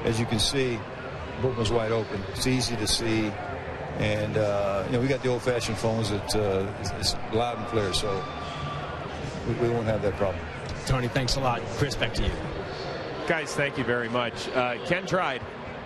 as you can see, bullpen's wide open. It's easy to see. And, we got the old-fashioned phones that it's loud and clear, so we won't have that problem. Tony, thanks a lot. Chris, back to you. Guys, thank you very much. Ken tried.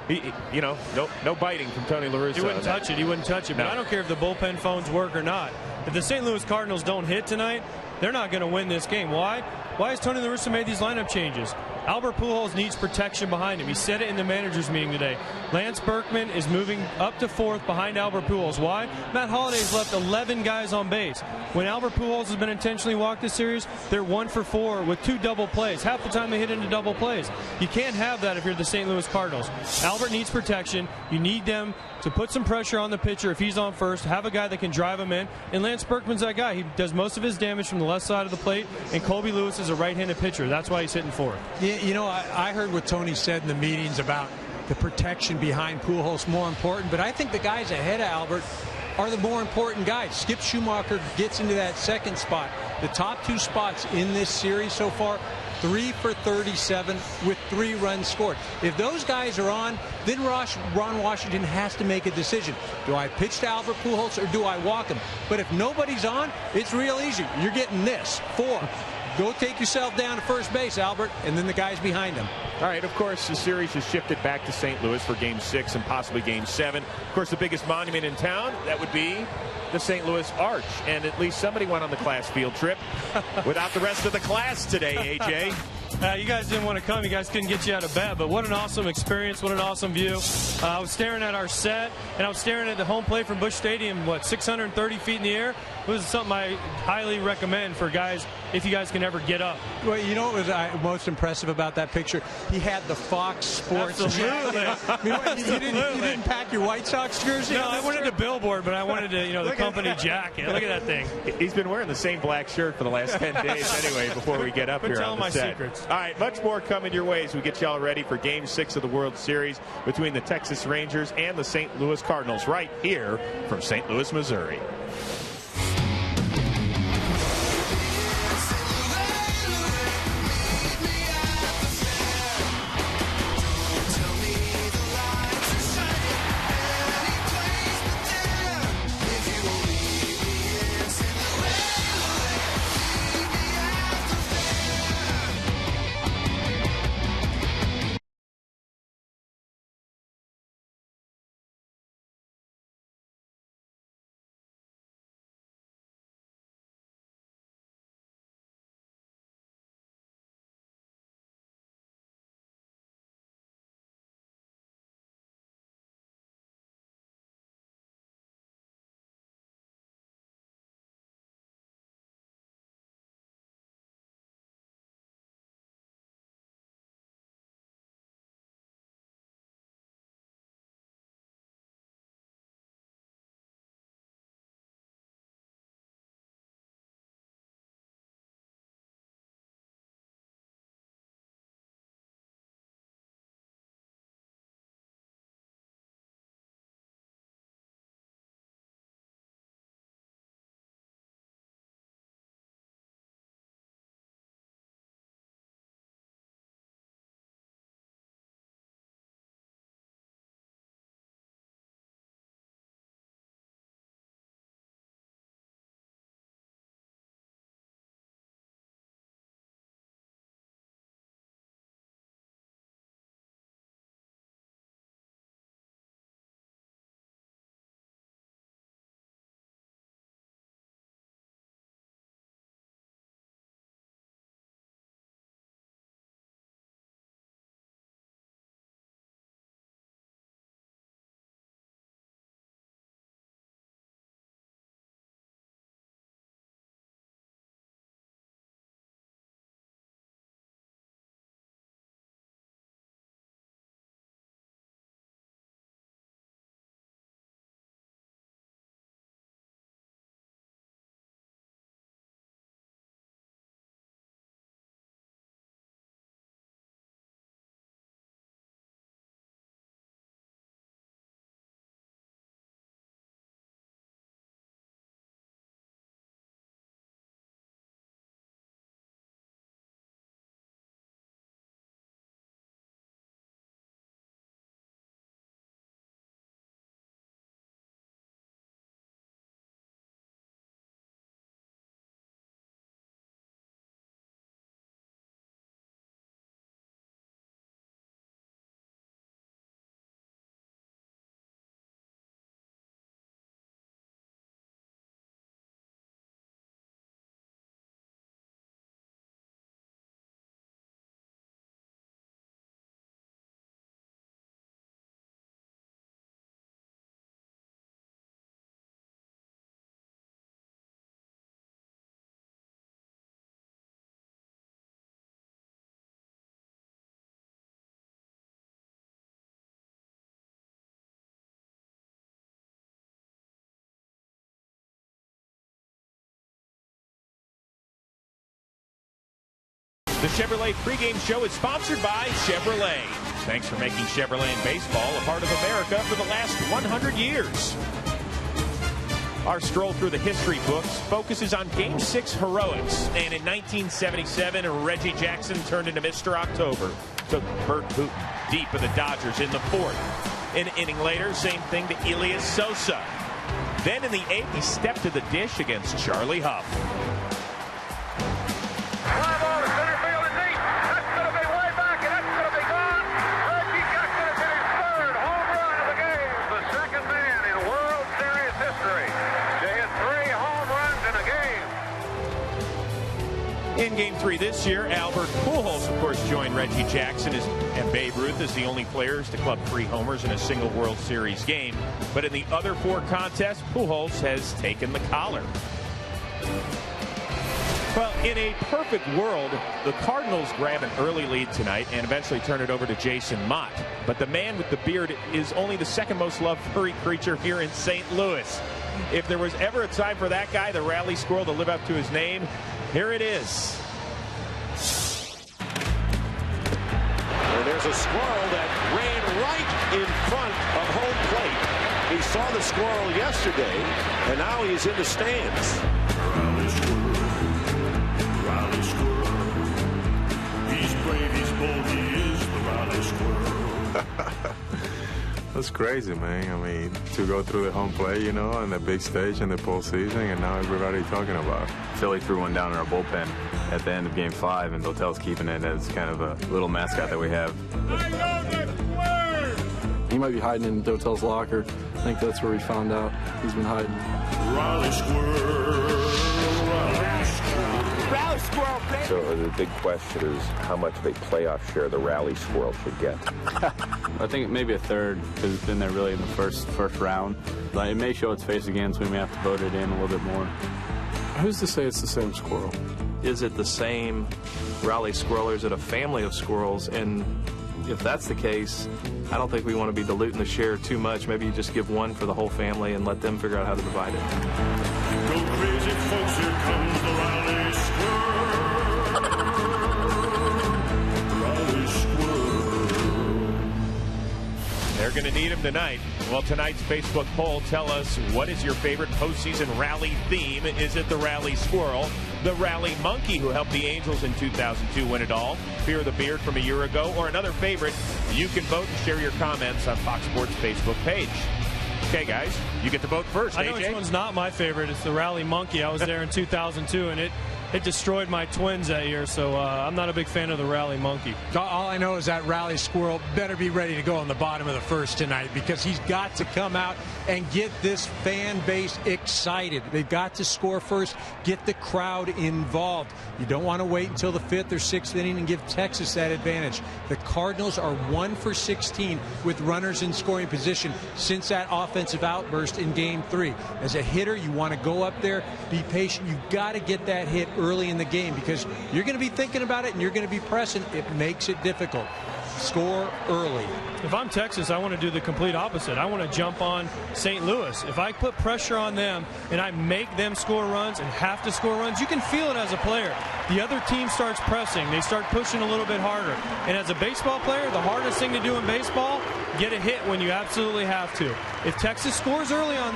No biting from Tony La Russa. He wouldn't touch it. He wouldn't touch it. But I don't care if the bullpen phones work or not. If the St. Louis Cardinals don't hit tonight, they're not going to win this game. Why? Why has Tony La Russa made these lineup changes? Albert Pujols needs protection behind him. He said it in the managers meeting today. Lance Berkman is moving up to fourth behind Albert Pujols. Why? Matt Holliday's left 11 guys on base. When Albert Pujols has been intentionally walked this series, they're 1 for 4 with 2 double plays. Half the time they hit into double plays. You can't have that if you're the St. Louis Cardinals. Albert needs protection. You need them to put some pressure on the pitcher if he's on first, have a guy that can drive him in. And Lance Berkman's that guy. He does most of his damage from the left side of the plate, and Colby Lewis is a right-handed pitcher. That's why he's hitting fourth. I heard what Tony said in the meetings about the protection behind Pujols more important, but I think the guys ahead of Albert are the more important guys. Skip Schumacher gets into that second spot. The top 2 spots in this series so far, 3 for 37 with 3 runs scored. If those guys are on, then Ron Washington has to make a decision. Do I pitch to Albert Pujols or do I walk him? But if nobody's on, it's real easy. You're getting this. 4. Go take yourself down to first base, Albert, and then the guys behind him. All right, of course, the series has shifted back to St. Louis for Game 6 and possibly Game 7. Of course, the biggest monument in town, that would be the St. Louis Arch. And at least somebody went on the class field trip without the rest of the class today, AJ. You guys didn't want to come. You guys couldn't get you out of bed. But what an awesome experience. What an awesome view. I was staring at our set, and I was staring at the home plate from Busch Stadium, 630 feet in the air. It was something I highly recommend for guys if you guys can ever get up. Well, you know what was most impressive about that picture? He had the Fox Sports. Absolutely. You didn't pack your White Sox jersey? No, I wanted a billboard, but I wanted to, the company jacket. Look at that thing. He's been wearing the same black shirt for the last 10 days anyway before we get up here on the set. Tell my secrets. All right, much more coming your way as we get y'all ready for Game 6 of the World Series between the Texas Rangers and the St. Louis Cardinals right here from St. Louis, Missouri. The Chevrolet pregame show is sponsored by Chevrolet. Thanks for making Chevrolet and baseball a part of America for the last 100 years. Our stroll through the history books focuses on Game 6 heroics. And in 1977, Reggie Jackson turned into Mr. October. Took Bert Hooton deep of the Dodgers in the 4th. An inning later, same thing to Elias Sosa. Then in the 8th, he stepped to the dish against Charlie Huff. In Game 3 this year, Albert Pujols, of course, joined Reggie Jackson and Babe Ruth as the only players to club 3 homers in a single World Series game. But in the other 4 contests, Pujols has taken the collar. Well, in a perfect world, the Cardinals grab an early lead tonight and eventually turn it over to Jason Mott. But the man with the beard is only the second most loved furry creature here in St. Louis. If there was ever a time for that guy, the rally squirrel, to live up to his name, here it is. And there's a squirrel that ran right in front of home plate. He saw the squirrel yesterday, and now he's in the stands. Rally squirrel, rally squirrel. He's brave, he's bold, he is the rally squirrel. That's crazy, man. I mean, to go through the home plate, you know, on the big stage in the postseason, and now everybody talking about it. Philly threw one down in our bullpen at the end of Game 5, and Dotel's keeping it as kind of a little mascot that we have. He might be hiding in Dotel's locker. I think that's where we found out he's been hiding. Rally squirrel, rally squirrel. Rally squirrel, baby. So the big question is how much of a playoff share the rally squirrel should get. I think maybe a third, because it's been there really in the first round. But it may show its face again, so we may have to vote it in a little bit more. Who's to say it's the same squirrel? Is it the same rally squirrel, or is it a family of squirrels? And if that's the case, I don't think we want to be diluting the share too much. Maybe you just give one for the whole family and let them figure out how to divide it. Go crazy, folks, here comes the rally squirrel. Rally squirrel. They're going to need him tonight. Well, tonight's Facebook poll, tell us, what is your favorite postseason rally theme? Is it the rally squirrel, the rally monkey who helped the Angels in 2002 win it all, Fear the Beard from a year ago, or another favorite? You can vote and share your comments on Fox Sports Facebook page. Okay, guys, you get to vote first. I know which one's not my favorite. It's the rally monkey. I was there in 2002, and it destroyed my Twins that year, so I'm not a big fan of the rally monkey. All I know is that rally squirrel better be ready to go in the bottom of the first tonight, because he's got to come out and get this fan base excited. They've got to score first, get the crowd involved. You don't want to wait until the 5th or 6th inning and give Texas that advantage. The Cardinals are 1 for 16 with runners in scoring position since that offensive outburst in Game 3. As a hitter, you want to go up there, be patient. You've got to get that hit early in the game, because you're going to be thinking about it and you're going to be pressing. It makes it difficult. Score early. If I'm Texas, I want to do the complete opposite. I want to jump on St. Louis. If I put pressure on them and I make them score runs and have to score runs, you can feel it as a player. The other team starts pressing. They start pushing a little bit harder. And as a baseball player, the hardest thing to do in baseball, get a hit when you absolutely have to. If Texas scores early on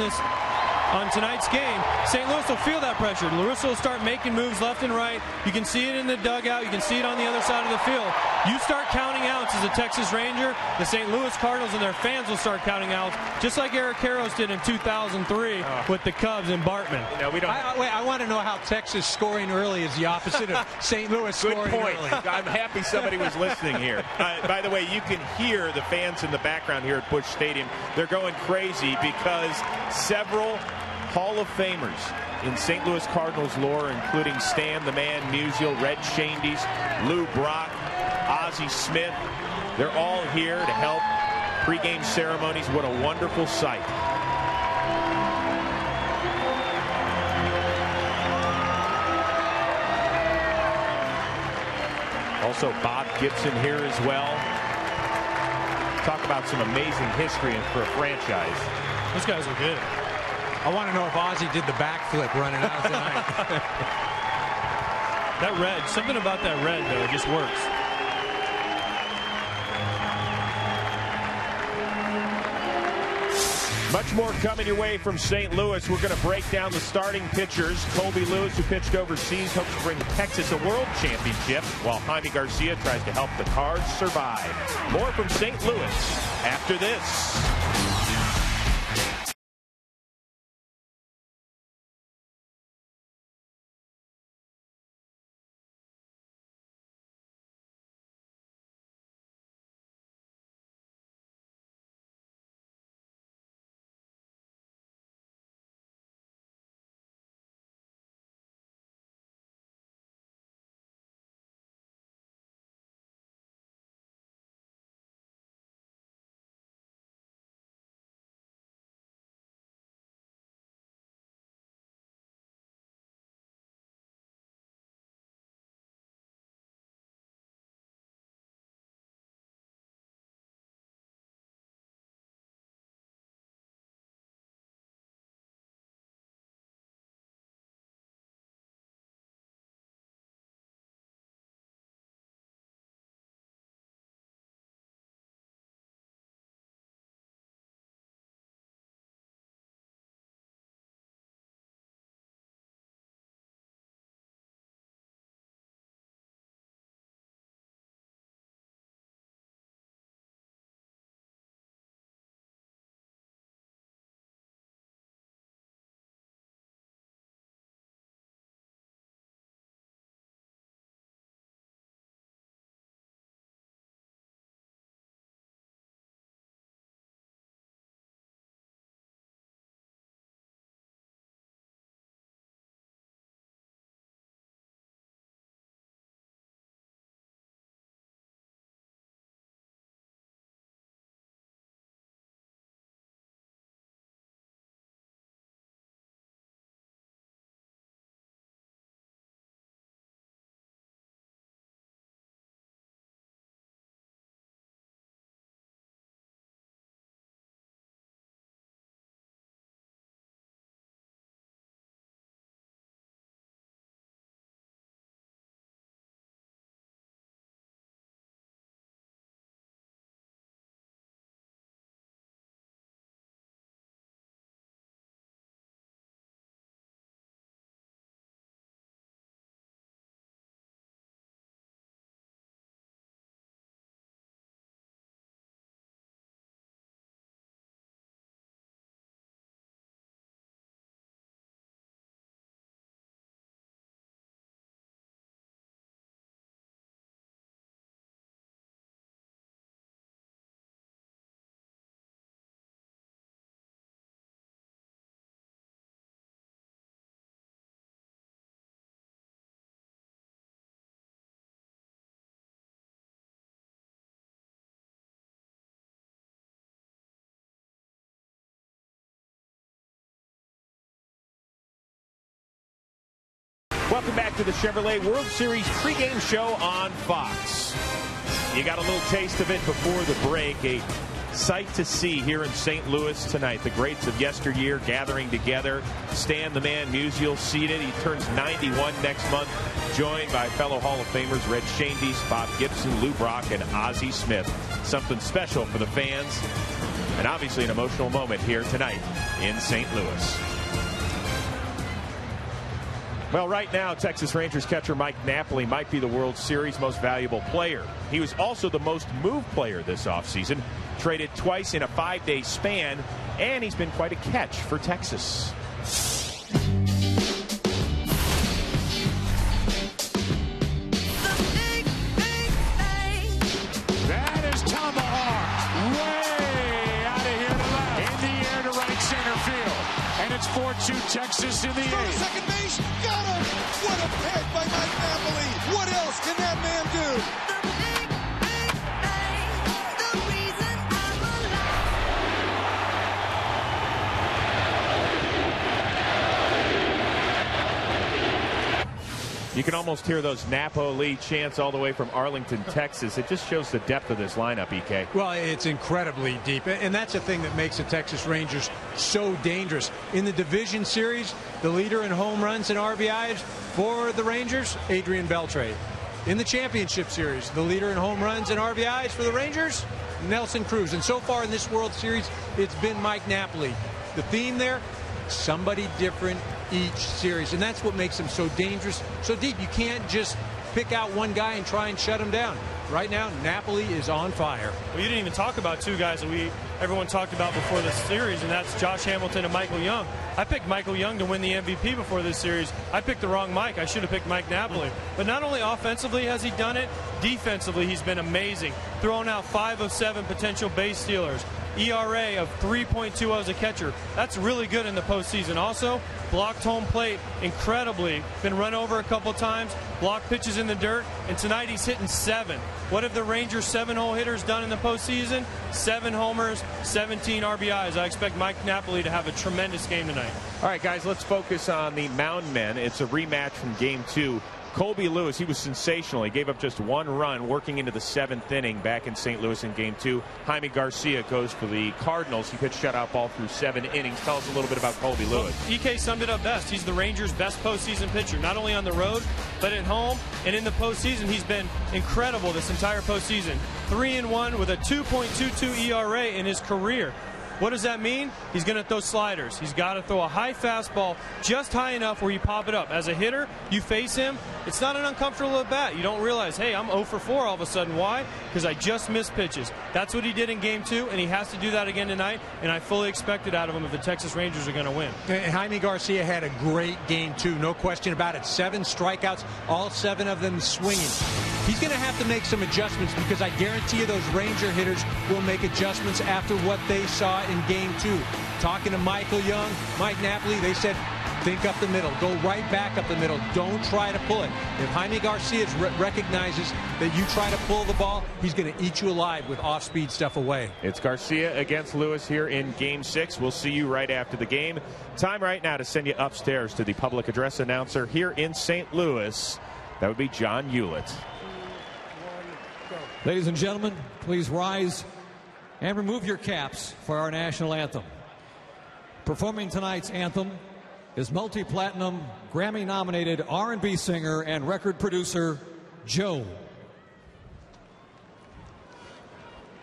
tonight's game, St. Louis will feel that pressure. La Russa will start making moves left and right. You can see it in the dugout. You can see it on the other side of the field. You start counting outs as a Texas Ranger, the St. Louis Cardinals and their fans will start counting outs, just like Eric Karros did in 2003 with the Cubs and Bartman. No, we don't. I want to know how Texas scoring early is the opposite of St. Louis scoring early. Good point. I'm happy somebody was listening here. By the way, you can hear the fans in the background here at Busch Stadium. They're going crazy because several Hall of Famers in St. Louis Cardinals lore, including Stan the Man Musial, Red Shandies, Lou Brock, Ozzie Smith. They're all here to help pregame ceremonies. What a wonderful sight. Also, Bob Gibson here as well. Talk about some amazing history for a franchise. Those guys are good. I want to know if Ozzie did the backflip running out tonight. That red, something about that red, though, it just works. Much more coming your way from St. Louis. We're going to break down the starting pitchers. Colby Lewis, who pitched overseas, hopes to bring Texas a world championship, while Jaime Garcia tries to help the Cards survive. More from St. Louis after this. Welcome back to the Chevrolet World Series pregame show on Fox. You got a little taste of it before the break. A sight to see here in St. Louis tonight. The greats of yesteryear gathering together. Stan the Man Musial seated. He turns 91 next month, joined by fellow Hall of Famers Red Schoendienst, Bob Gibson, Lou Brock, and Ozzie Smith. Something special for the fans, and obviously an emotional moment here tonight in St. Louis. Well, right now, Texas Rangers catcher Mike Napoli might be the World Series most valuable player. He was also the most moved player this offseason, traded twice in a 5-day span, and he's been quite a catch for Texas. That is tomahawk way out of here to left. In the air to right center field. And it's 4-2 Texas in the eighth. Second base, got him! What a pick by Mike Napoli! What else can that man do? You can almost hear those Napoli chants all the way from Arlington, Texas. It just shows the depth of this lineup, EK. Well, it's incredibly deep, and that's the thing that makes the Texas Rangers so dangerous. In the division series, the leader in home runs and RBIs for the Rangers, Adrian Beltre. In the championship series, the leader in home runs and RBIs for the Rangers, Nelson Cruz. And so far in this World Series, it's been Mike Napoli. The theme there, somebody different each series, and that's what makes them so dangerous, so deep. You can't just pick out one guy and try and shut him down. Right now, Napoli is on fire. Well, you didn't even talk about two guys that everyone talked about before this series, and that's Josh Hamilton and Michael Young. I picked Michael Young to win the MVP before this series. I picked the wrong Mike. I should have picked Mike Napoli. But not only offensively has he done it, defensively he's been amazing, throwing out 5 of 7 potential base stealers. ERA of 3.20 as a catcher. That's really good in the postseason. Also, blocked home plate incredibly. Been run over a couple times, blocked pitches in the dirt, and tonight he's hitting 7. What have the Rangers 7-hole hitters done in the postseason? 7 homers, 17 RBIs. I expect Mike Napoli to have a tremendous game tonight. All right, guys, let's focus on the mound men. It's a rematch from Game 2. Colby Lewis, he was sensational. He gave up just 1 run working into the 7th inning back in St. Louis in Game 2. Jaime Garcia goes for the Cardinals. He pitched shutout ball through 7 innings. Tell us a little bit about Colby Lewis. Well, EK summed it up best. He's the Rangers' best postseason pitcher, not only on the road, but at home. And in the postseason, he's been incredible this entire postseason. 3-1 with a 2.22 ERA in his career. What does that mean? He's going to throw sliders. He's got to throw a high fastball just high enough where you pop it up. As a hitter, you face him, it's not an uncomfortable at bat. You don't realize, hey, I'm 0 for 4 all of a sudden. Why? Because I just missed pitches. That's what he did in Game 2, and he has to do that again tonight, and I fully expect it out of him if the Texas Rangers are going to win. And Jaime Garcia had a great Game 2, no question about it. 7 strikeouts, all 7 of them swinging. He's going to have to make some adjustments because I guarantee you those Ranger hitters will make adjustments after what they saw in Game 2. Talking to Michael Young, Mike Napoli, they said, think up the middle. Go right back up the middle. Don't try to pull it. If Jaime Garcia recognizes that you try to pull the ball, he's going to eat you alive with off-speed stuff away. It's Garcia against Lewis here in Game 6. We'll see you right after the game. Time right now to send you upstairs to the public address announcer here in St. Louis. That would be John Hewlett. Ladies and gentlemen, please rise and remove your caps for our national anthem. Performing tonight's anthem is multi-platinum, Grammy-nominated R&B singer and record producer Joe.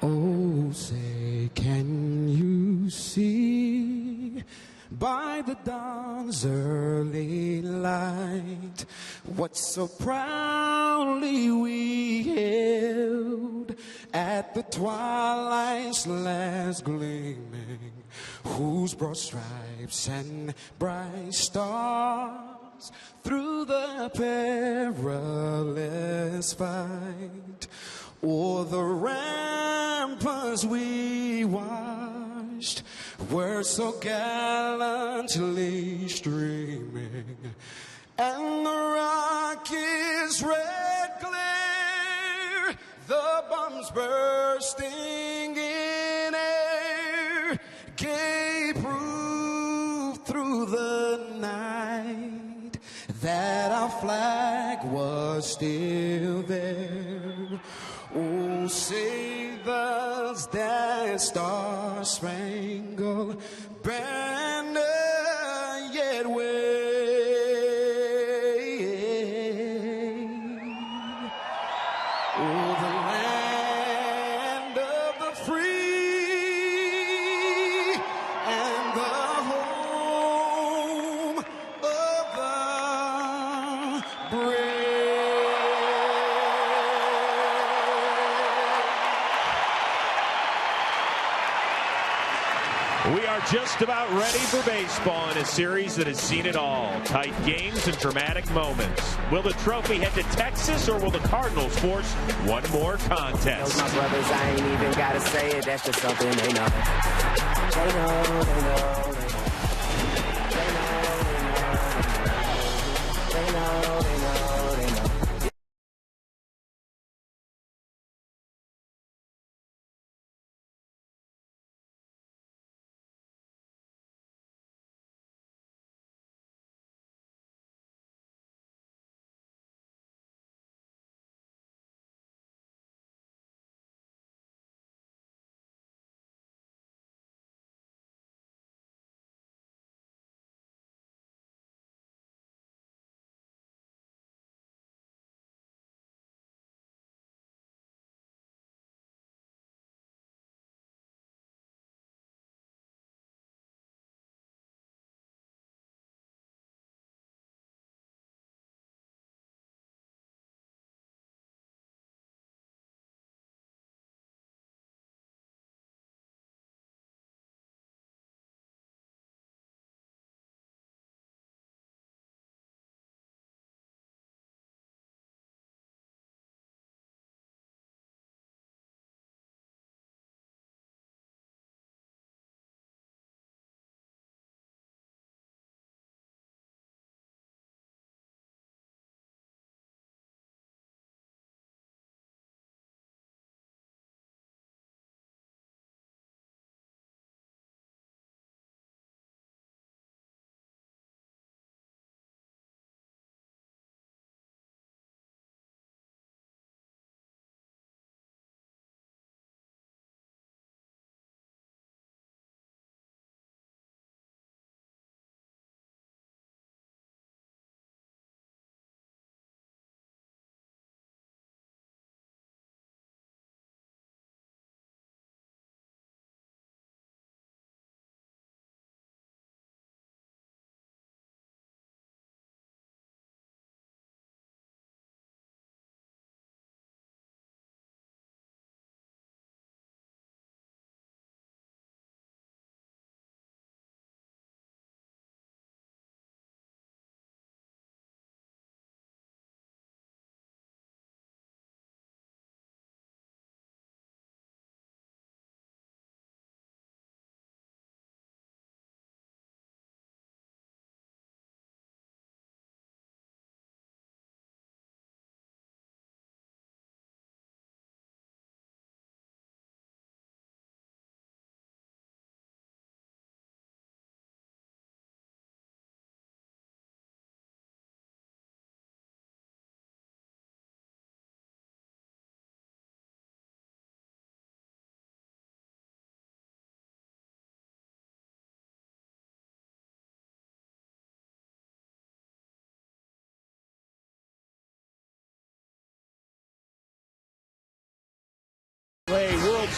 Oh, say, can you see by the dawn's early light what so proudly we hailed at the twilight's last gleaming, whose broad stripes and bright stars through the perilous fight o'er the ramparts we watched were so gallantly streaming, and the rocket's red glare, the bombs bursting in air, gave proof through the night that our flag was still there. Oh, save us that star-spangled banner yet wave. Oh, the land of the free and the home of the brave. We are just about ready for baseball in a series that has seen it all. Tight games and dramatic moments. Will the trophy head to Texas, or will the Cardinals force one more contest? Those my brothers, I ain't even gotta say it. That's just something they know. They know, they know, they know. They know, they know.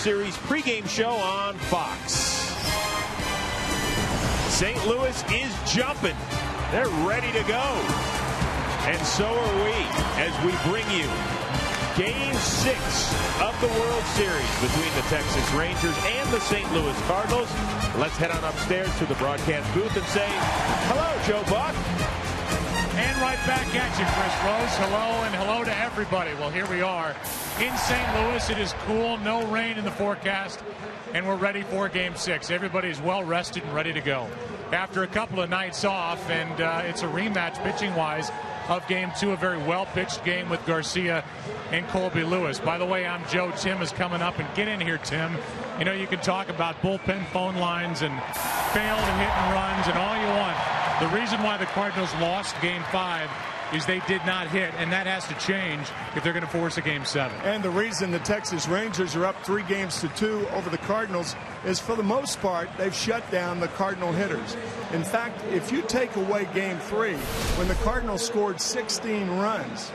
Series pregame show on Fox. St. Louis is jumping. They're ready to go. And so are we as we bring you Game 6 of the World Series between the Texas Rangers and the St. Louis Cardinals. Let's head on upstairs to the broadcast booth and say hello, Joe Buck. And right back at you, Chris Rose. Hello, and hello to everybody. Well, here we are in St. Louis. It is cool, no rain in the forecast, and we're ready for Game 6. Everybody's well rested and ready to go after a couple of nights off, and it's a rematch pitching-wise of Game 2, a very well-pitched game with Garcia and Colby Lewis. By the way, I'm Joe. Tim is coming up, and get in here, Tim. You know, you can talk about bullpen phone lines and failed hit and runs and all you want. The reason why the Cardinals lost Game 5 is they did not hit, and that has to change if they're going to force a Game 7. And the reason the Texas Rangers are up 3-2 over the Cardinals is, for the most part, they've shut down the Cardinal hitters. In fact, if you take away Game 3, when the Cardinals scored 16 runs,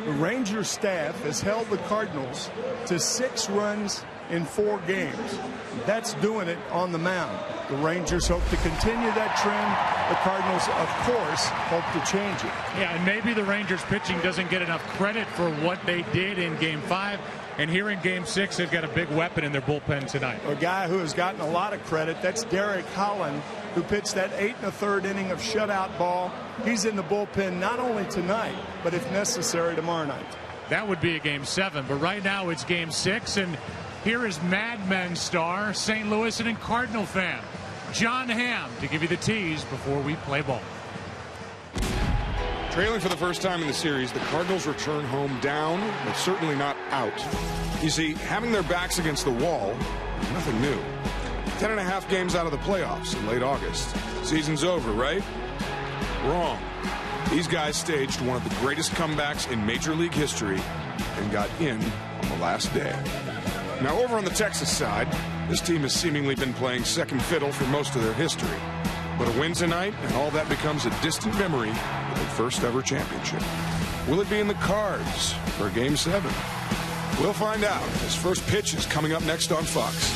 the Rangers staff has held the Cardinals to 6 runs in 4 games. That's doing it on the mound. The Rangers hope to continue that trend. The Cardinals, of course, hope to change it. Yeah, and maybe the Rangers pitching doesn't get enough credit for what they did in Game 5. And here in Game 6, they've got a big weapon in their bullpen tonight. A guy who has gotten a lot of credit, that's Derek Holland, who pitched that 8 1/3 inning of shutout ball. He's in the bullpen not only tonight, but if necessary, tomorrow night. That would be a Game 7, but right now it's Game 6, and here is Mad Men star, St. Louis and Cardinal fan, John Hamm, to give you the tease before we play ball. Trailing for the first time in the series, the Cardinals return home down, but certainly not out. You see, having their backs against the wall is nothing new. 10.5 games out of the playoffs in late August. Season's over, right? Wrong. These guys staged one of the greatest comebacks in Major League history and got in on the last day. Now, over on the Texas side, this team has seemingly been playing second fiddle for most of their history. But a win tonight, and all that becomes a distant memory of their first ever championship. Will it be in the cards for Game 7? We'll find out as first pitch is coming up next on Fox.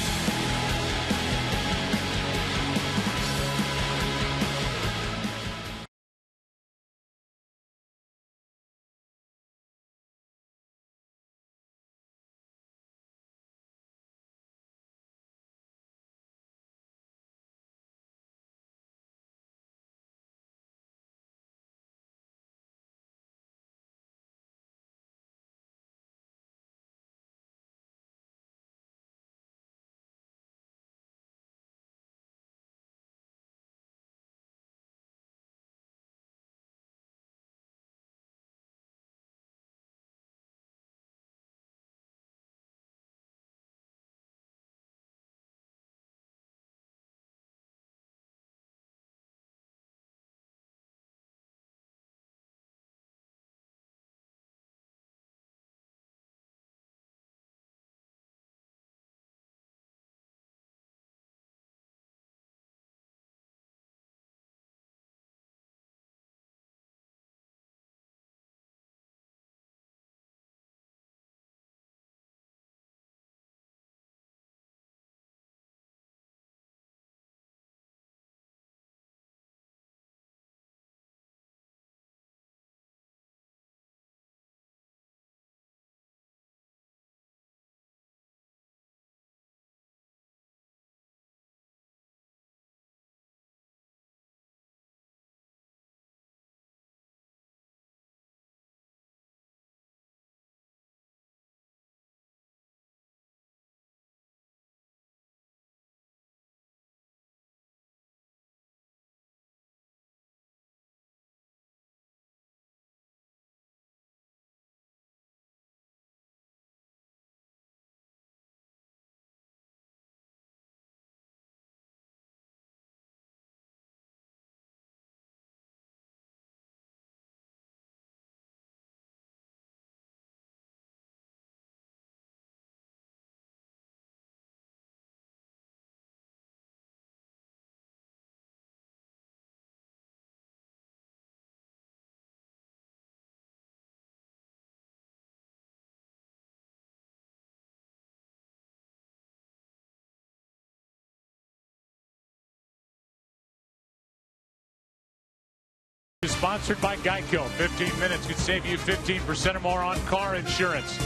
is sponsored by Geico. 15 minutes could save you 15% or more on car insurance.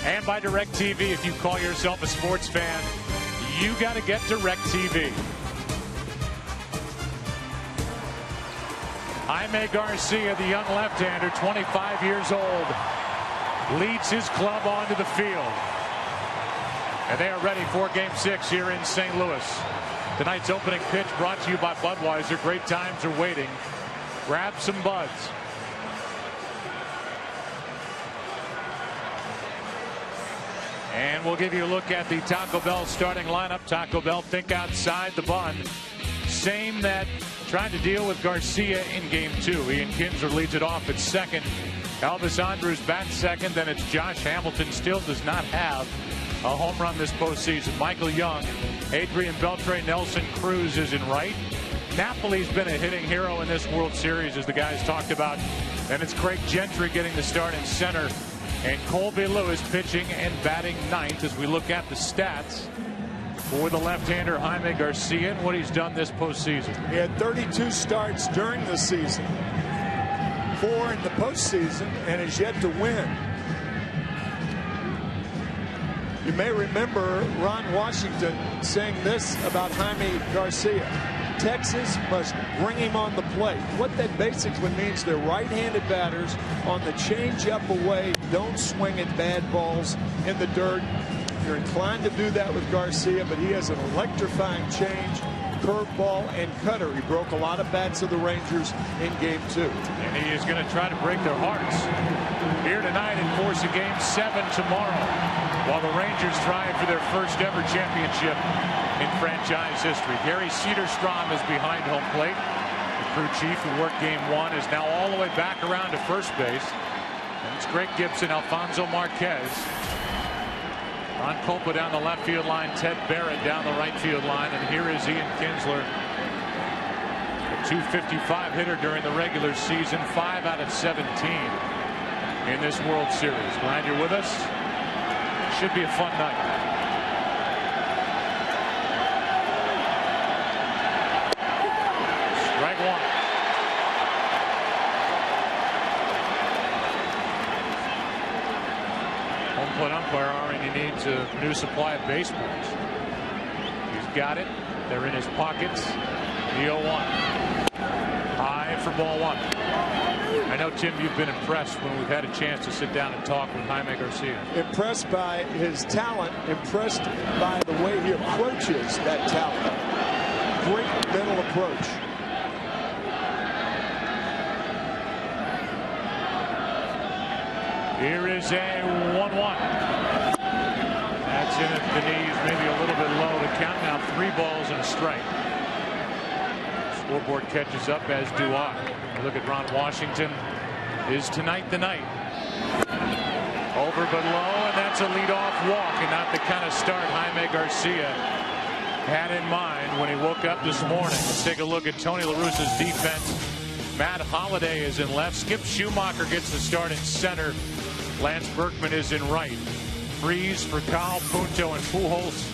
And by DirecTV. If you call yourself a sports fan, you got to get DirecTV. Jaime Garcia, the young left-hander, 25 years old, leads his club onto the field. And they are ready for Game 6 here in St. Louis. Tonight's opening pitch brought to you by Budweiser. Great times are waiting. Grab some buds. And we'll give you a look at the Taco Bell starting lineup. Taco Bell, think outside the bun. Same that tried to deal with Garcia in Game 2. Ian Kinsler leads it off at second. Elvis Andrus bats second. Then it's Josh Hamilton. Still does not have a home run this postseason. Michael Young, Adrian Beltre, Nelson Cruz is in right. Napoli's been a hitting hero in this World Series, as the guys talked about. And it's Craig Gentry getting the start in center. And Colby Lewis pitching and batting ninth as we look at the stats for the left-hander Jaime Garcia and what he's done this postseason. He had 32 starts during the season, 4 in the postseason, and has yet to win. You may remember Ron Washington saying this about Jaime Garcia: Texas must bring him on the plate. What that basically means, they're right-handed batters on the change-up away, don't swing at bad balls in the dirt. You're inclined to do that with Garcia, but he has an electrifying change, curveball, and cutter. He broke a lot of bats of the Rangers in Game 2. And he is going to try to break their hearts here tonight and force a Game 7 tomorrow, while the Rangers try for their first ever championship in franchise history. Gary Cederstrom is behind home plate. The crew chief who worked Game 1 is now all the way back around to first base. And it's Greg Gibson, Alfonso Marquez, Ron Kolpa down the left field line, Ted Barrett down the right field line, and here is Ian Kinsler, a .255 hitter during the regular season, 5 out of 17 in this World Series. Glad you're with us. Should be a fun night. Strike one. Home plate umpire already needs a new supply of baseballs. He's got it. They're in his pockets. The 0-1. High for ball one. I know, Tim, you've been impressed when we've had a chance to sit down and talk with Jaime Garcia. Impressed by his talent, impressed by the way he approaches that talent. Great mental approach. Here is a 1-1. That's in at the knees, maybe a little bit low. The count now 3 balls and a strike. Scoreboard catches up, as do I. Look at Ron Washington. Is tonight the night? Over but low, and that's a leadoff walk, and not the kind of start Jaime Garcia had in mind when he woke up this morning. Let's take a look at Tony La Russa's defense. Matt Holliday is in left. Skip Schumacher gets the start in center. Lance Berkman is in right. Freeze for Kyle Punto and Pujols.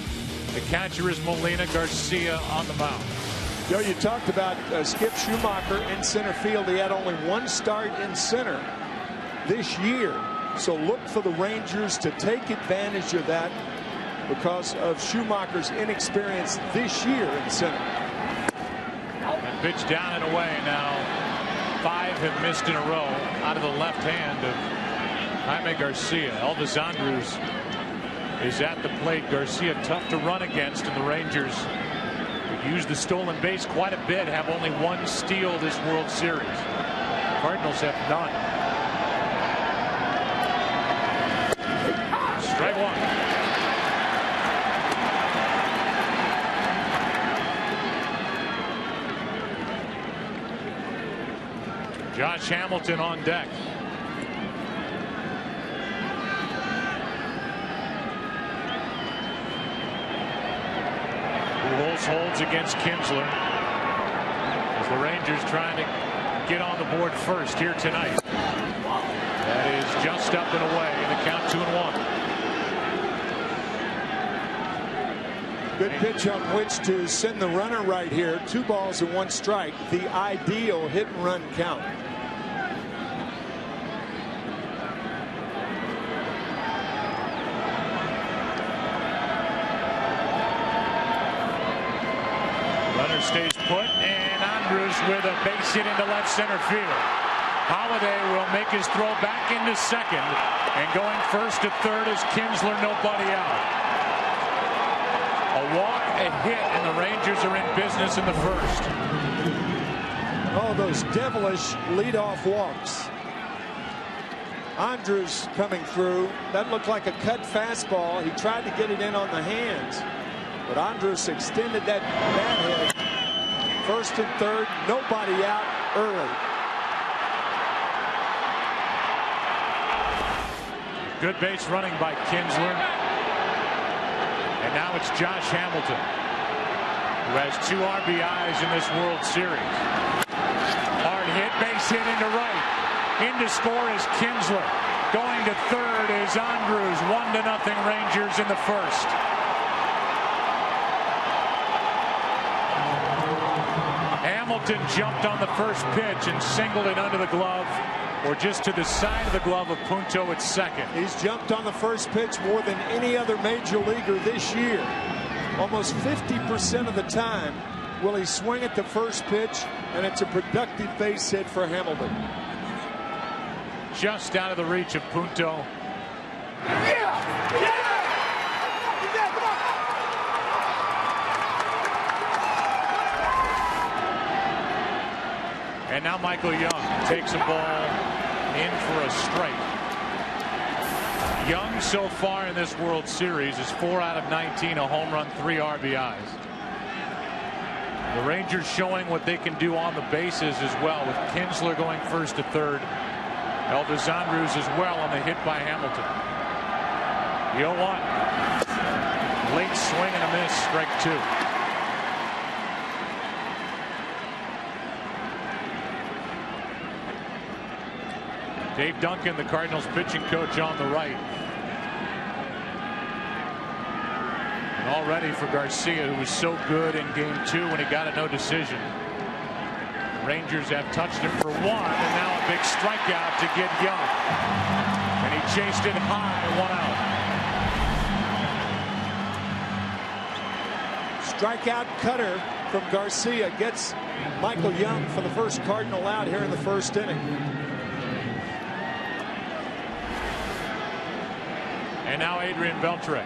The catcher is Molina. Garcia on the mound. Joe, you talked about Skip Schumacher in center field. He had only 1 start in center this year. So look for the Rangers to take advantage of that because of Schumacher's inexperience this year in center. And pitch down and away now. 5 have missed in a row out of the left hand of Jaime Garcia. Elvis Andrus is at the plate. Garcia tough to run against, and the Rangers used the stolen base quite a bit, have only 1 steal this World Series. Cardinals have none. Strike one. Josh Hamilton on deck. Holds against Kinsler as the Rangers trying to get on the board first here tonight. That is just up and away. The count 2-1. Good pitch on which to send the runner right here. 2 balls and 1 strike. The ideal hit and run count. with a base hit into left center field. Holiday will make his throw back into second, and going first to third is Kinsler, nobody out. A walk, a hit, and the Rangers are in business in the first. Oh, those devilish leadoff walks. Andrews coming through. That looked like a cut fastball. He tried to get it in on the hands, but Andrews extended that bat head. First and third, nobody out early. Good base running by Kinsler. And now it's Josh Hamilton, who has 2 RBIs in this World Series. Hard hit, base hit into right. In to score is Kinsler. Going to third is Andrews. 1-0 Rangers in the first. Hamilton jumped on the first pitch and singled it under the glove, or just to the side of the glove of Punto at second. He's jumped on the first pitch more than any other major leaguer this year. Almost 50% of the time will he swing at the first pitch, and it's a productive base hit for Hamilton. Just out of the reach of Punto. And now Michael Young takes a ball in for a strike. Young so far in this World Series is 4 out of 19, a home run, 3 RBIs. The Rangers showing what they can do on the bases as well, with Kinsler going first to third. Elvis Andrews as well on the hit by Hamilton. The 0-1. Late swing and a miss, strike 2. Dave Duncan, the Cardinals pitching coach, on the right. And all ready for Garcia, who was so good in game 2 when he got a no decision. The Rangers have touched him for 1, and now a big strikeout to get Young. And he chased it high, 1 out. Strikeout cutter from Garcia gets Michael Young for the first Cardinal out here in the first inning. And now Adrian Beltre.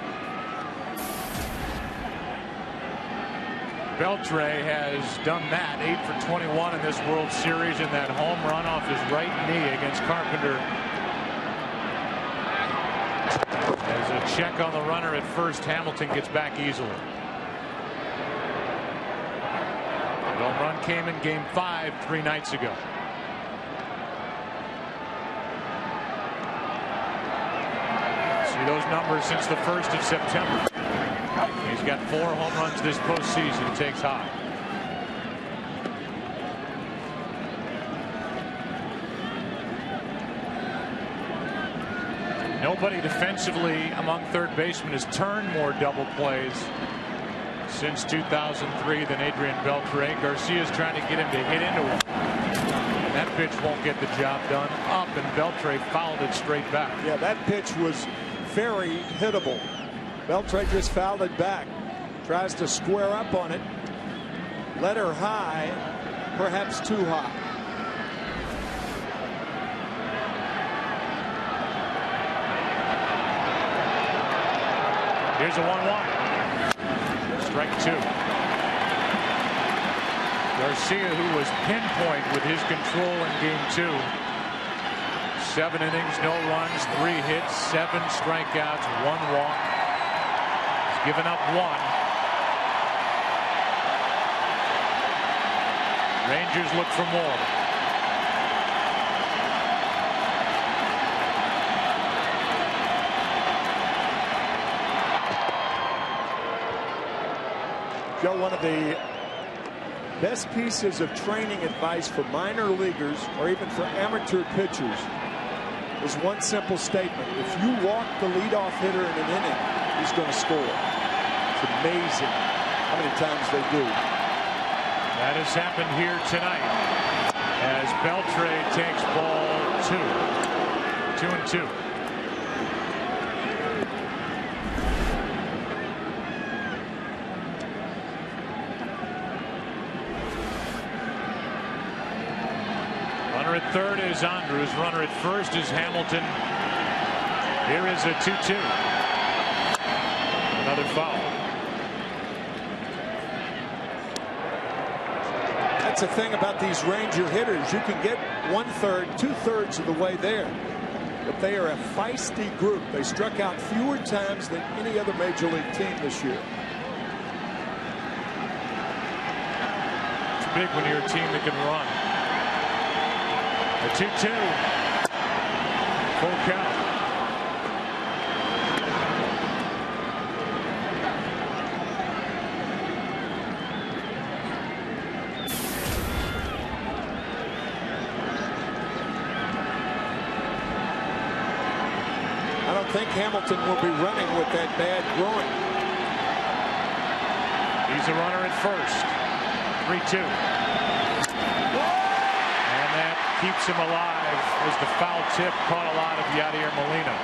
Beltre has done that, 8 for 21 in this World Series, and that home run off his right knee against Carpenter. There's a check on the runner at first. Hamilton gets back easily. The home run came in game 5 3 nights ago. Those numbers since the 1st of September. He's got 4 home runs this postseason. Takes high. Nobody defensively among third basemen has turned more double plays since 2003 than Adrian Beltre. Garcia's trying to get him to hit into one. And that pitch won't get the job done. Up, and Beltre fouled it straight back. Yeah, that pitch was very hittable. Beltre just fouled it back. Tries to square up on it. Let her high, perhaps too high. Here's a 1-1. Strike 2. Garcia, who was pinpoint with his control in game 2. 7 innings, no runs, 3 hits, 7 strikeouts, 1 walk. He's given up 1. Rangers look for more. Joe, one of the best pieces of training advice for minor leaguers or even for amateur pitchers is one simple statement. If you walk the leadoff hitter in an inning, he's going to score. It's amazing how many times they do. That has happened here tonight as Beltre takes ball 2. 2-2. third is Andrews. Runner at first is Hamilton. Here is a 2-2. Another foul. That's the thing about these Ranger hitters. You can get 1/3, 2/3 of the way there. But they are a feisty group. They struck out fewer times than any other major league team this year. It's big when you're a team that can run. A 2-2. Full count. I don't think Hamilton will be running with that bad groin. He's a runner at first. 3-2. And that keeps him alive as the foul tip caught a lot of Yadier Molina.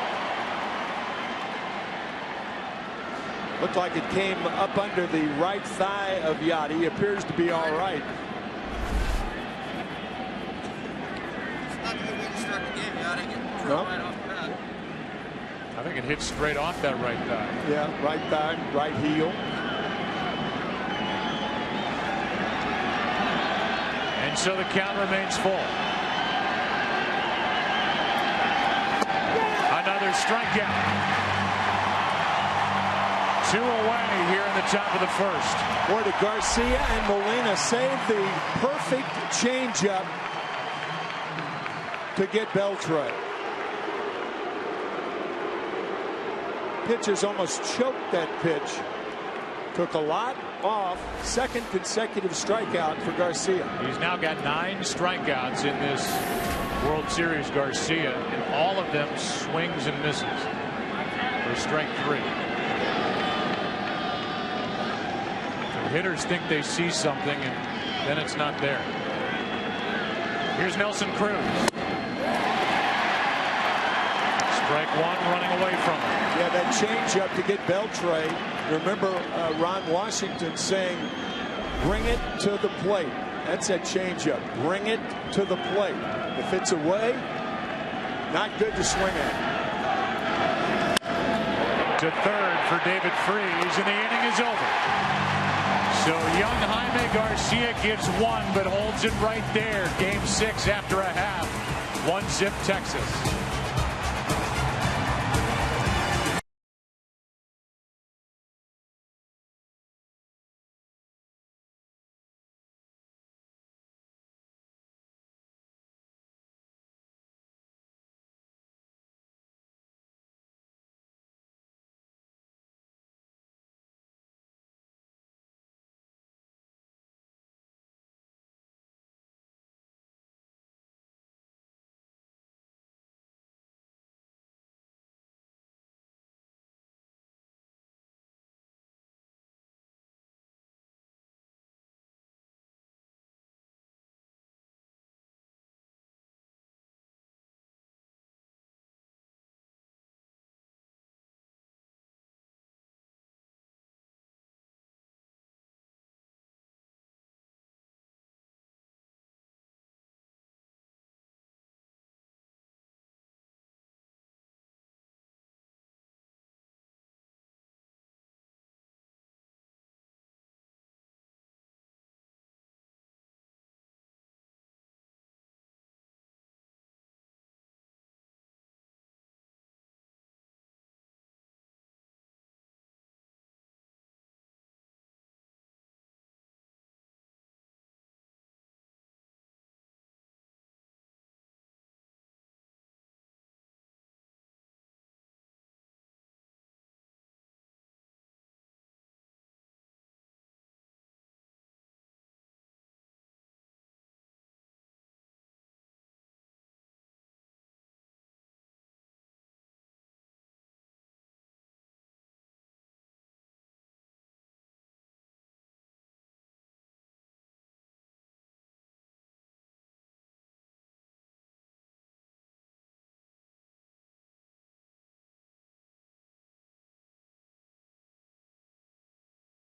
Looked like it came up under the right thigh of Yadi. Appears to be all right. No. I think it hit straight off that right thigh. Yeah, right thigh, right heel. And so the count remains full. Another strikeout. 2 away here in the top of the first. Boy, did Garcia and Molina save the perfect changeup to get Beltre. Pitchers almost choked that pitch. Took a lot off. Second consecutive strikeout for Garcia. He's now got 9 strikeouts in this World Series, Garcia, and all of them swings and misses for strike 3. The hitters think they see something, and then it's not there. Here's Nelson Cruz. Strike 1 running away from him. Yeah, that changeup to get Beltre. Remember Ron Washington saying, bring it to the plate. That's that changeup. Bring it to the plate. If it's away, not good to swing at. To third for David Freese, and the inning is over. So young Jaime Garcia gives 1, but holds it right there. Game 6 after a half. 1-zip Texas.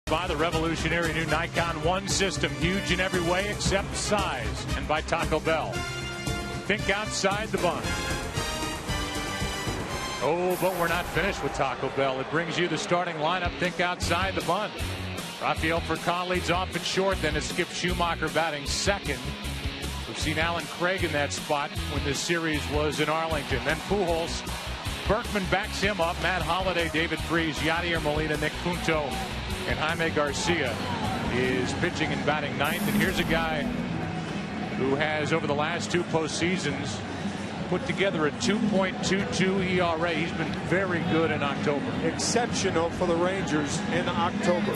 By the revolutionary new Nikon One system, huge in every way except size, and by Taco Bell. think outside the bunt. Oh, but we're not finished with Taco Bell. It brings you the starting lineup. Think outside the bunt. Rafael Furcal leads off at short. Then it's Skip Schumacher batting second. We've seen Alan Craig in that spot when this series was in Arlington. Then Pujols. Berkman backs him up. Matt Holliday, David Freese, Yadier Molina, Nick Punto, and Jaime Garcia is pitching and batting ninth. And here's a guy who has, over the last 2 postseasons, put together a 2.22 ERA. He's been very good in October. Exceptional for the Rangers in October.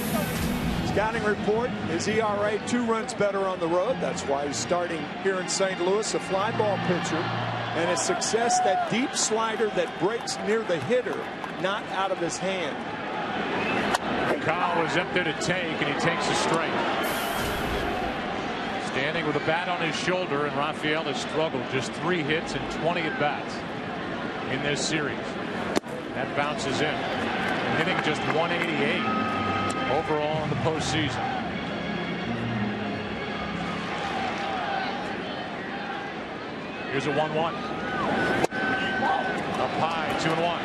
Scouting report, his ERA 2 runs better on the road. That's why he's starting here in St. Louis, a fly ball pitcher. And his success, that deep slider that breaks near the hitter, not out of his hand. Kyle was up there to take, and he takes a strike. Standing with a bat on his shoulder, and Rafael has struggled. Just 3 hits and 20 at-bats in this series. That bounces in. And hitting just 188 overall in the postseason. Here's a 1-1. Up high, 2-1.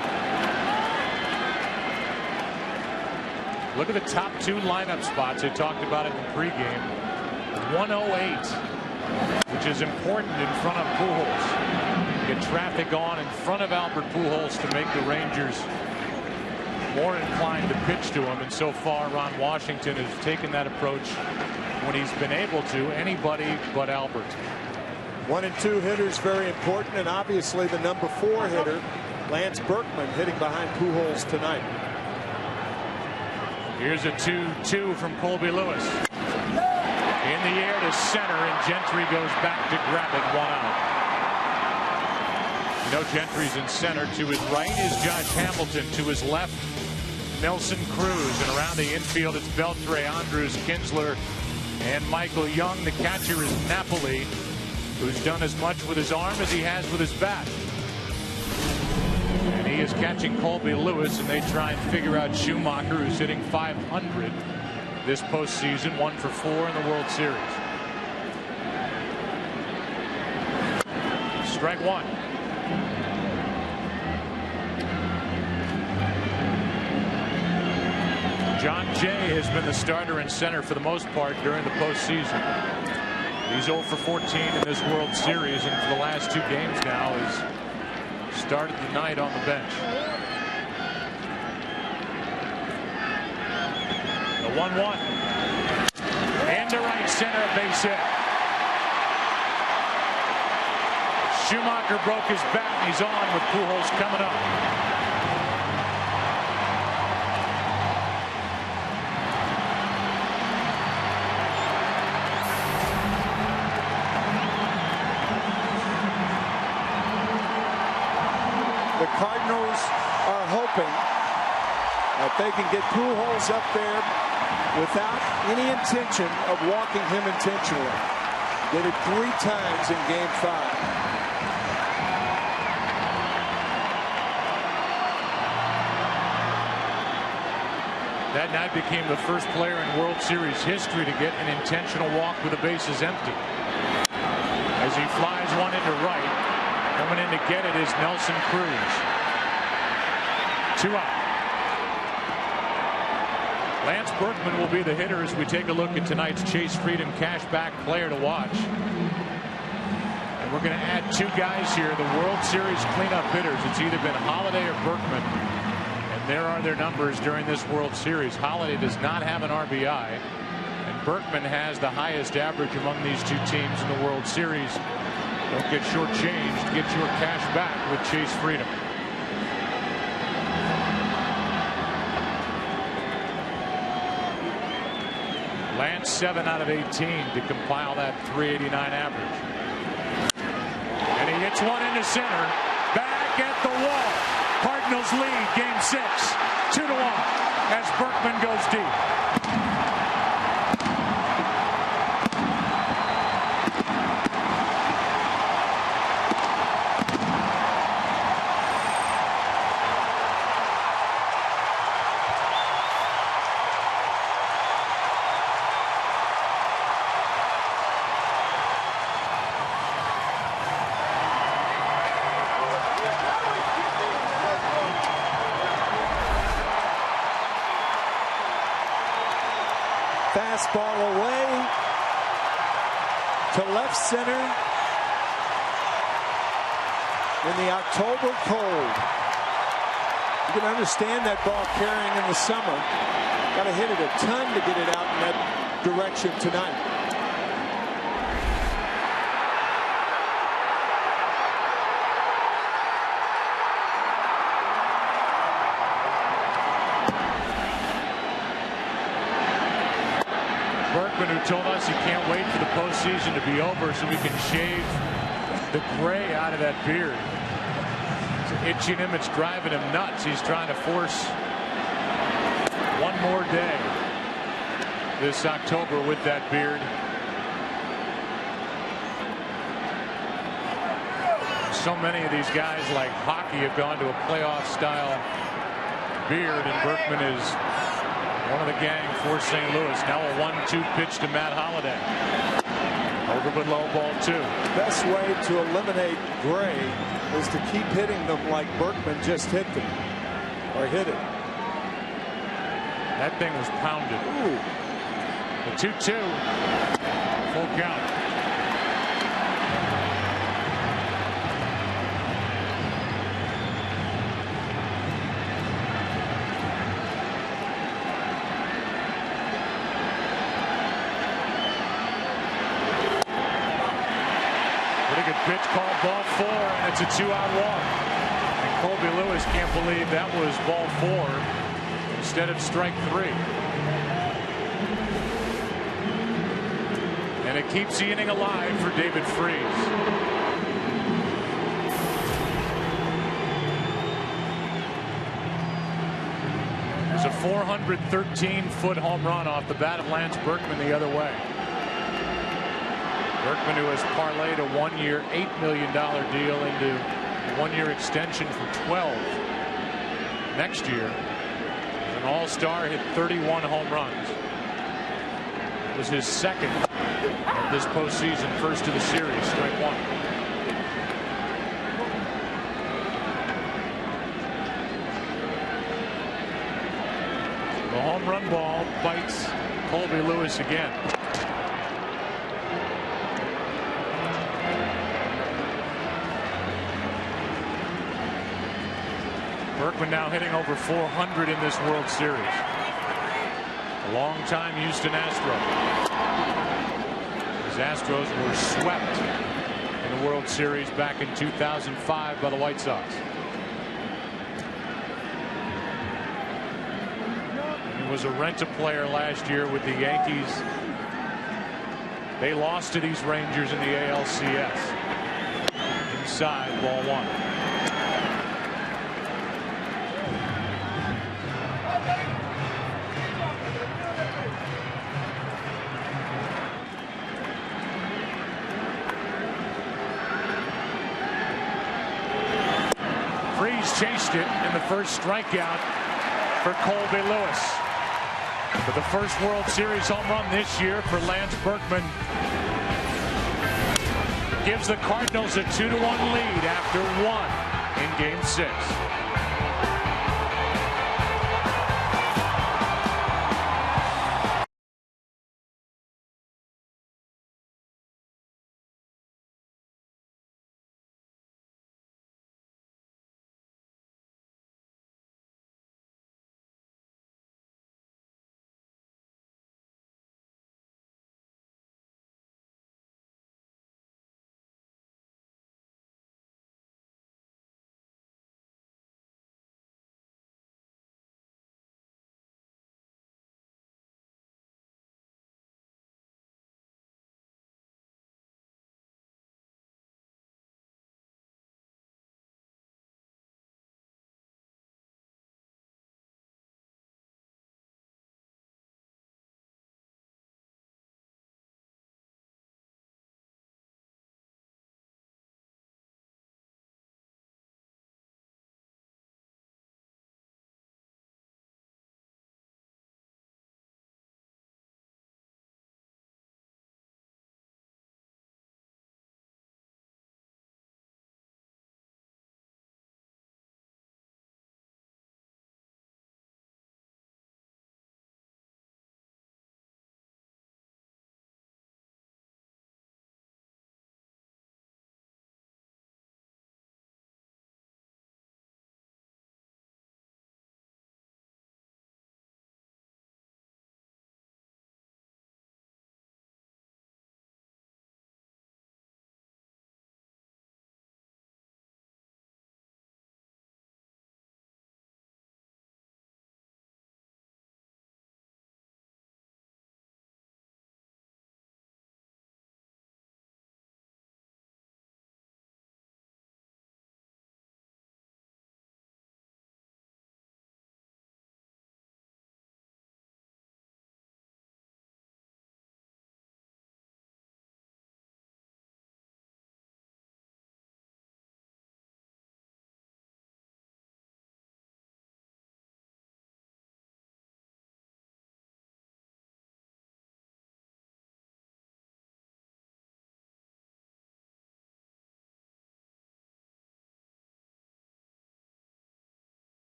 Look at the top 2 lineup spots. I talked about it in the pregame. 108, which is important in front of Pujols. Get traffic on in front of Albert Pujols to make the Rangers more inclined to pitch to him. And so far, Ron Washington has taken that approach when he's been able to. Anybody but Albert. 1 and 2 hitters very important, and obviously the number 4 hitter, Lance Berkman, hitting behind Pujols tonight. Here's a 2-2 from Colby Lewis. In the air to center, and Gentry goes back to grab it. 1 out. You know, Gentry's in center. To his right is Josh Hamilton. To his left, Nelson Cruz. And around the infield, it's Beltre, Andrews, Kinsler, and Michael Young. The catcher is Napoli, who's done as much with his arm as he has with his bat. And he is catching Colby Lewis, and they try and figure out Schumacher, who's hitting .500 this postseason, 1 for 4 in the World Series. Strike 1. John Jay has been the starter in center for the most part during the postseason. He's 0 for 14 in this World Series, and for the last 2 games now has started the night on the bench. The 1-1. And to right center, base hit. Schumacher broke his bat, and he's on with Pujols coming up. The Cardinals are hoping that they can get Pujols up there without any intention of walking him intentionally. Did it 3 times in Game 5. That night became the first player in World Series history to get an intentional walk with the bases empty. As he flies one into right, coming in to get it is Nelson Cruz. 2 out. Lance Berkman will be the hitter as we take a look at tonight's Chase Freedom Cashback Player to Watch. And we're going to add 2 guys here, the World Series cleanup hitters. It's either been Holliday or Berkman. And there are their numbers during this World Series. Holliday does not have an RBI. And Berkman has the highest average among these 2 teams in the World Series. Don't get shortchanged. Get your cash back with Chase Freedom. Lance 7 out of 18 to compile that .389 average. And he hits one into center. Back at the wall. Cardinals lead Game 6. 2-1 as Berkman goes deep. fastball away to left center in the October cold. You can understand that ball carrying in the summer. Got to hit it a ton to get it out in that direction tonight. Berkman, who told us he can't wait for the postseason to be over so we can shave the gray out of that beard. It's itching him. It's driving him nuts. He's trying to force one more day this October with that beard. So many of these guys, like hockey, have gone to a playoff style beard, and Berkman is one of the gang for St. Louis. Now a 1-2 pitch to Matt Holliday. Over but low, ball 2. Best way to eliminate Gray is to keep hitting them like Berkman just hit them, or hit it. That thing was pounded. Ooh. The 2-2. Full count. Pitch called ball 4, and it's a 2-out walk. And Colby Lewis can't believe that was ball 4 instead of strike 3. And it keeps the inning alive for David Freese. There's a 413-foot home run off the bat of Lance Berkman the other way. Berkman, who has parlayed a 1-year, $8 million deal into a 1-year extension for 12 next year. An all-star, hit 31 home runs. It was his second of this postseason, first of the series, strike 1. The home run ball bites Colby Lewis again. Berkman now hitting over 400 in this World Series. A long-time Houston Astro. His Astros were swept in the World Series back in 2005 by the White Sox. He was a rent-a-player last year with the Yankees. They lost to these Rangers in the ALCS. Inside, ball 1. Chased it in the first strikeout for Colby Lewis. But the first World Series home run this year for Lance Berkman gives the Cardinals a 2-1 lead after 1 in Game 6.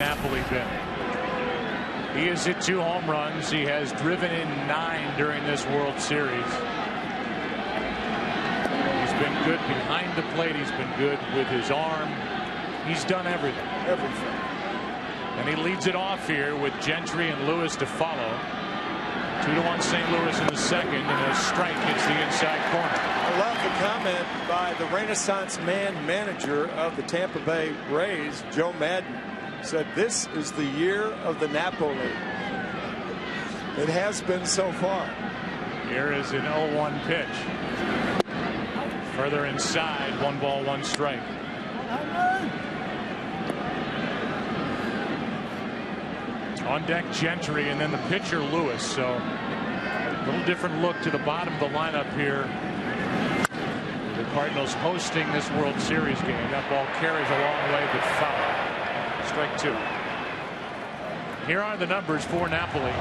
Napoli been? He has hit 2 home runs. He has driven in 9 during this World Series. He's been good behind the plate. He's been good with his arm. He's done everything. Everything. And he leads it off here with Gentry and Lewis to follow. 2-1 St. Louis in the second, and a strike hits the inside corner. I love the comment by the Renaissance man manager of the Tampa Bay Rays, Joe Madden. Said this is the year of the Napoli. It has been so far. Here is an 0-1 pitch. Further inside, 1 ball, 1 strike. On deck Gentry and then the pitcher Lewis. So a little different look to the bottom of the lineup here. The Cardinals hosting this World Series game. That ball carries a long way but foul. Strike 2. Here are the numbers for Napoli.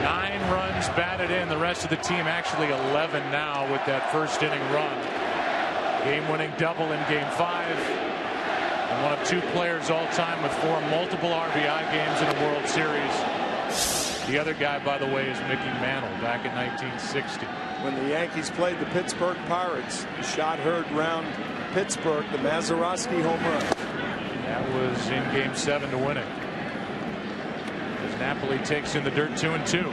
9 runs batted in. The rest of the team actually 11 now with that first inning run. Game-winning double in Game 5. And one of 2 players all time with 4 multiple RBI games in a World Series. The other guy, by the way, is Mickey Mantle back in 1960. When the Yankees played the Pittsburgh Pirates, the shot heard round Pittsburgh, the Mazeroski home run. That was in Game 7 to win it. As Napoli takes in the dirt 2-2.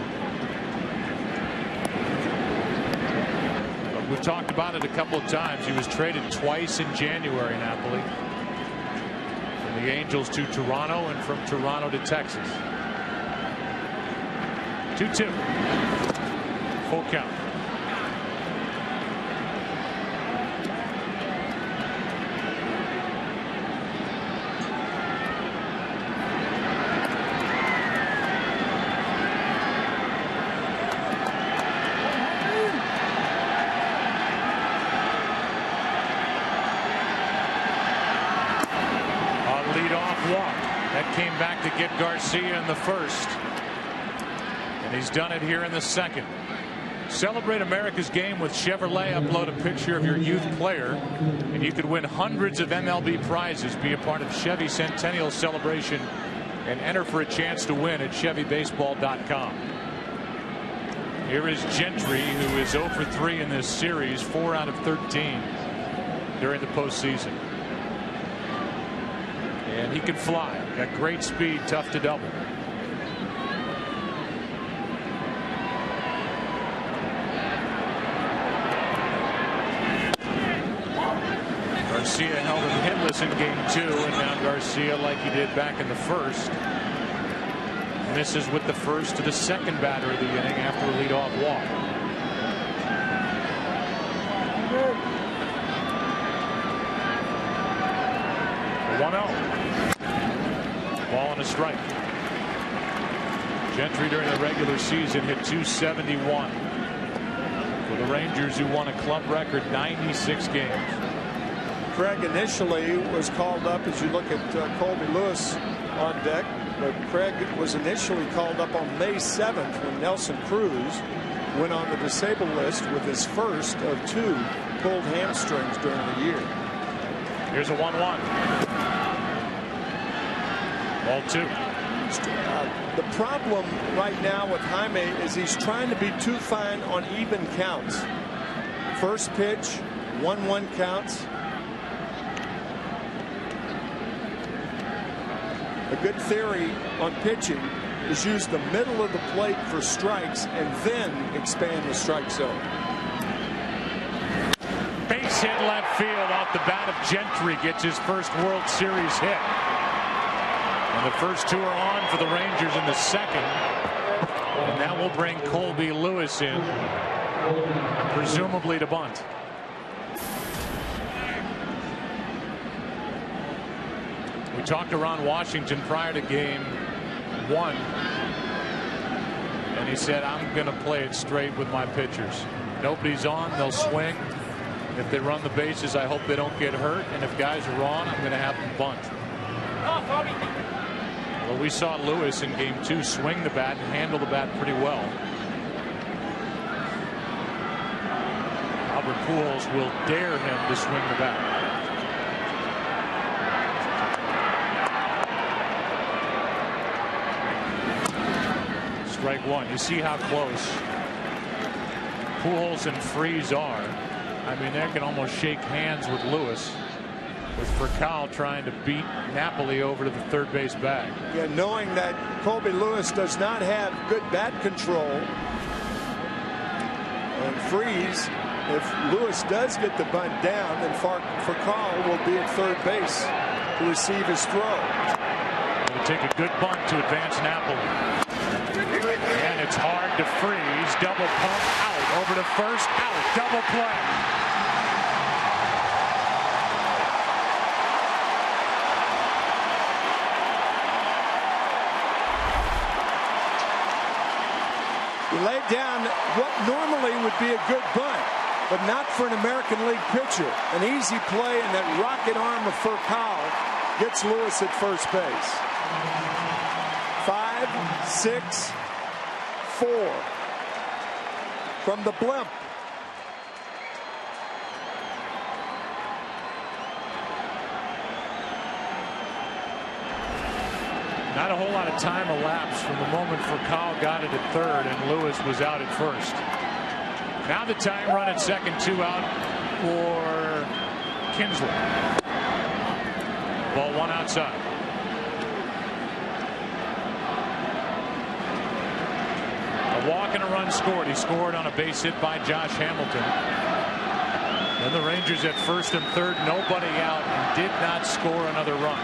But we've talked about it a couple of times. He was traded twice in January, Napoli. From the Angels to Toronto and from Toronto to Texas. 2-2. Full count. Came back to get Garcia in the first. And he's done it here in the second. Celebrate America's game with Chevrolet. Upload a picture of your youth player and you could win hundreds of MLB prizes. Be a part of Chevy Centennial Celebration and enter for a chance to win at ChevyBaseball.com. Here is Gentry, who is 0 for 3 in this series, 4 out of 13 during the postseason. And he can fly. Got great speed, tough to double. Garcia held him hitless in Game 2, and now Garcia, like he did back in the first, misses with the first to the second batter of the inning after a leadoff walk. A 1-0. Ball and a strike. Gentry during the regular season hit .271 for the Rangers, who won a club record 96 games. Craig initially was called up, as you look at Colby Lewis on deck, but Craig was initially called up on May 7th when Nelson Cruz went on the disabled list with his first of 2 pulled hamstrings during the year. Here's a 1-1. Ball 2. The problem right now with Jaime is he's trying to be too fine on even counts. First pitch, 1-1 counts. A good theory on pitching is use the middle of the plate for strikes and then expand the strike zone. Base hit left field off the bat of Gentry, gets his first World Series hit. And the first 2 are on for the Rangers in the second. And that will bring Colby Lewis in, presumably to bunt. We talked to Ron Washington prior to Game 1. And he said, I'm going to play it straight with my pitchers. Nobody's on, they'll swing. If they run the bases, I hope they don't get hurt. And if guys are on, I'm going to have them bunt. Well, we saw Lewis in Game 2 swing the bat and handle the bat pretty well. Albert Pujols will dare him to swing the bat. Strike one. You see how close Pujols and Freese are. I mean, they can almost shake hands with Lewis, with Furcal trying to beat Napoli over to the third base bag. Yeah, knowing that Colby Lewis does not have good bat control. And Freese, if Lewis does get the bunt down, then Furcal will be at third base to receive his throw. It'll take a good bunt to advance Napoli. And it's hard to Freese. Double pump out. Over to first, out. Double play. He laid down what normally would be a good bunt, but not for an American League pitcher. An easy play, and that rocket arm of Furcal gets Lewis at first base. 5, 6, 4 from the blimp. Not a whole lot of time elapsed from the moment Furcal got it at third and Lewis was out at first. Now the tying run at second, 2 out for Kinsler. Ball 1 outside. A walk and a run scored. He scored on a base hit by Josh Hamilton. Then the Rangers at first and third, nobody out, and did not score another run.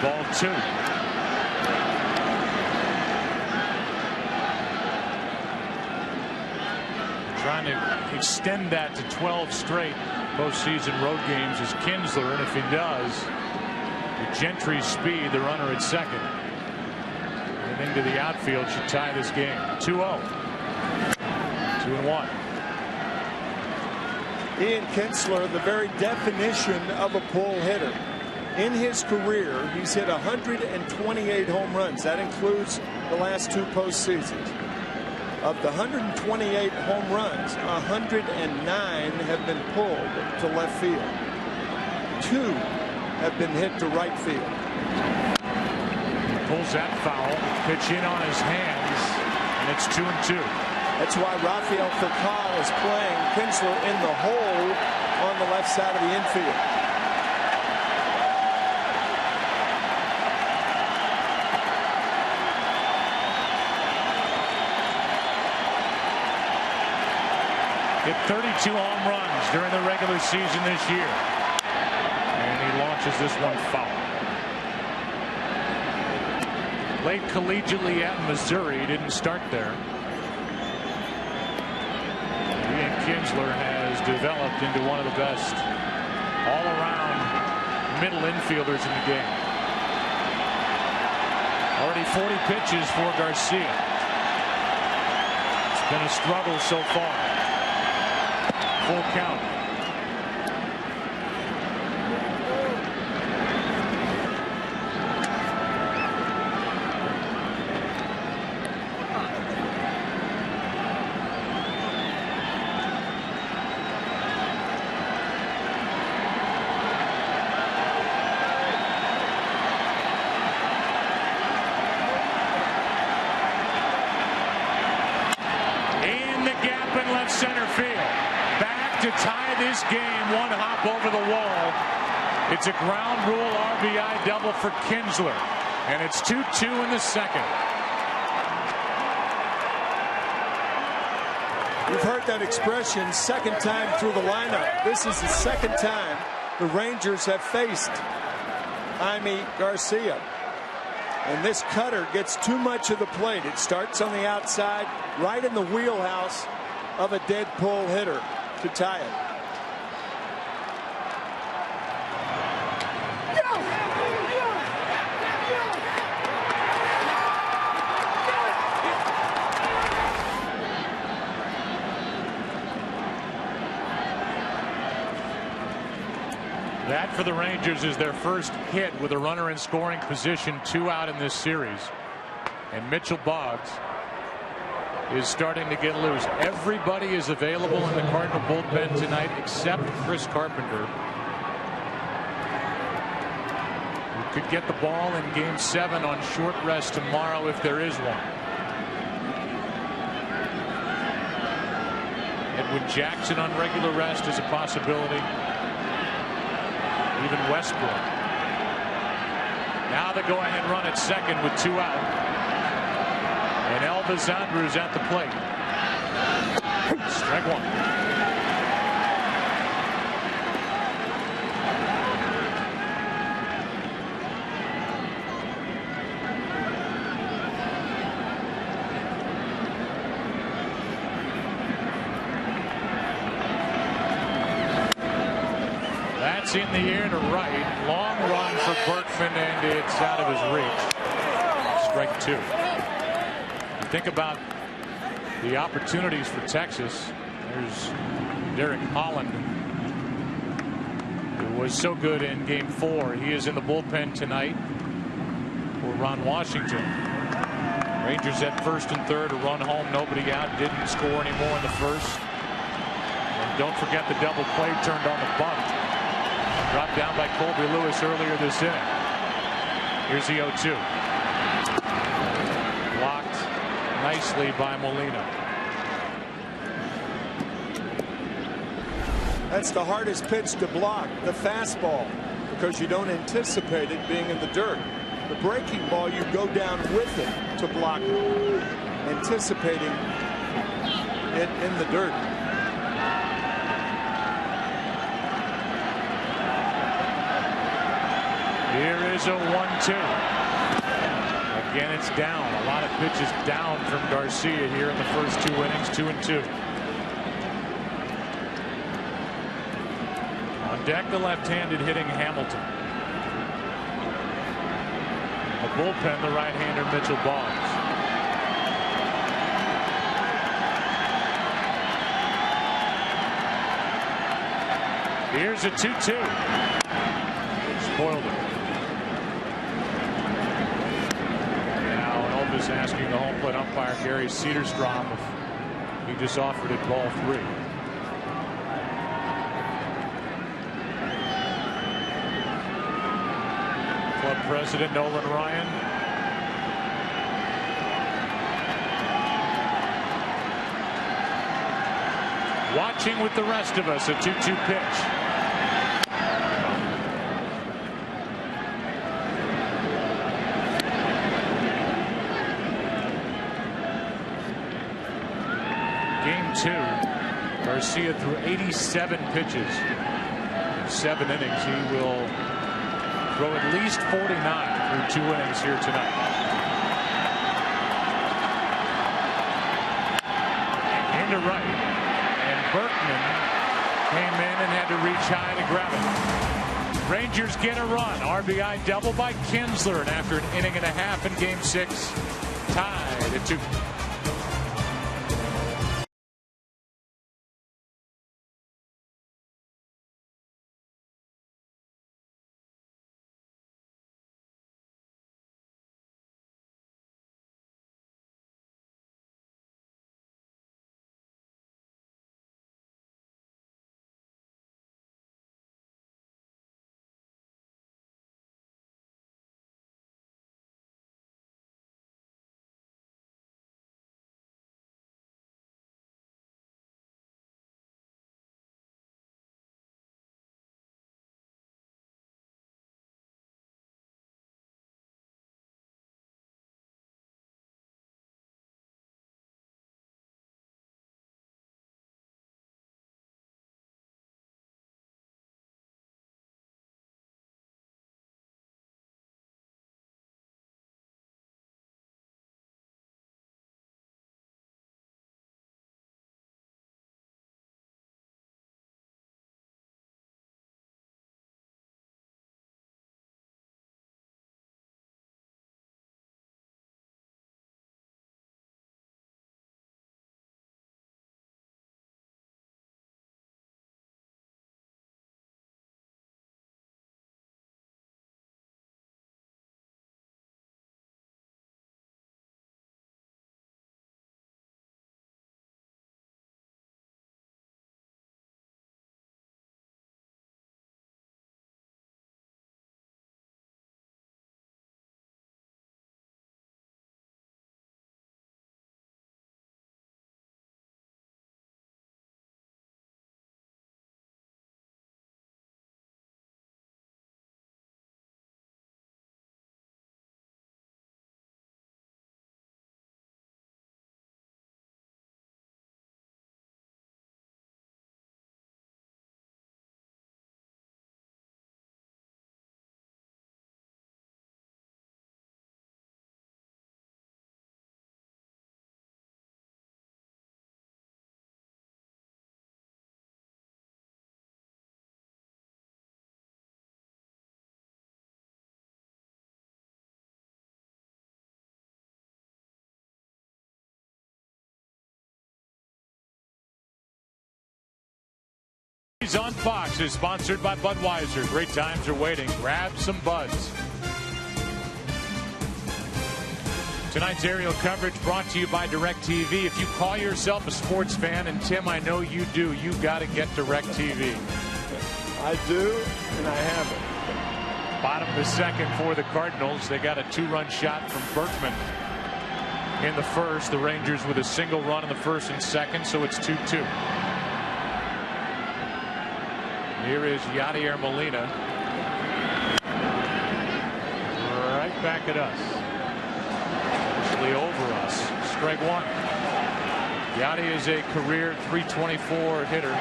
Ball 2. Trying to extend that to 12 straight postseason road games is Kinsler, and if he does, with Gentry's speed, the runner at second, and into the outfield should tie this game. 2-0. 2-1. Ian Kinsler, the very definition of a pull hitter. In his career, he's hit 128 home runs. That includes the last 2 postseasons. Of the 128 home runs, 109 have been pulled to left field. 2 have been hit to right field. He pulls that foul, pitch in on his hands, and it's 2-2. That's why Rafael Furcal is playing Kinsler in the hole on the left side of the infield. Hit 32 home runs during the regular season this year. And he launches this one foul. Played collegiately at Missouri. Didn't start there. Ian Kinsler has developed into one of the best all-around middle infielders in the game. Already 40 pitches for Garcia. It's been a struggle so far. Full count. In the gap in left center field. To tie this game, 1 hop over the wall. It's a ground rule RBI double for Kinsler, and it's 2-2 in the second. You've heard that expression, second time through the lineup. This is the second time the Rangers have faced Jaime Garcia. And this cutter gets too much of the plate. It starts on the outside, right in the wheelhouse of a dead pull hitter to tie it. That for the Rangers is their first hit with a runner in scoring position, 2 out in this series. And Mitchell Boggs is starting to get loose. Everybody is available in the Cardinal bullpen tonight except Chris Carpenter. could get the ball in game 7 on short rest tomorrow if there is one. Edwin Jackson on regular rest is a possibility. Even Westbrook. Now the go-ahead run at second with 2 out. And Elvis Andrews at the plate. Strike 1. That's in the air to right. Long run for Berkman, and it's out of his reach. Strike 2. You think about the opportunities for Texas. There's Derek Holland, who was so good in game 4. He is in the bullpen tonight for Ron Washington. Rangers at first and third, a run home, nobody out. Didn't score anymore in the first. And don't forget the double play turned on the bunt. Dropped down by Colby Lewis earlier this inning. Here's the 0-2. Blocked nicely by Molina. That's the hardest pitch to block, the fastball, because you don't anticipate it being in the dirt. The breaking ball, you go down with it to block it, anticipating it in the dirt. Here is a 1-2. Again, it's down. A lot of pitches down from Garcia here in the first 2 innings, 2-2. On deck, the left-handed hitting Hamilton. The bullpen, the right-hander Mitchell Boggs. Here's a 2-2. Spoiled it. Is asking the home plate umpire Gary Cederstrom if he just offered it ball 3. Club president Nolan Ryan. Watching with the rest of us, a 2-2 pitch. Game 2, Garcia threw 87 pitches in 7 innings. He will throw at least 49 through 2 innings here tonight. Into right, and Berkman came in and had to reach high to grab it. Rangers get a run. RBI double by Kinsler, and after an inning and a half in game 6, tied at 2. Rallies on Fox is sponsored by Budweiser. Great times are waiting. Grab some buds. Tonight's aerial coverage brought to you by DirecTV. If you call yourself a sports fan, and Tim, I know you do, you got to get DirecTV. I do, and I haven't. Bottom of the second for the Cardinals. They got a 2-run shot from Berkman in the first. The Rangers with a single run in the first and second, so it's 2-2. Here is Yadier Molina. Right back at us. Actually over us. Strike one. Yadi is a career .324 hitter.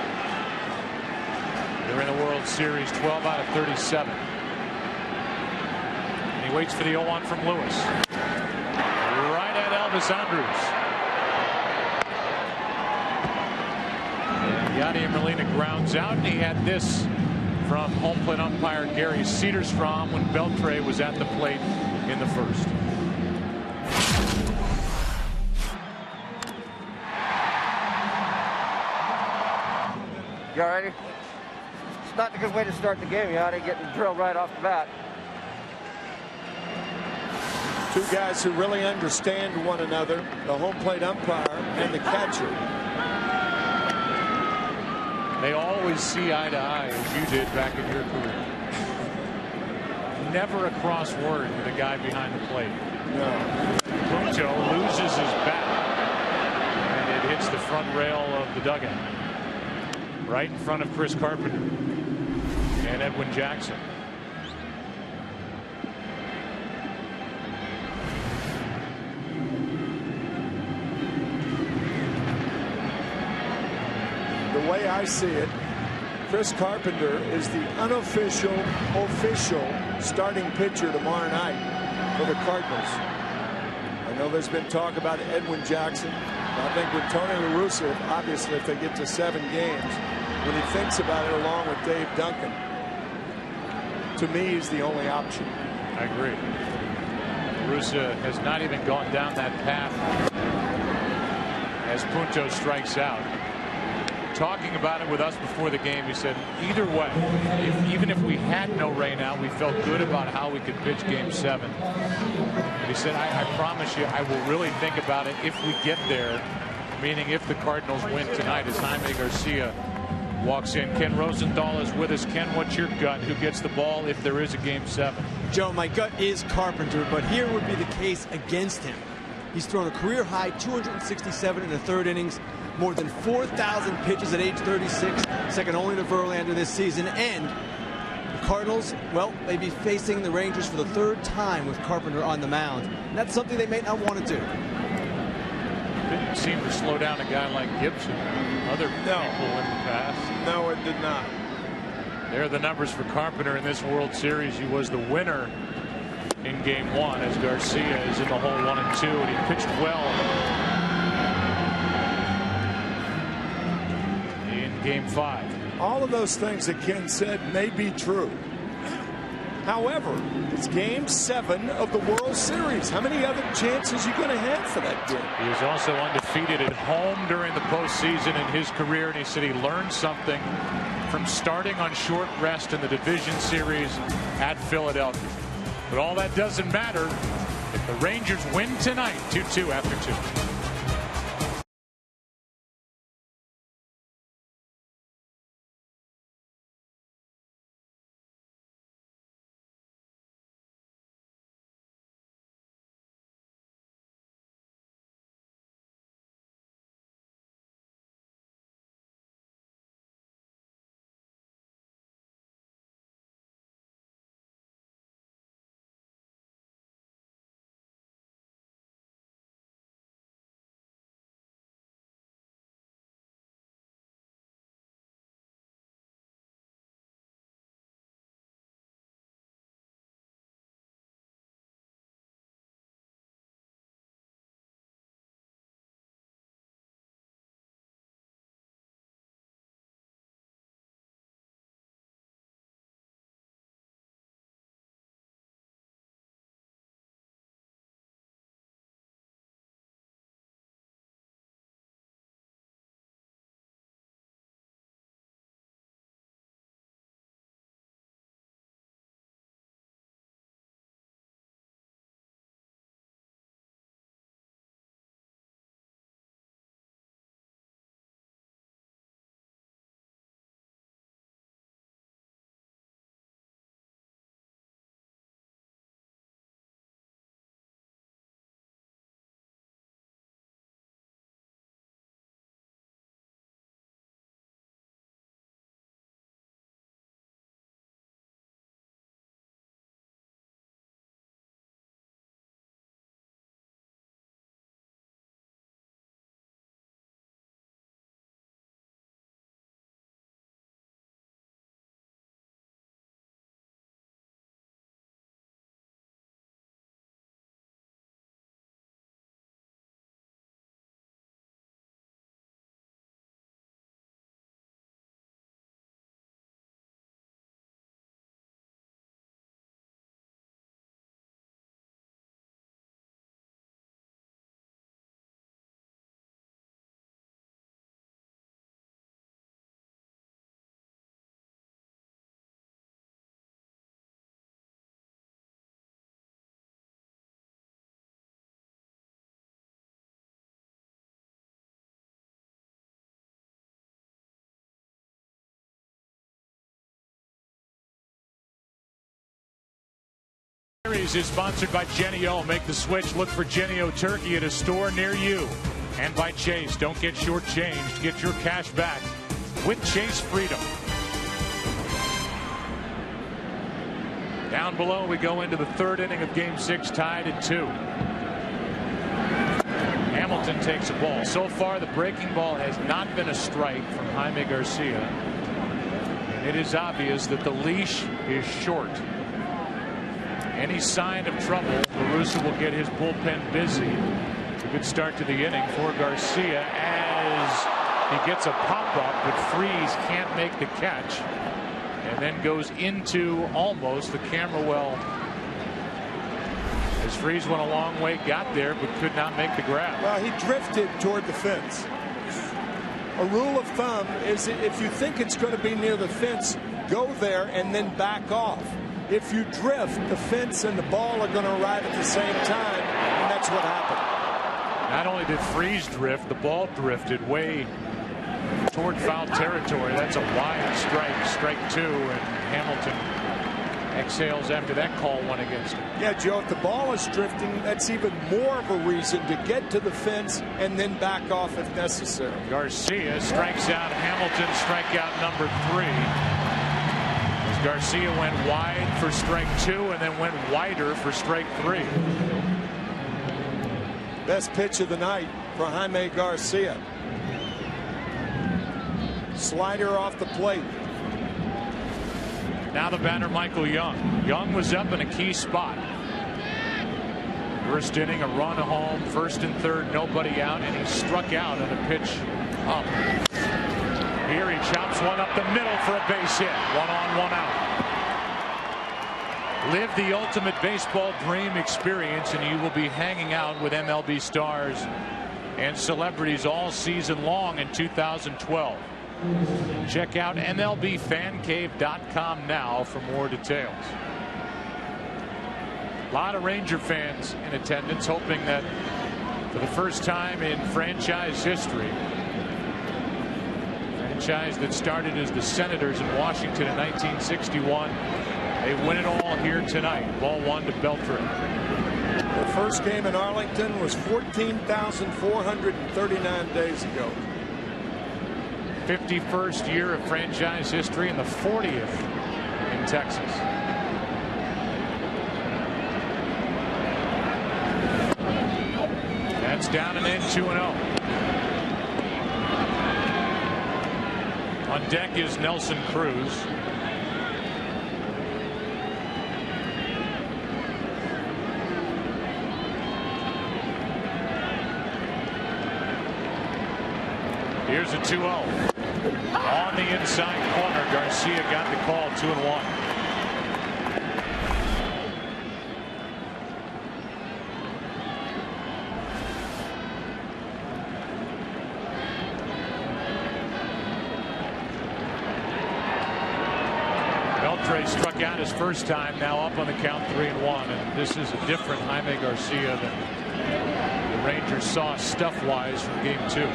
They're in the World Series 12 out of 37. And he waits for the 0-1 from Lewis. Right at Elvis Andrus. Yadier Molina grounds out, and he had this from home plate umpire Gary Cedarstrom when Beltre was at the plate in the first. You all ready? It's not a good way to start the game. You ought to get drilled right off the bat. Two guys who really understand one another, the home plate umpire and the catcher. They always see eye to eye, as you did back in your career. Never a cross word with a guy behind the plate. No. Punto loses his bat, and it hits the front rail of the dugout. Right in front of Chris Carpenter and Edwin Jackson. The way I see it, Chris Carpenter is the unofficial, official starting pitcher tomorrow night for the Cardinals. I know there's been talk about Edwin Jackson. I think with Tony La Russa, obviously, if they get to 7 games, when he thinks about it along with Dave Duncan, to me, he's the only option. I agree. La Russa has not even gone down that path as Punto strikes out. Talking about it with us before the game, he said, either way, even if we had no rain out, we felt good about how we could pitch Game 7. And he said, I promise you, I will really think about it if we get there, meaning if the Cardinals win tonight, as Jaime Garcia walks in. Ken Rosenthal is with us. Ken, what's your gut? Who gets the ball if there is a Game 7? Joe, my gut is Carpenter, but here would be the case against him. He's thrown a career-high 267 in the third innings, more than 4,000 pitches at age 36, second only to Verlander this season. And the Cardinals, well, they'd be facing the Rangers for the 3rd time with Carpenter on the mound. And that's something they may not want to do. Didn't seem to slow down a guy like Gibson or other people in the past. No, it did not. There are the numbers for Carpenter in this World Series. He was the winner in Game 1 as Garcia is in the hole 1 and 2, and he pitched well in Game 5. All of those things that Ken said may be true. However, it's Game 7 of the World Series. How many other chances are you going to have for that game? He was also undefeated at home during the postseason in his career, and he said he learned something from starting on short rest in the division series at Philadelphia. But all that doesn't matter if the Rangers win tonight 2-2 after 2. Series is sponsored by Jennie-O. Make the switch. Look for Jennie-O turkey at a store near you. And by Chase. Don't get shortchanged. Get your cash back with Chase Freedom. Down below, we go into the third inning of Game 6, tied at 2. Hamilton takes a ball. So far, the breaking ball has not been a strike from Jaime Garcia. It is obvious that the leash is short. Any sign of trouble, La Russa will get his bullpen busy. A good start to the inning for Garcia as he gets a pop-up, but Freese can't make the catch. And then goes into almost the camera well. As Freese went a long way, got there, but could not make the grab. Well, he drifted toward the fence. A rule of thumb is if you think it's going to be near the fence, go there and then back off. If you drift, the fence and the ball are going to arrive at the same time, and that's what happened. Not only did Freese drift, the ball drifted way toward foul territory. That's a wide strike, strike 2, and Hamilton exhales after that call went against him. Yeah, Joe, if the ball is drifting, that's even more of a reason to get to the fence and then back off if necessary. Garcia strikes out Hamilton, strikeout number 3. As Garcia went wide for strike 2 and then went wider for strike 3. Best pitch of the night for Jaime Garcia. Slider off the plate. Now the batter, Michael Young. Young was up in a key spot. First inning, a run home, first and third, nobody out, and he struck out on a pitch up. Here he chops one up the middle for a base hit. 1 on, 1 out. Live the ultimate baseball dream experience, and you will be hanging out with MLB stars and celebrities all season long in 2012. Check out MLBFanCave.com now for more details. A lot of Ranger fans in attendance, hoping that for the first time in franchise history, franchise that started as the Senators in Washington in 1961, they win it all here tonight. Ball 1 to Beltran. The first game in Arlington was 14,439 days ago. 51st year of franchise history and the 40th in Texas. That's down and in, 2-0. On deck is Nelson Cruz. Here's a 2-0. On the inside corner, Garcia got the call, 2-1. Beltre struck out his first time, now up on the count, 3-1, and this is a different Jaime Garcia than the Rangers saw stuff-wise from Game 2.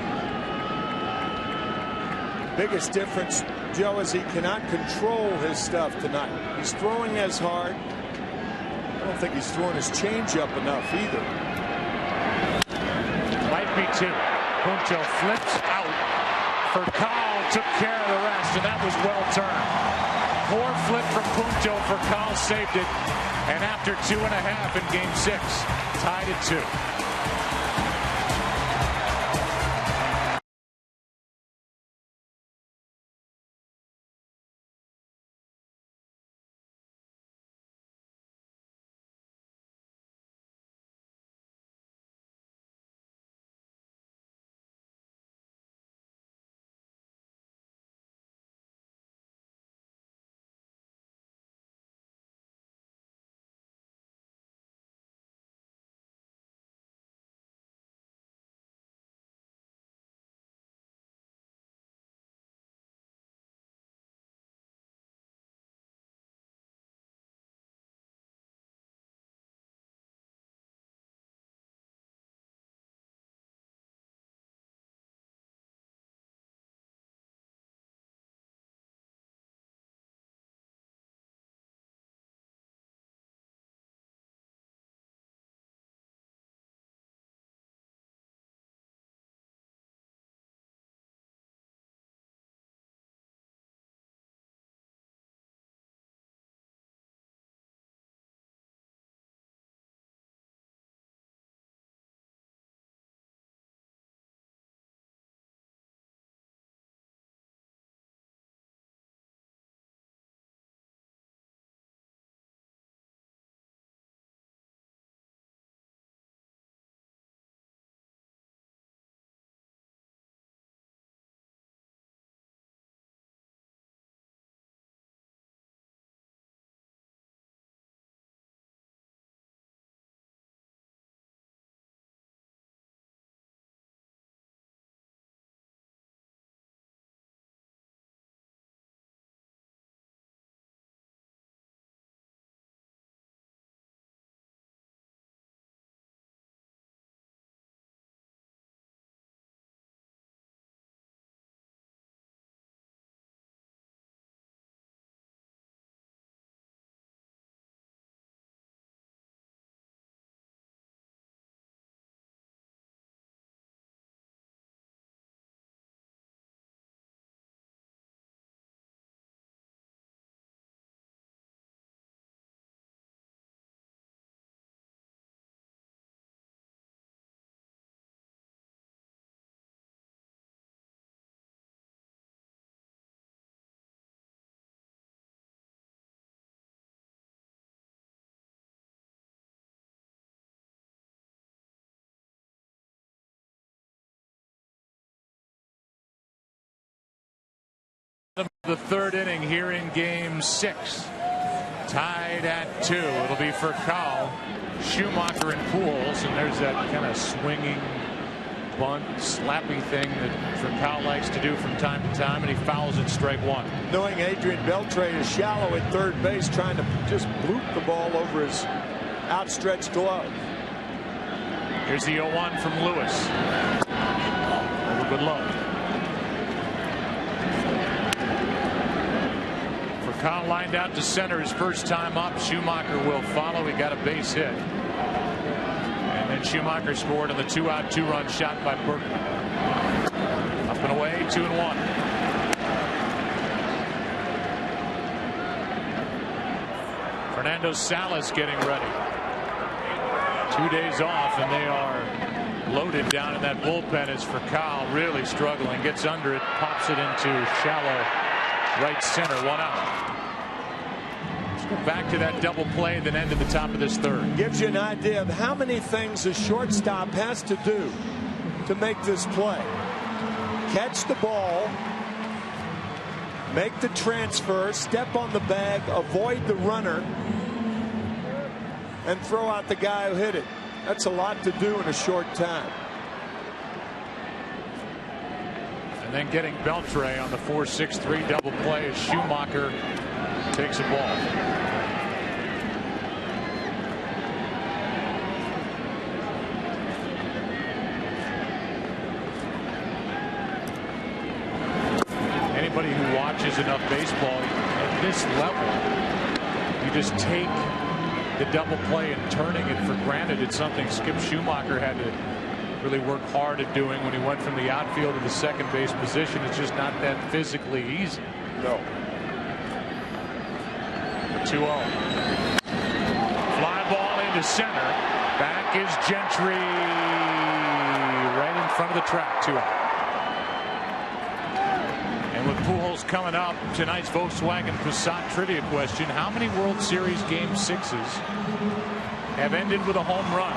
Biggest difference, Joe, is he cannot control his stuff tonight. He's throwing as hard. I don't think he's throwing his changeup enough either. Might be 2. Punto flips out. Furcal took care of the rest, and that was well turned. Poor flip from Punto. Furcal saved it, and after 2.5 in Game 6, tied at 2. of the third inning here in Game 6. Tied at 2. It'll be for Cal, Schumacher, and Pujols, and there's that kind of swinging bunt, slappy thing that Cal likes to do from time to time, and he fouls it strike one. Knowing Adrian Beltre is shallow at third base, trying to just bloop the ball over his outstretched glove. Here's the 0-1 from Lewis. Over good low. For Cal, lined out to center his first time up. Schumacher will follow. He got a base hit. And then Schumacher scored on the 2-out 2-run shot by Burton. Up and away, 2-1. Fernando Salas getting ready. 2 days off, and they are loaded down in that bullpen as for Cal, really struggling. Gets under it, pops it into shallow right center, 1 out. Let's go back to that double play, then end at the top of this third. Gives you an idea of how many things a shortstop has to do to make this play. Catch the ball, make the transfer, step on the bag, avoid the runner, and throw out the guy who hit it. That's a lot to do in a short time. And then getting Beltre on the 4-6-3 double play as Schumacher takes a ball. Anybody who watches enough baseball at this level, you just take the double play and turning it for granted. It's something Skip Schumacher had to really work hard at doing when he went from the outfield to the second base position. It's just not that physically easy. No. 2-0. Fly ball into center. Back is Gentry, right in front of the track. 2 out. And with Pujols coming up, tonight's Volkswagen Passat trivia question: how many World Series Game 6s have ended with a home run?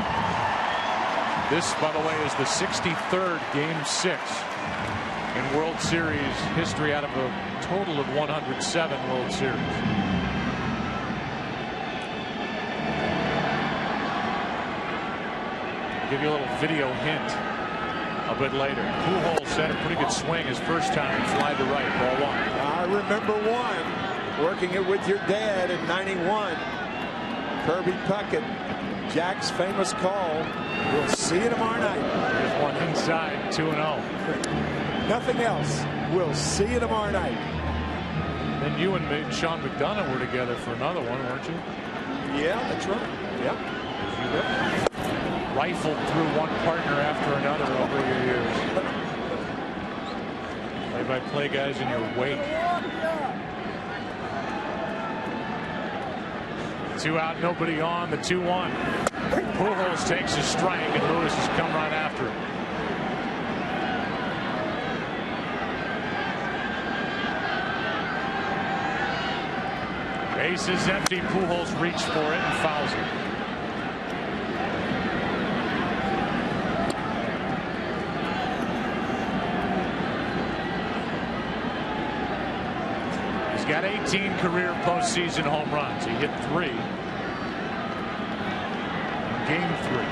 This, by the way, is the 63rd Game 6 in World Series history out of a total of 107 World Series. I'll give you a little video hint a bit later. Pujols had a pretty good swing his first time and fly to right, ball 1. I remember one, working it with your dad in '91. Kirby Puckett, Jack's famous call. We'll see you tomorrow night. There's one inside, 2-0. Nothing else. We'll see you tomorrow night. Then you and Sean McDonough were together for another one, weren't you? Yeah, that's right. Yeah. Rifled through one partner after another over your years. Play-by-play guys in your wake. 2 out, nobody on. The 2-1. Pujols takes a strike, and Lewis has come right after it. Base is empty. Pujols reached for it and fouls it. He's got 18 career postseason home runs. He hit 3 in Game 3.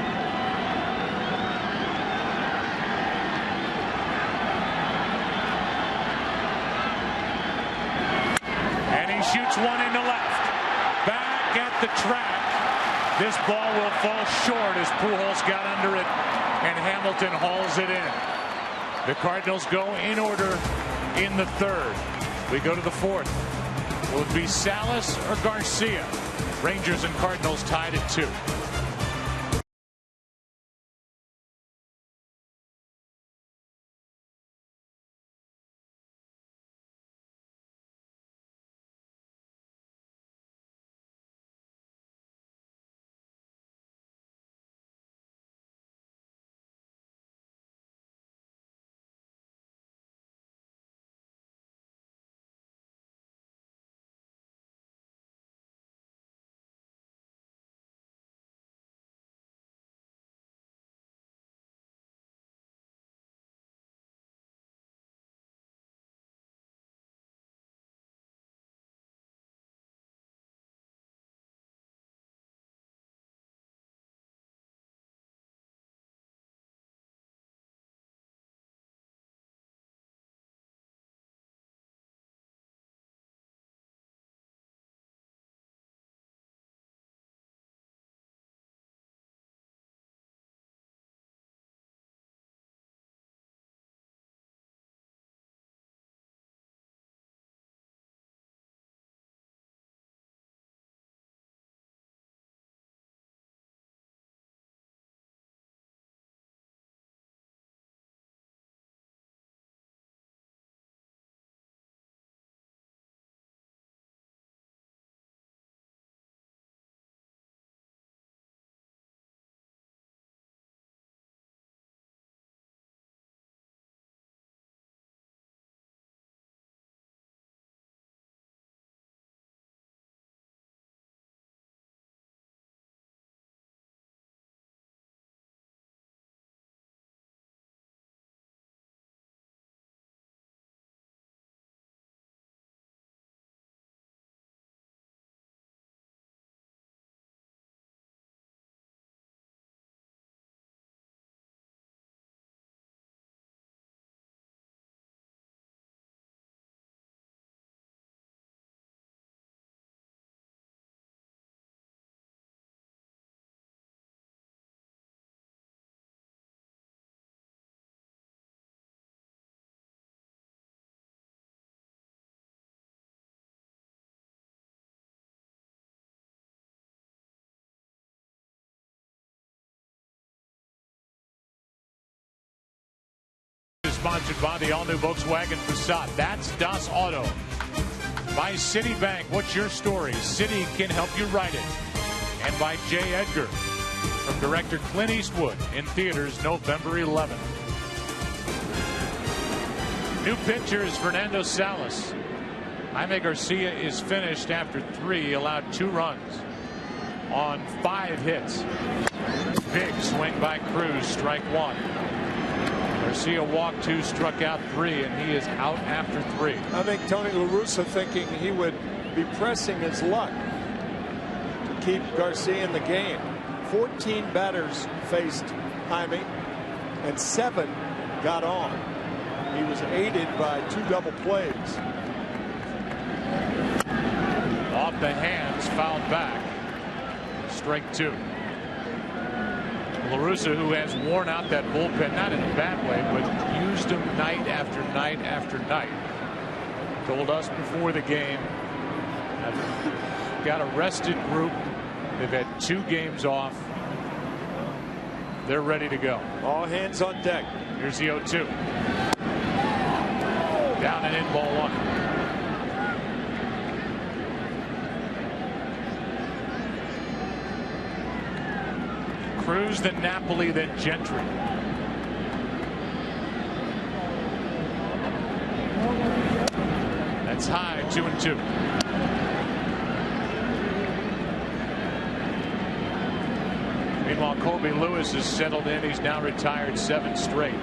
And he shoots one into left. Back at the track. This ball will fall short as Pujols got under it, and Hamilton hauls it in. The Cardinals go in order in the third. We go to the fourth. Will it be Salas or Garcia? Rangers and Cardinals tied at 2. sponsored by the all-new Volkswagen Passat. That's Das Auto. By Citibank, what's your story? Citi can help you write it. And by J. Edgar, from director Clint Eastwood, in theaters November 11th. New pitcher is Fernando Salas. Jaime Garcia is finished after 3. He allowed 2 runs on 5 hits. Big swing by Cruz, strike 1. Garcia walked 2, struck out 3, and he is out after 3. I think Tony La Russa thinking he would be pressing his luck to keep Garcia in the game. 14 batters faced Jaime, and 7 got on. He was aided by 2 double plays. Off the hands, fouled back. Strike 2. La Russa, who has worn out that bullpen, not in a bad way, but used them night after night after night, told us before the game, I've got a rested group. They've had 2 games off. They're ready to go. All hands on deck. Here's the 0-2. Down and in, ball 1. Cruz, then Napoli, then Gentry. That's high, 2-2. Meanwhile, Colby Lewis is settled in. He's now retired 7 straight.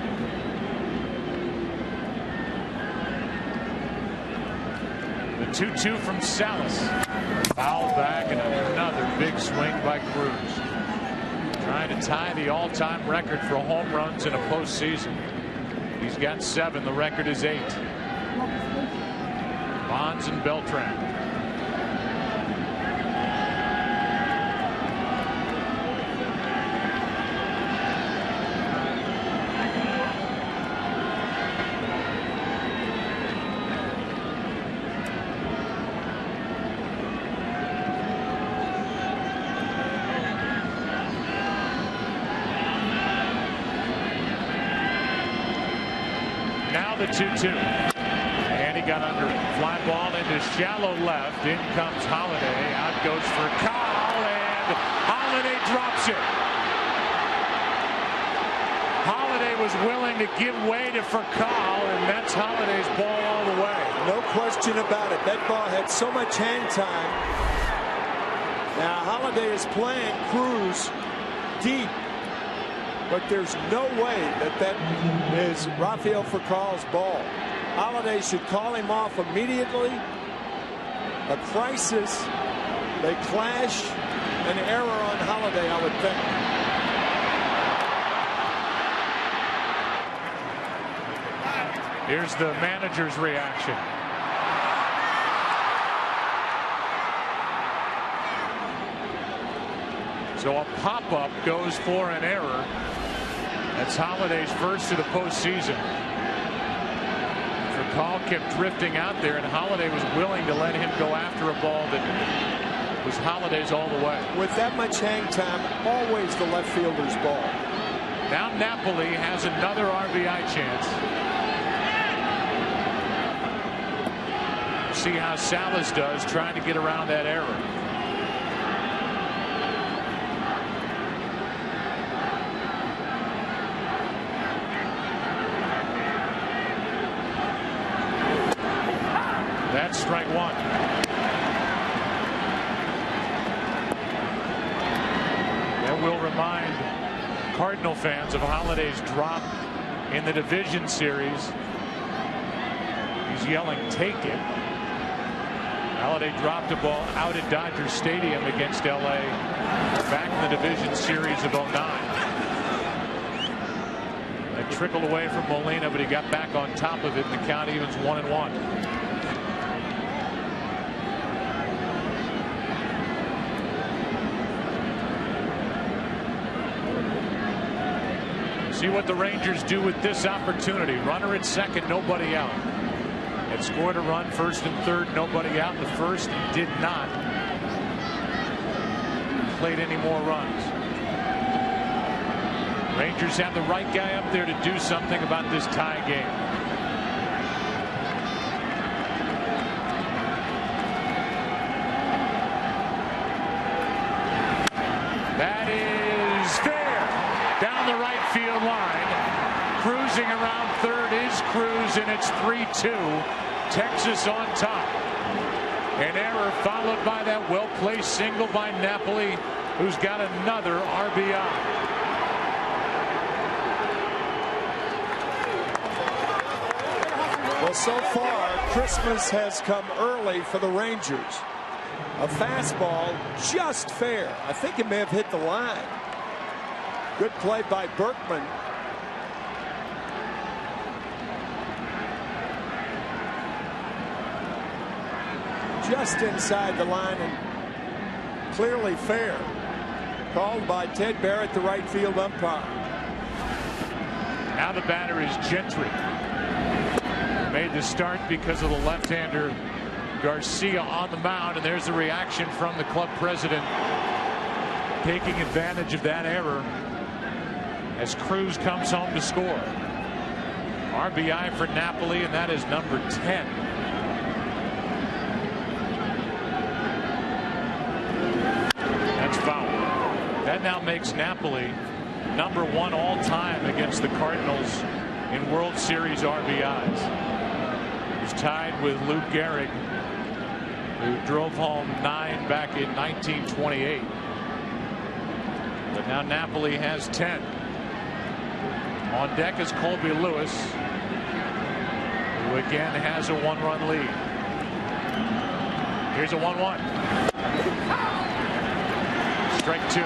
The 2-2 from Salas. Fouled back, and another big swing by Cruz. Trying to tie the all-time record for home runs in a postseason. He's got 7. The record is 8. Bonds and Beltran. The 2-2, and he got under it. Fly ball into shallow left. In comes Holiday. Out goes for Kyle, and Holiday drops it. Holiday was willing to give way to Furcal, and that's Holiday's ball all the way. No question about it. That ball had so much hang time. Now Holiday is playing Cruz deep, but there's no way that is Rafael Furcal's ball. Holiday should call him off immediately. A crisis. They clash. An error on Holiday, I would think. Here's the manager's reaction. So a pop-up goes for an error. That's Holiday's first of the postseason. Furcal kept drifting out there, and Holiday was willing to let him go after a ball that was Holiday's all the way. With that much hang time, always the left fielder's ball. Now Napoli has another RBI chance. See how Salas does, trying to get around that error. That's strike 1. That will remind Cardinal fans of Holiday's drop in the division series. He's yelling, "Take it." Holiday dropped a ball out at Dodger Stadium against LA back in the division series of 09. It trickled away from Molina, but he got back on top of it, and the count evens 1-1. See what the Rangers do with this opportunity. Runner at second, nobody out. Had scored a run first and third, nobody out in the first. He did not played any more runs. Rangers have the right guy up there to do something about this tie game. That is fair. Down the right field line. Cruising around third is Cruz, and it's 3-2. Texas on top. An error followed by that well-placed single by Napoli, who's got another RBI. Well, so far, Christmas has come early for the Rangers. A fastball just fair. I think it may have hit the line. Good play by Berkman. Just inside the line and clearly fair. Called by Ted Barrett, the right field umpire. Now the batter is Gentry. Made the start because of the left-hander Garcia on the mound, and there's the reaction from the club president, taking advantage of that error as Cruz comes home to score. RBI for Napoli, and that is number 10. Foul. That now makes Napoli number 1 all time against the Cardinals in World Series RBIs. He's tied with Lou Gehrig, who drove home 9 back in 1928. But now Napoli has 10. On deck is Colby Lewis, who again has a 1-run lead. Here's a 1-1. Strike 2.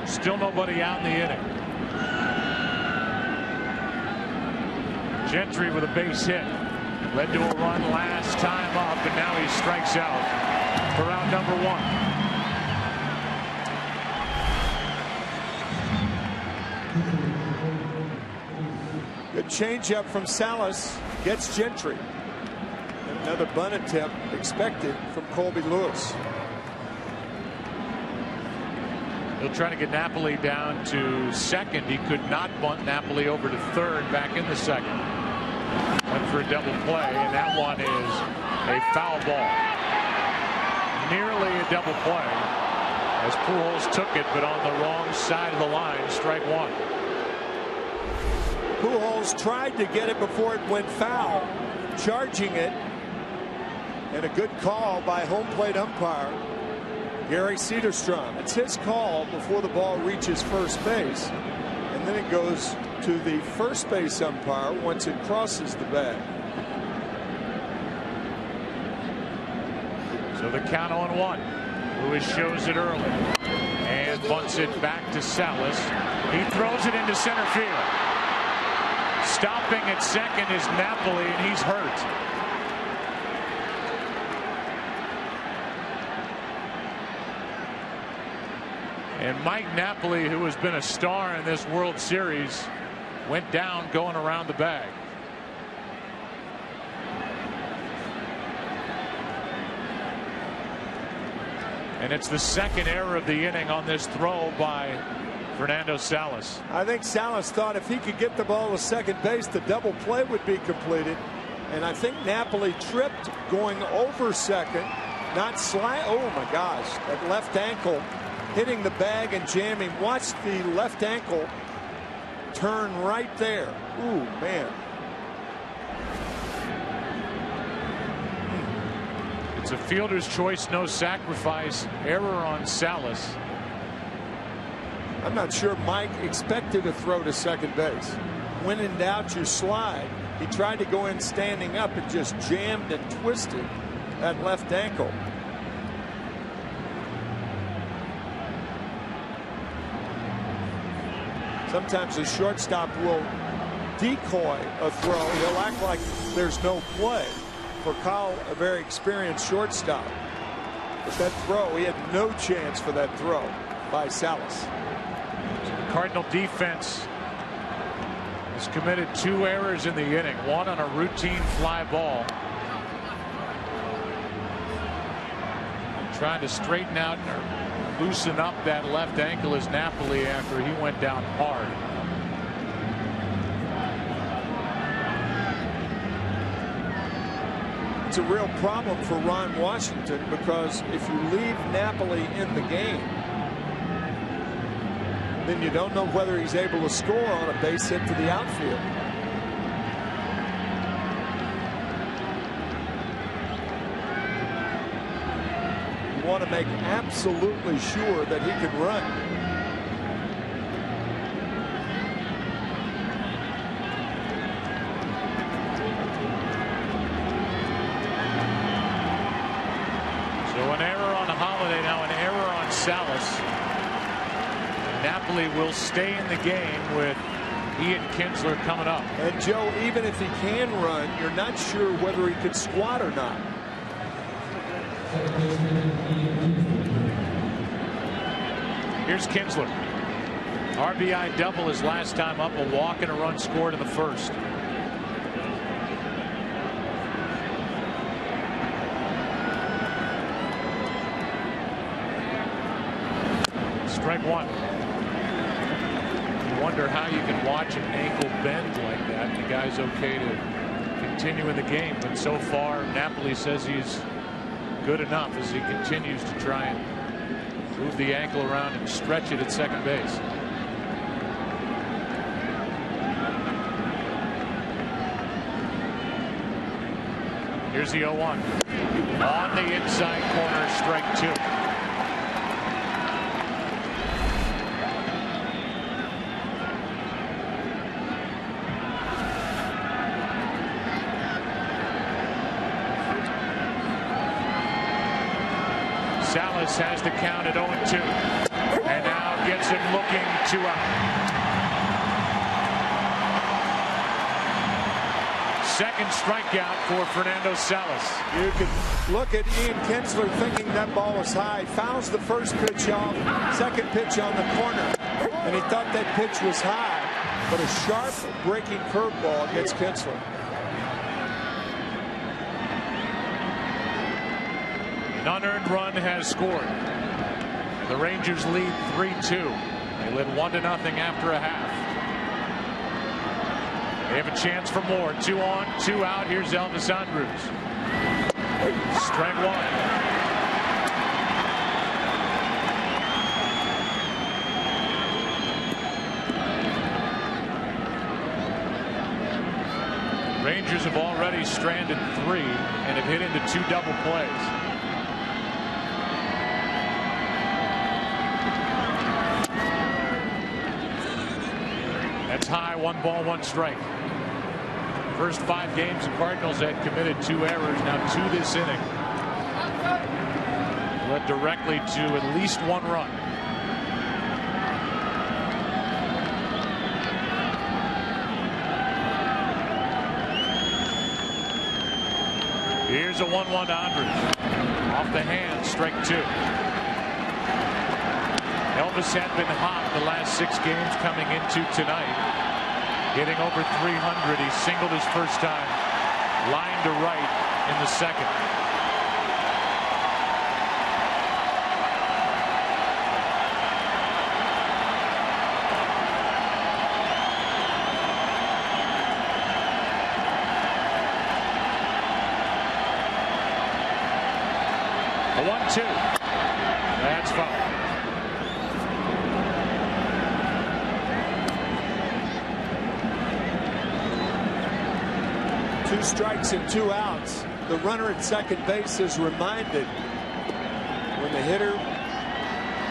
Still nobody out in the inning. Gentry with a base hit. Led to a run last time up, and now he strikes out for out number 1. Good changeup from Salas, gets Gentry. And another bunt attempt expected from Colby Lewis. He'll try to get Napoli down to second. He could not bunt Napoli over to third back in the second. Went for a double play, and that one is a foul ball. Nearly a double play as Pujols took it, but on the wrong side of the line. Strike 1. Pujols tried to get it before it went foul, charging it, and a good call by home plate umpire Gary Cederstrom. It's his call before the ball reaches first base, and then it goes to the first base umpire once it crosses the bag. So the count on 1. Lewis shows it early and bunts it back to Salas. He throws it into center field. Stopping at second is Napoli, and he's hurt. And Mike Napoli, who has been a star in this World Series, went down going around the bag. And it's the second error of the inning on this throw by Fernando Salas. I think Salas thought if he could get the ball to second base, the double play would be completed. And I think Napoli tripped going over second, not slide. Oh my gosh, that left ankle hitting the bag and jamming. Watch the left ankle turn right there. Ooh, man. It's a fielder's choice, no sacrifice. Error on Salas. I'm not sure Mike expected a throw to second base. When in doubt, you slide. He tried to go in standing up and just jammed and twisted that left ankle. Sometimes a shortstop will decoy a throw. He'll act like there's no play. For Kyle, a very experienced shortstop. But that throw, he had no chance for that throw by Salas. Cardinal defense He's committed 2 errors in the inning, 1 on a routine fly ball. Trying to straighten out or loosen up that left ankle is Napoli after he went down hard. It's a real problem for Ron Washington, because if you leave Napoli in the game, then you don't know whether he's able to score on a base hit to the outfield. You want to make absolutely sure that he can run. So an error on Holiday, now an error on Salas. Napoli will stay in the game with Ian Kinsler coming up. And Joe, even if he can run, you're not sure whether he could squat or not. Here's Kinsler. RBI double his last time up, a walk and a run scored in the first. Strike 1. You wonder how you can watch an ankle bend like that. The guy's okay to continue in the game, but so far Napoli says he's good enough as he continues to try and move the ankle around and stretch it at second base. Here's the 0-1. On the inside corner, strike 2. Salas has the count at 0-2, and now gets him looking 2 out. Second strikeout for Fernando Salas. You can look at Ian Kinsler thinking that ball was high. Fouls the first pitch off, second pitch on the corner, and he thought that pitch was high, but a sharp breaking curveball against Kinsler. An unearned run has scored. The Rangers lead 3-2. They led 1-0 after a half. They have a chance for more. 2 on, 2 out. Here's Elvis Andrus. Strike 1. Rangers have already stranded 3 and have hit into 2 double plays. That's high. 1 ball, 1 strike. First 5 games, the Cardinals had committed 2 errors. Now 2 this inning. Led directly to at least 1 run. Here's a 1-1 to Andrus. Off the hand, strike 2. Elvis had been hot the last 6 games coming into tonight. Hitting over 300. He singled his first time. Line to right in the second. A 1-2. That's foul. 2 strikes and 2 outs. The runner at second base is reminded, when the hitter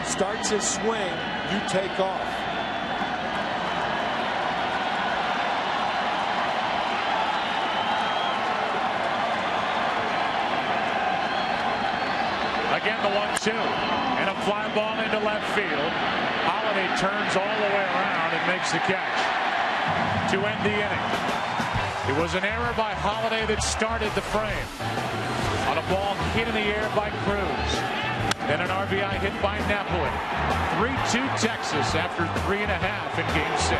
starts his swing, you take off. Again, the 1-2 and a fly ball into left field. Holiday turns all the way around and makes the catch to end the inning. It was an error by Holiday that started the frame on a ball hit in the air by Cruz. Then an RBI hit by Napoli. 3-2 Texas after 3.5 in Game 6.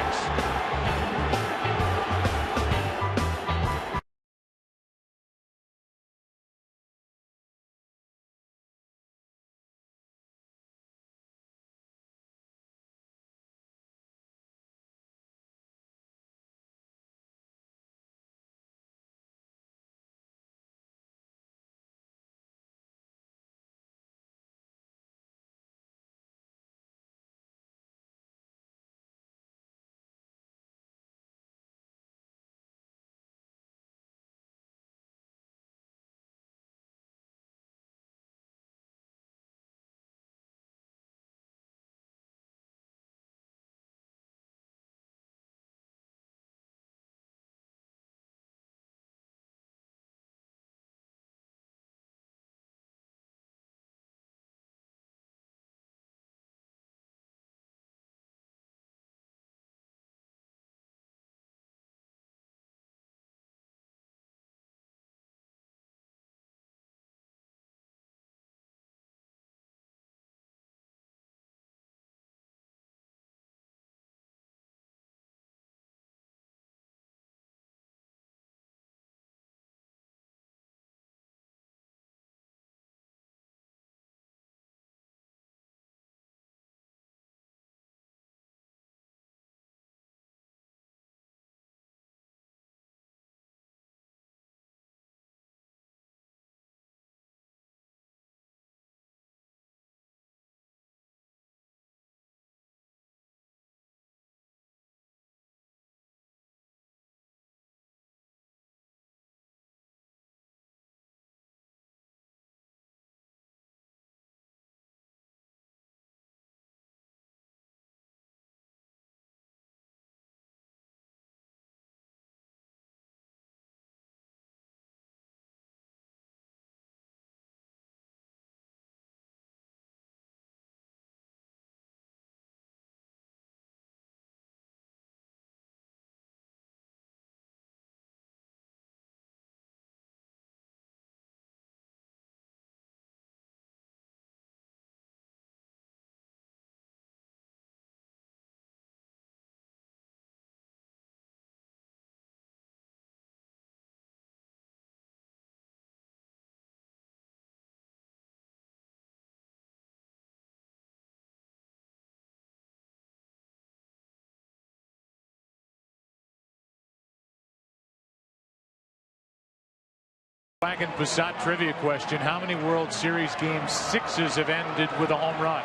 Wagon Passat trivia question. How many World Series Game 6s have ended with a home run?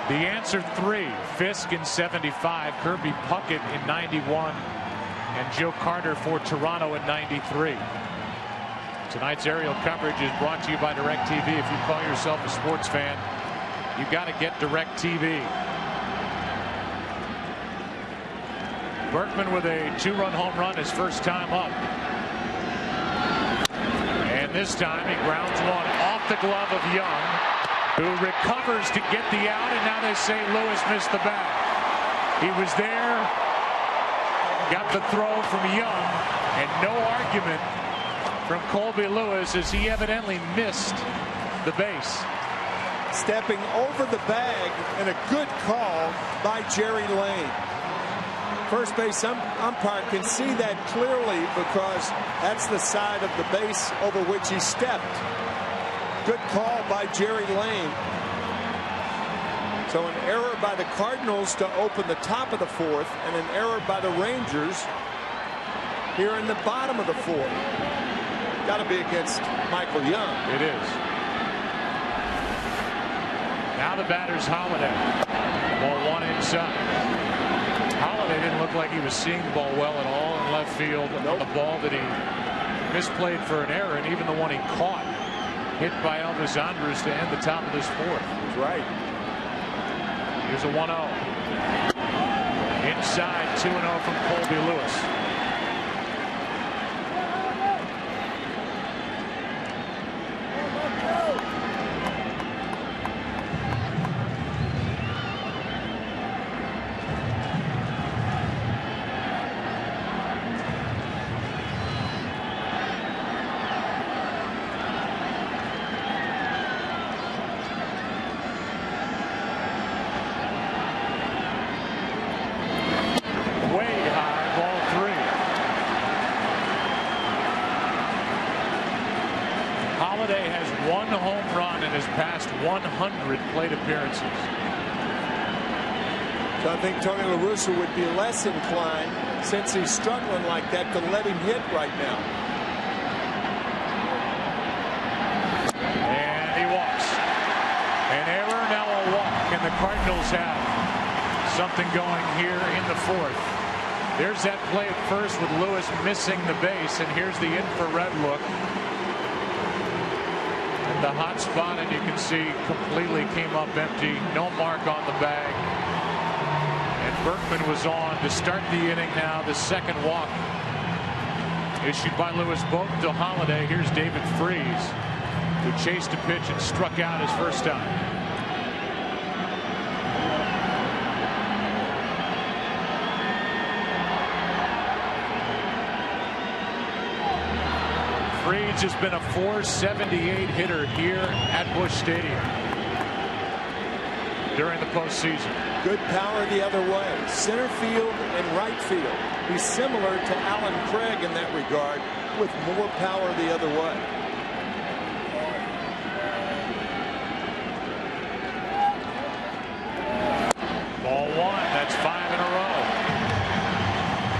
The answer 3. Fisk in 75, Kirby Puckett in 91, and Joe Carter for Toronto in 93. Tonight's aerial coverage is brought to you by DirecTV. If you call yourself a sports fan, you got to get DirecTV. Berkman with a 2-run home run his first time up. And this time he grounds one off the glove of Young, who recovers to get the out, and now they say Lewis missed the bag. He was there, got the throw from Young, and no argument from Colby Lewis as he evidently missed the base. Stepping over the bag, and a good call by Jerry Lane. First base umpire can see that clearly because that's the side of the base over which he stepped. Good call by Jerry Lane. So an error by the Cardinals to open the top of the 4th, and an error by the Rangers here in the bottom of the 4th. Got to be against Michael Young. It is. Now the batter's Holiday. Ball 1 inside. Holiday didn't look like he was seeing the ball well at all in left field. On the ball that he misplayed for an error, and even the one he caught hit by Elvis Andrus to end the top of this 4th. That's right. Here's a 1-0. Inside, 2-0 from Colby Lewis. One home run in his past 100 plate appearances. So I think Tony La Russa would be less inclined, since he's struggling like that, to let him hit right now. And he walks. An error, now a walk, and the Cardinals have something going here in the 4th. There's that play at first with Lewis missing the base, and here's the infrared look. The hot spot, and you can see completely came up empty. No mark on the bag. And Berkman was on to start the inning now. The second walk issued by Lewis both to Holiday. Here's David Freese, who chased a pitch and struck out his first time. Freese has been a .478 hitter here at Busch Stadium during the postseason. Good power the other way. Center field and right field. He's similar to Alan Craig in that regard, with more power the other way. Ball 1. That's 5 in a row.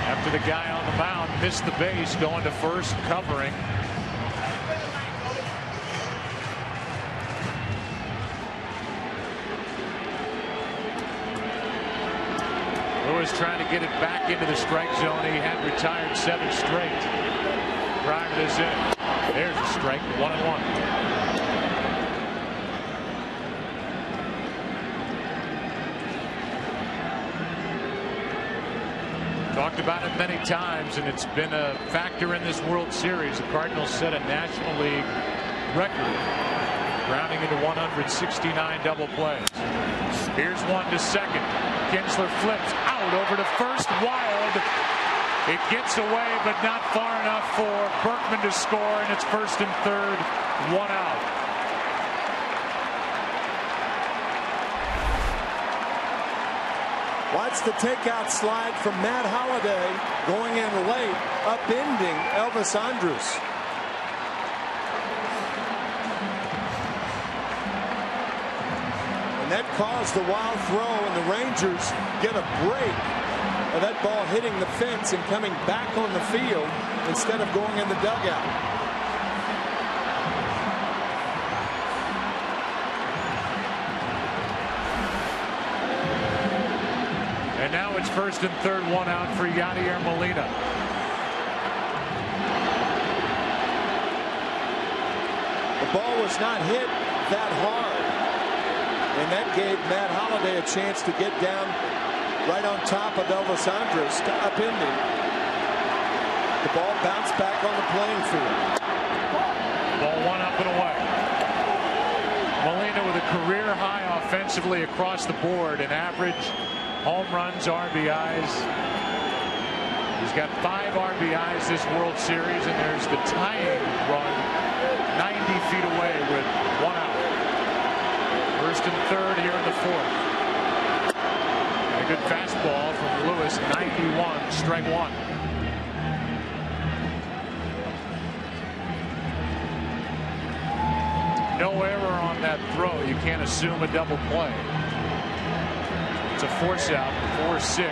After the guy on the mound missed the base, going to first, covering. Lewis trying to get it back into the strike zone. He had retired 7 straight prior to this inning. There's a strike, 1-1. Talked about it many times, and it's been a factor in this World Series. The Cardinals set a National League record, rounding into 169 double plays. Here's one to second. Kinsler flips out over to first, wild. It gets away, but not far enough for Berkman to score, and it's first and third, 1 out. Watch the takeout slide from Matt Holliday, going in late, upending Elvis Andrus. And that caused the wild throw, and the Rangers get a break of that ball hitting the fence and coming back on the field instead of going in the dugout. And now it's first and third, one out for Yadier Molina. The ball was not hit that hard, and that gave Matt Holliday a chance to get down right on top of Elvis Andrus to upend him. The ball bounced back on the playing field. Ball one up and away. Molina with a career high offensively across the board in average home runs, RBIs. He's got 5 RBIs this World Series, and there's the tying run 90 feet away with 1 out. First and third here in the fourth. A good fastball from Lewis, 91, strike 1. No error on that throw. You can't assume a double play. It's a force out, 4-6.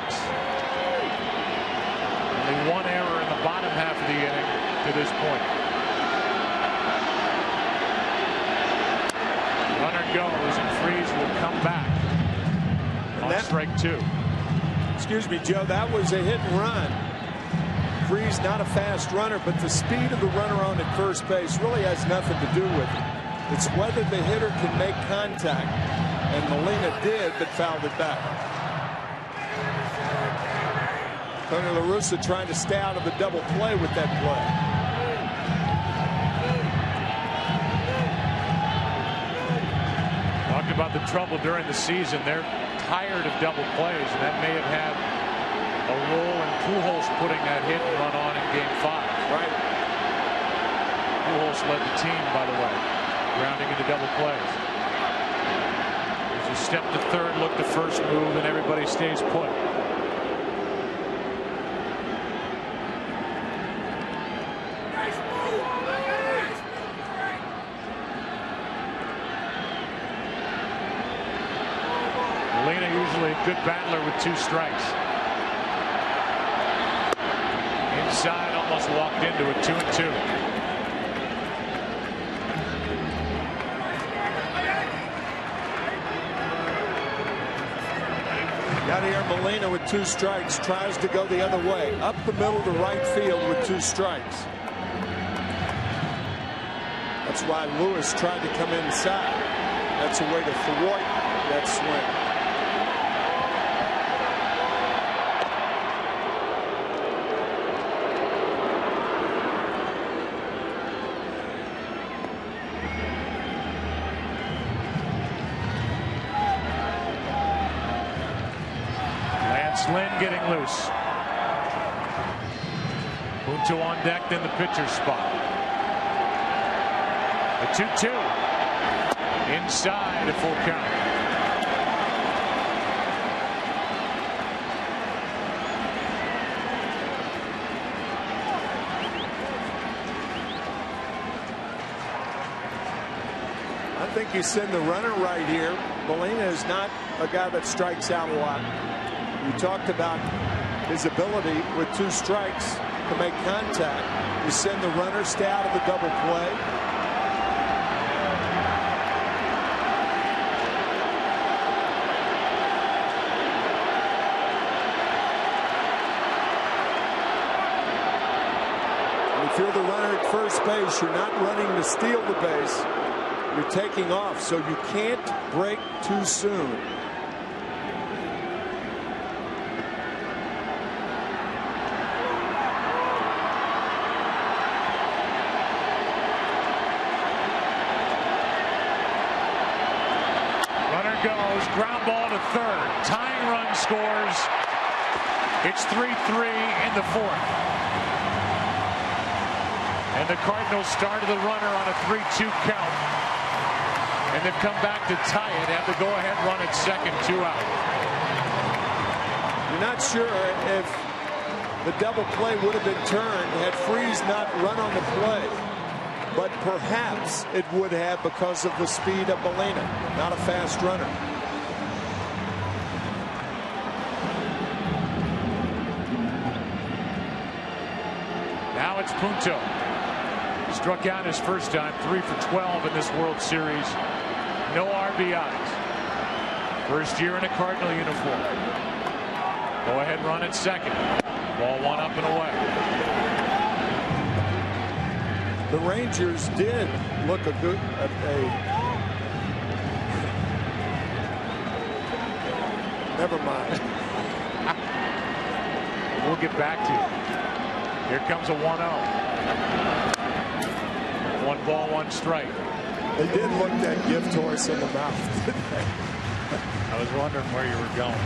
Only 1 error in the bottom half of the inning to this point. Runner goes, and Freese will come back on strike 2. Excuse me, Joe, that was a hit and run. Freese not a fast runner, but the speed of the runner on at first base really has nothing to do with it. It's whether the hitter can make contact, and Molina did, but fouled it back. Tony La Russa trying to stay out of the double play with that play. Talked about the trouble during the season. They're tired of double plays, and that may have had a role in Pujols putting that hit and run on in Game 5. Right. Pujols led the team, by the way, grounding into double plays. There's a step to third, look to first move, and everybody stays put. Molina usually a good battler with 2 strikes. Inside, almost walked into it, 2-2. Yadier Molina with 2 strikes tries to go the other way, up the middle to right field with 2 strikes. That's why Lewis tried to come inside. That's a way to thwart that swing. Lynn getting loose. Punto on deck, then the pitcher's spot. A 2-2. Inside, a full count. I think you send the runner right here. Molina is not a guy that strikes out a lot. You talked about his ability with 2 strikes to make contact. You send the runner, stay out of the double play. And if you're the runner at first base, you're not running to steal the base. You're taking off, so you can't break too soon. Goes ground ball to third. Tying run scores. It's 3-3 in the fourth. And the Cardinals started the runner on a 3-2 count. And they've come back to tie it. Have the go-ahead run at second, 2 out. You're not sure if the double play would have been turned had Freese not run on the play. But perhaps it would have because of the speed of Molina, not a fast runner. Now it's Punto. Struck out his first time, 3 for 12 in this World Series. No RBIs. First year in a Cardinal uniform. Go ahead run at second. Ball one up and away. The Rangers did look never mind. We'll get back to it. Here comes a 1-0. 1 ball, 1 strike. They did look that gift horse in the mouth, didn't they? I was wondering where you were going.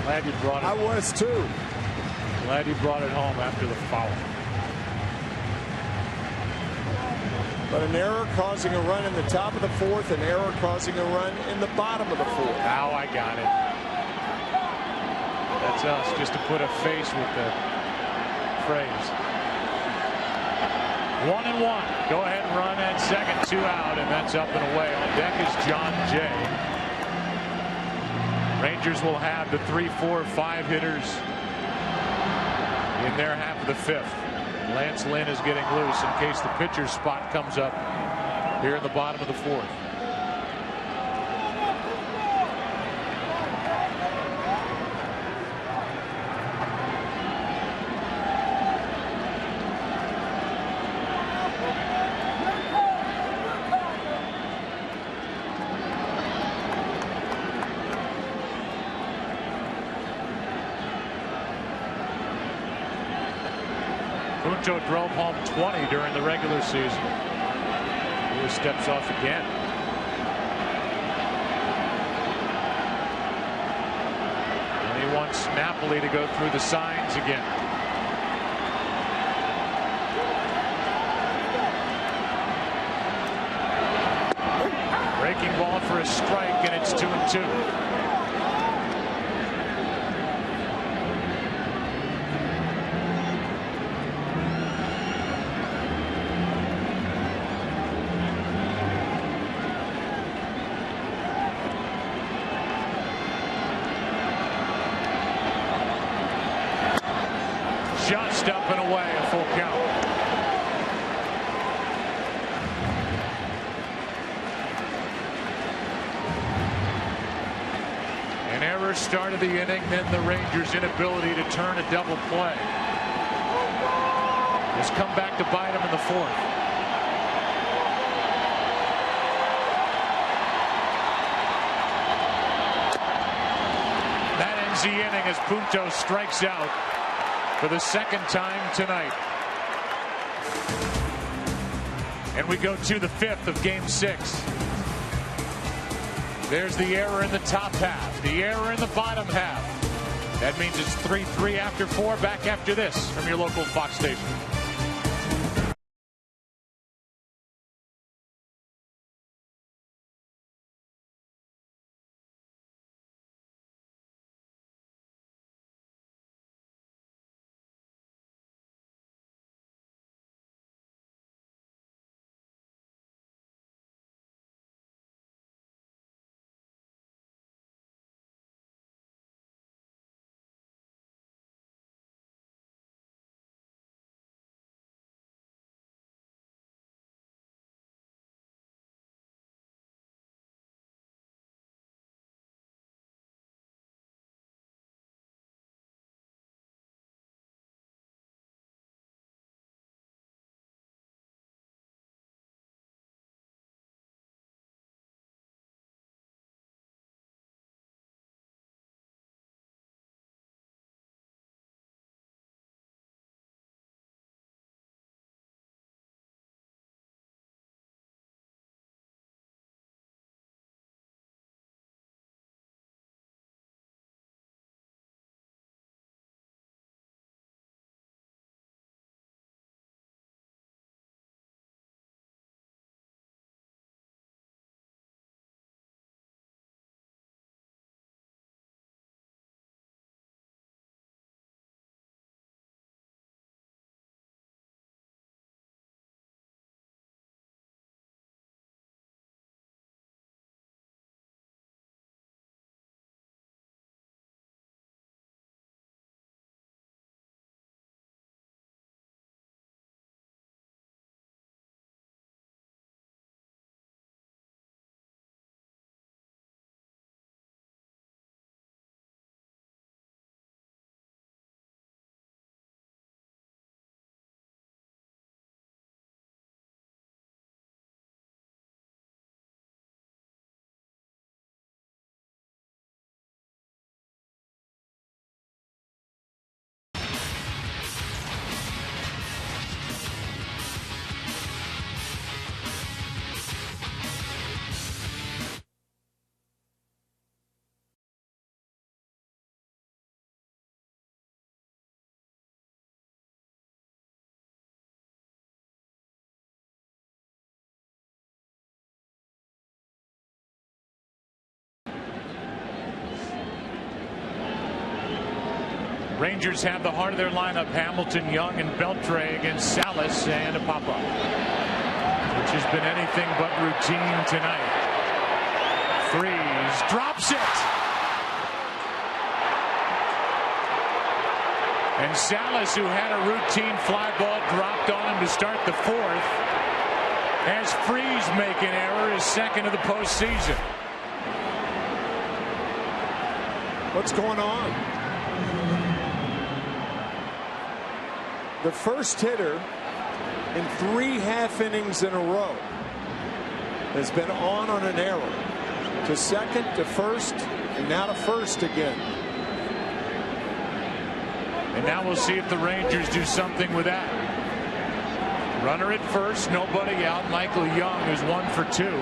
Glad you brought it. I was too. Glad you brought it home after the foul. But an error causing a run in the top of the 4th, an error causing a run in the bottom of the 4th. Now I got it. That's us, just to put a face with the phrase. 1-1. Go ahead and run at second, 2 out, and that's up and away. On deck is John Jay. Rangers will have the 3, 4, 5 hitters in their half of the 5th. Lance Lynn is getting loose in case the pitcher's spot comes up here in the bottom of the 4th. Punto drove home 20 during the regular season. Lewis steps off again. And he wants Napoli to go through the signs again. Breaking ball for a strike, and it's 2-2. Just up and away, a full count. An error started the inning, then the Rangers' inability to turn a double play has come back to bite them in the 4th. That ends the inning as Punto strikes out for the 2nd time tonight. And we go to the 5th of game 6. There's the error in the top half, the error in the bottom half. That means it's 3-3 after 4. Back after this from your local Fox station. Rangers have the heart of their lineup: Hamilton, Young, and Beltre against Salas and Apapa, which has been anything but routine tonight. Freeze drops it. And Salas, who had a routine fly ball dropped on him to start the fourth, has Freeze make an error, his second of the postseason. What's going on? The first hitter in 3 half innings in a row has been on an error. To second, to first, and now to first again. And now we'll see if the Rangers do something with that. Runner at first, nobody out. Michael Young, who's 1 for 2.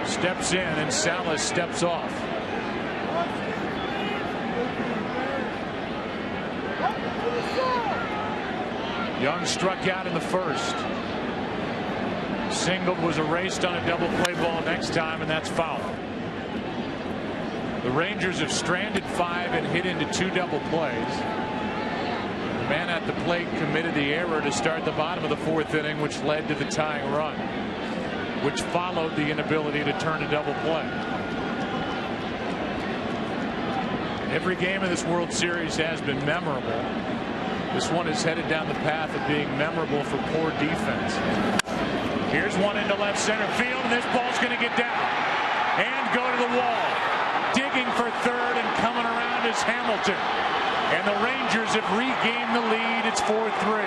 Steps in, and Salas steps off. Young struck out in the first. Singled, was erased on a double play ball next time, and that's foul. The Rangers have stranded 5 and hit into 2 double plays. The man at the plate committed the error to start the bottom of the 4th inning, which led to the tying run, which followed the inability to turn a double play. Every game of this World Series has been memorable. This one is headed down the path of being memorable for poor defense. Here's one into left center field, and this ball's going to get down and go to the wall. Digging for third and coming around is Hamilton. And the Rangers have regained the lead. It's 4-3.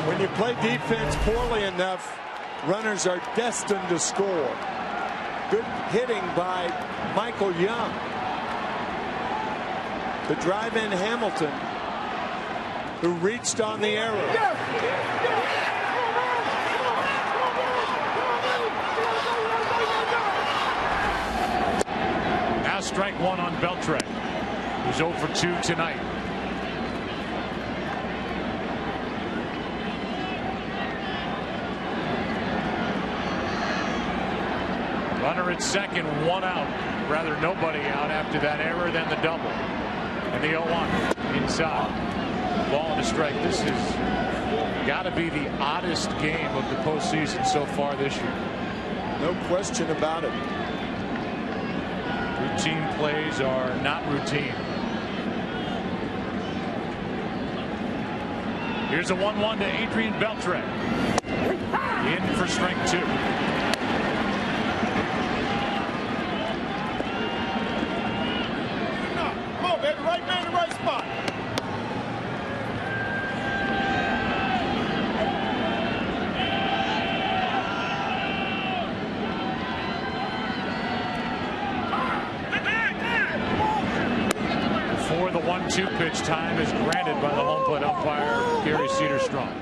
When you play defense poorly enough, runners are destined to score. Good hitting by Michael Young. The drive-in Hamilton, who reached on the arrow. Now strike 1 on Beltre, who's 0 for 2 tonight. Runner at second, 1 out. Rather nobody out after that error, then the double. And the 0-1 inside. Ball and a strike. This has got to be the oddest game of the postseason so far this year. No question about it. Routine plays are not routine. Here's a 1-1 to Adrian Beltre. In for strike 2. Right man in the right spot. Before the 1-2 pitch, time is granted by the home plate umpire, Gary Cedarstrom.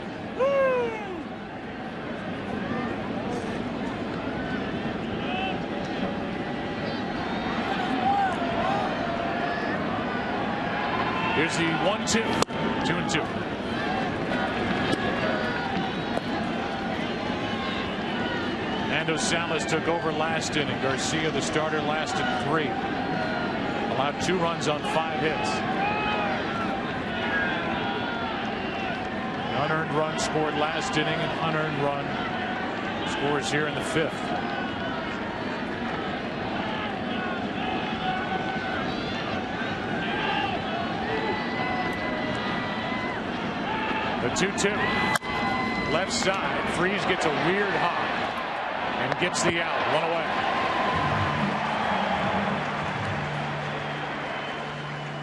Here's the 1-2. 2-2. Nando Salas took over last inning. Garcia, the starter, lasted 3. Allowed 2 runs on 5 hits. An unearned run scored last inning. An unearned run scores here in the 5th. The 2-2. Left side. Freeze gets a weird hop and gets the out. 1 away.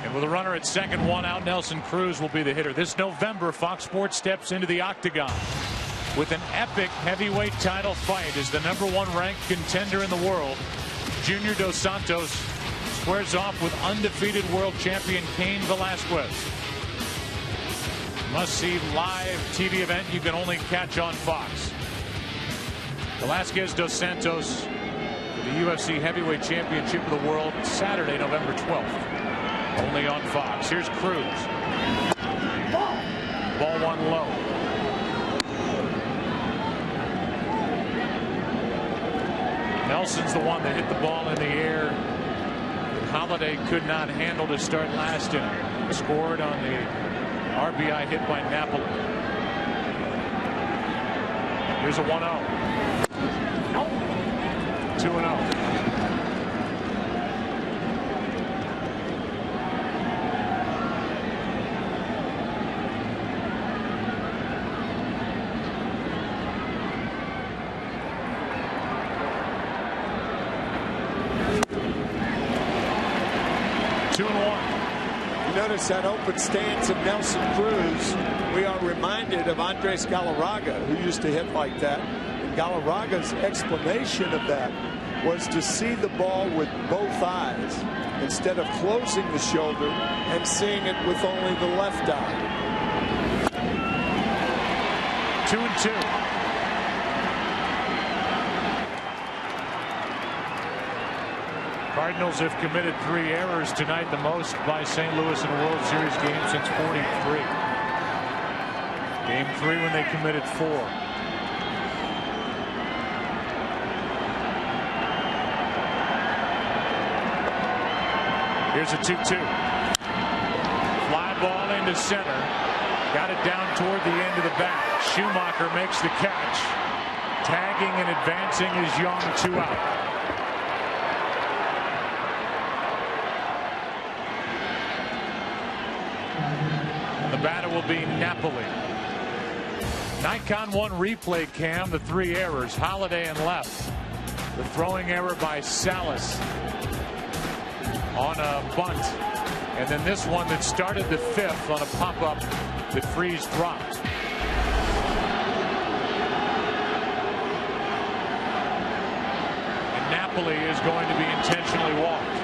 And with a runner at second, 1 out, Nelson Cruz will be the hitter. This November, Fox Sports steps into the octagon with an epic heavyweight title fight as the #1 ranked contender in the world. Junior Dos Santos squares off with undefeated world champion Cain Velasquez. Must-see live TV event you can only catch on Fox. Velasquez Dos Santos for the UFC Heavyweight Championship of the World, Saturday, November 12th. Only on Fox. Here's Cruz. Ball one low. Nelson's the one that hit the ball in the air. Holiday could not handle to start last inning. Scored on the RBI hit by Napoli. Here's a 1-0. 2-0. Notice that open stance of Nelson Cruz. We are reminded of Andres Galarraga, who used to hit like that. And Galarraga's explanation of that was to see the ball with both eyes instead of closing the shoulder and seeing it with only the left eye. 2-2. Cardinals have committed 3 errors tonight, the most by St. Louis in a World Series game since '43. Game 3 when they committed 4. Here's a 2-2. Fly ball into center. Got it down toward the end of the bat. Schumacher makes the catch. Tagging and advancing is Young, 2 out. The batter will be Napoli. Nikon 1 replay cam, the 3 errors. Holiday and left. The throwing error by Salas on a bunt. And then this one that started the 5th on a pop-up that Freese dropped. And Napoli is going to be intentionally walked.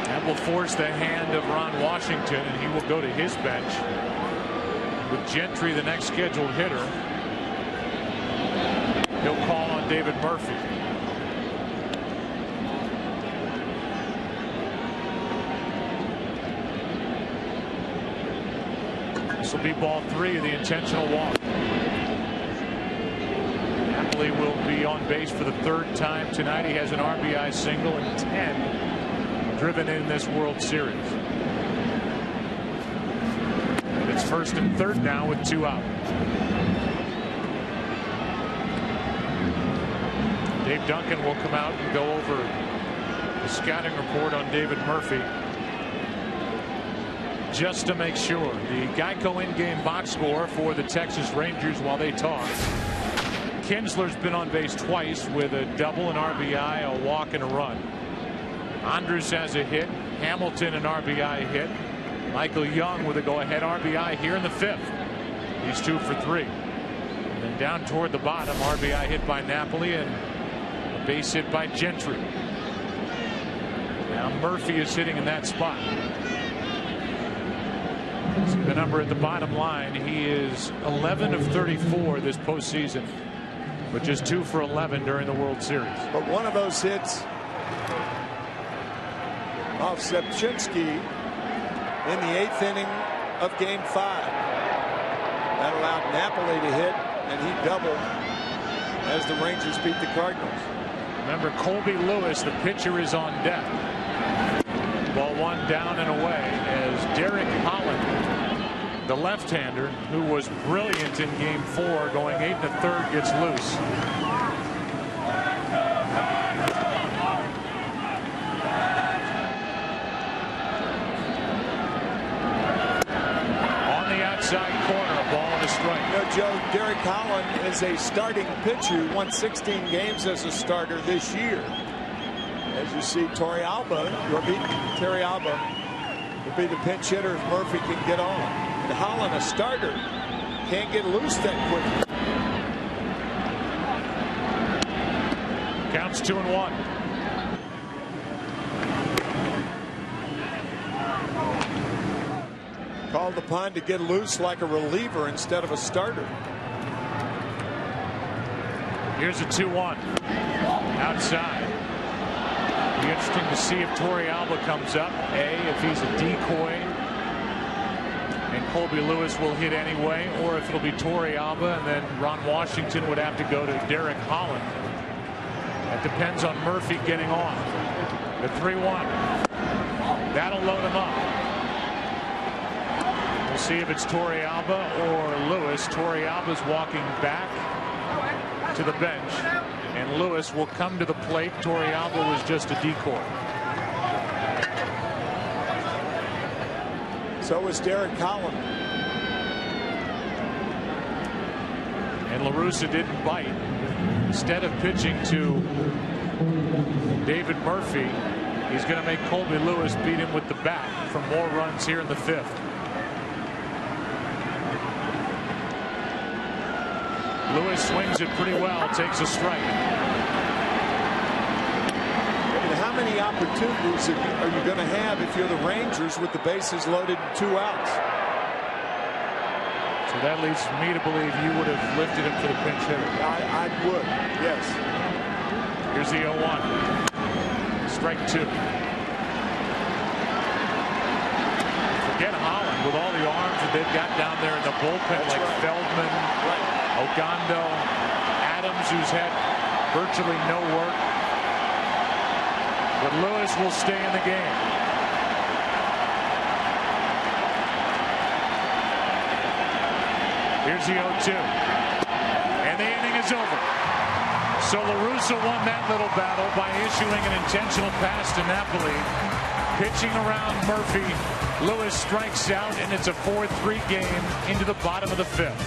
That will force the hand of Ron Washington, and he will go to his bench with Gentry, the next scheduled hitter. He'll call on David Murphy. This will be ball 3 of the intentional walk. Napoli will be on base for the 3rd time tonight. He has an RBI single and 10 driven in this World Series. It's 1st and 3rd now with 2 out. Dave Duncan will come out and go over the scouting report on David Murphy just to make sure. The Geico in-game box score for the Texas Rangers while they talk. Kinsler's been on base twice with a double, an RBI, a walk, and a run. Andrus has a hit. Hamilton an RBI hit. Michael Young with a go-ahead RBI here in the 5th. He's 2 for 3. And then down toward the bottom, RBI hit by Napoli and a base hit by Gentry. Now Murphy is sitting in that spot. See the number at the bottom line. He is 11 of 34 this postseason, but just 2 for 11 during the World Series. But one of those hits off Sepchinski in the 8th inning of Game 5. That allowed Napoli to hit, and he doubled as the Rangers beat the Cardinals. Remember, Colby Lewis, the pitcher, is on deck. Ball 1 down and away as Derek Holland, the left-hander, who was brilliant in Game 4, going 8 1/3, gets loose. Outside corner, a ball and a strike. You know, Joe, Derek Holland is a starting pitcher, won 16 games as a starter this year. As you see, Terry Alba will be the pinch hitter if Murphy can get on. And Holland, a starter, can't get loose that quickly. Counts 2-1. Called upon to get loose like a reliever instead of a starter. Here's a 2-1 outside. interesting to see if Torrey Alba comes up. If he's a decoy and Colby Lewis will hit anyway, or if it'll be Torrey Alba and then Ron Washington would have to go to Derek Holland. That depends on Murphy getting on. The 3-1. That'll load him up. We'll see if it's Torrey Alba or Lewis. Torrey Alba's walking back to the bench, and Lewis will come to the plate. Torrey Alba was just a decoy. So was Derek Holland. And LaRussa didn't bite. Instead of pitching to David Murphy, he's going to make Colby Lewis beat him with the bat for more runs here in the 5th. Lewis swings it pretty well, takes a strike. And how many opportunities are you going to have if you're the Rangers with the bases loaded and 2 outs? So that leads me to believe you would have lifted him for the pinch hitter. I would, yes. Here's the 0-1. Strike 2. Forget Holland with all the arms that they've got down there in the bullpen. That's like right. Feldman, Ogando, Adams, who's had virtually no work. But Lewis will stay in the game. Here's the 0-2. And the inning is over. So LaRussa won that little battle by issuing an intentional pass to Napoli. Pitching around Murphy. Lewis strikes out, and it's a 4-3 game into the bottom of the 5th.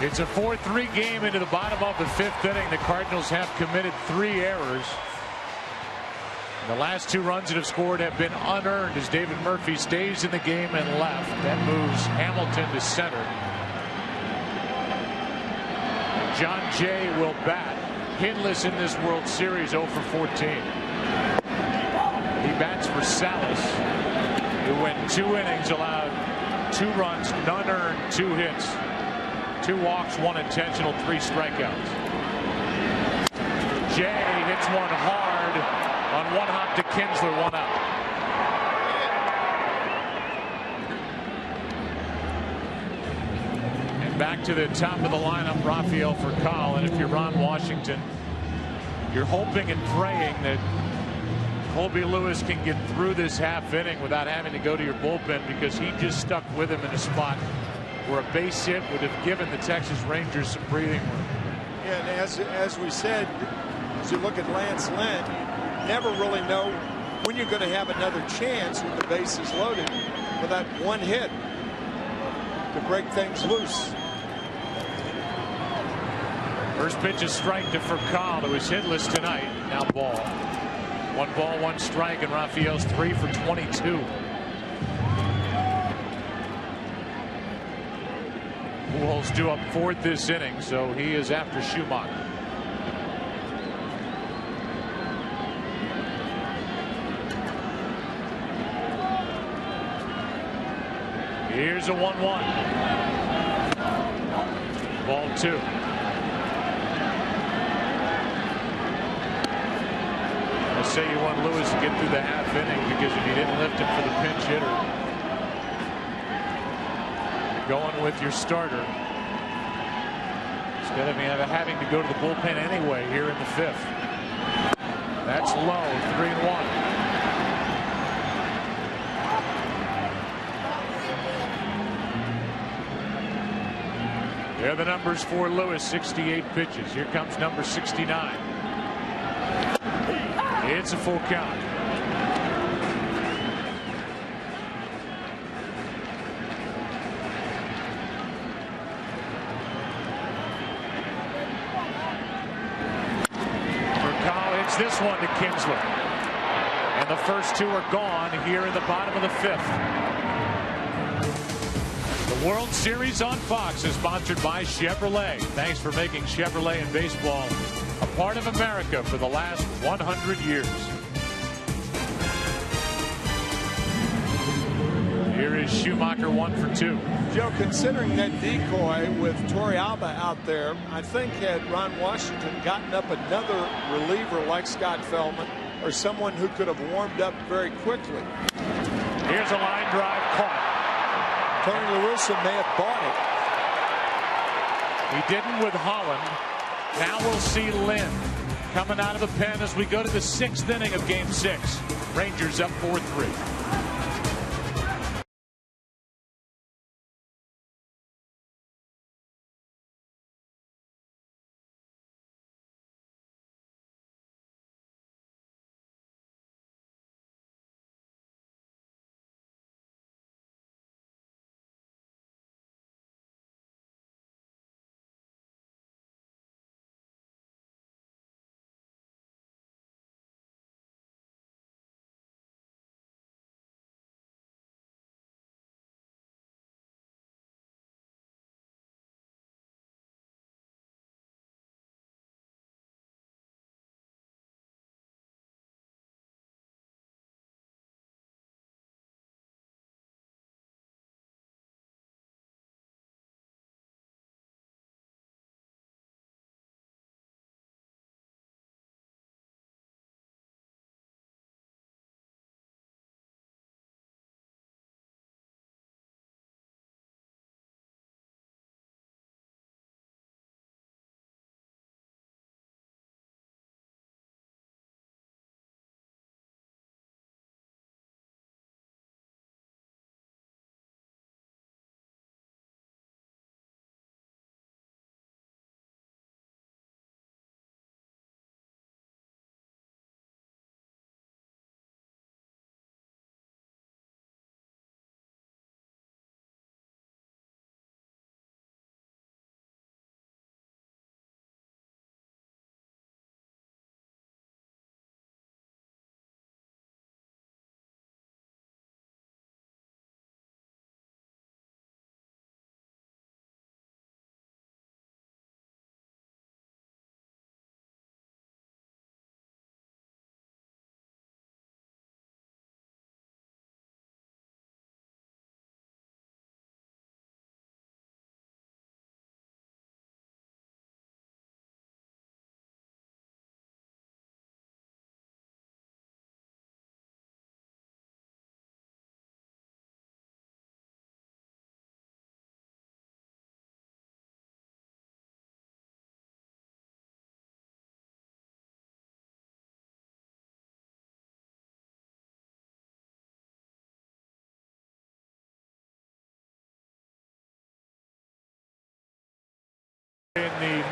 It's a 4-3 game into the bottom of the 5th inning. The Cardinals have committed 3 errors. The last 2 runs that have scored have been unearned as David Murphy stays in the game and left. That moves Hamilton to center. John Jay will bat. hitless in this World Series, 0 for 14. He bats for Salas, who went 2 innings, allowed 2 runs, none earned, 2 hits, 2 walks, 1 intentional, 3 strikeouts. Jay hits one hard on 1 hop to Kinsler, 1 out. And back to the top of the lineup, Rafael Furcal. And if you're Ron Washington, you're hoping and praying that Colby Lewis can get through this half inning without having to go to your bullpen, because he just stuck with him in a spot where a base hit would have given the Texas Rangers some breathing room. Yeah, and as we said, as you look at Lance Lynn, you never really know when you're going to have another chance when the base is loaded for that 1 hit to break things loose. First pitch is strike to Furcal, who was hitless tonight. Now ball. 1 ball, 1 strike, and Rafael's 3 for 22. Pujols due up 4th this inning, so he is after Schumacher. Here's a 1-1. Ball 2. I say you want Lewis to get through the half inning, because if you didn't lift him for the pinch hitter, you're going with your starter instead of having to go to the bullpen anyway here in the 5th. That's low, 3-1. There are the numbers for Lewis, 68 pitches. Here comes number 69. It's a full count. Furcal hits this one to Kinsler. And the first 2 are gone here in the bottom of the 5th. The World Series on Fox is sponsored by Chevrolet. Thanks for making Chevrolet and baseball a part of America for the last 100 years. Here is Schumacher, 1 for 2. Joe, considering that decoy with Torrealba out there, I think had Ron Washington gotten up another reliever like Scott Feldman, or someone who could have warmed up very quickly. Here's a line drive caught. Tony La Russa may have bought it. He didn't with Holland. Now we'll see Lynn coming out of the pen as we go to the 6th inning of Game 6. Rangers up 4-3.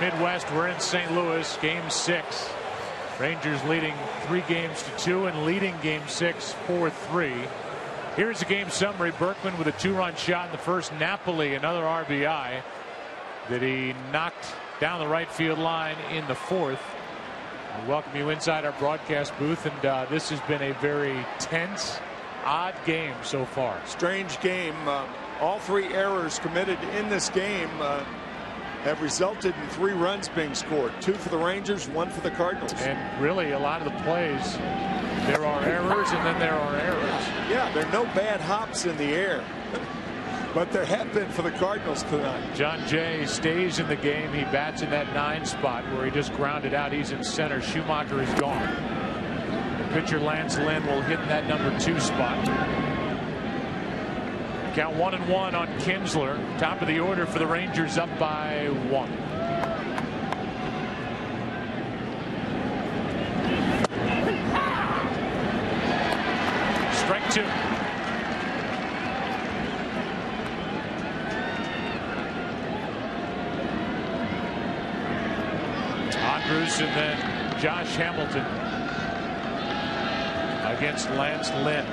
Midwest, we're in St. Louis, game 6. Rangers leading 3-2 and leading game 6 4-3. Here's the game summary. Berkman with a 2-run shot in the first. Napoli another RBI that he knocked down the right field line in the 4th. We welcome you inside our broadcast booth, and this has been a very tense, odd game so far. Strange game. All 3 errors committed in this game have resulted in 3 runs being scored. 2 for the Rangers, 1 for the Cardinals. And really, a lot of the plays, there are errors and then there are errors. Yeah, there are no bad hops in the air. But there have been for the Cardinals tonight. John Jay stays in the game. He bats in that 9 spot where he just grounded out. He's in center. Schumacher is gone. The pitcher Lance Lynn will hit that number 2 spot. Count 1-1 on Kinsler. Top of the order for the Rangers, up by 1. Strike 2. Andrews and then Josh Hamilton against Lance Lynn.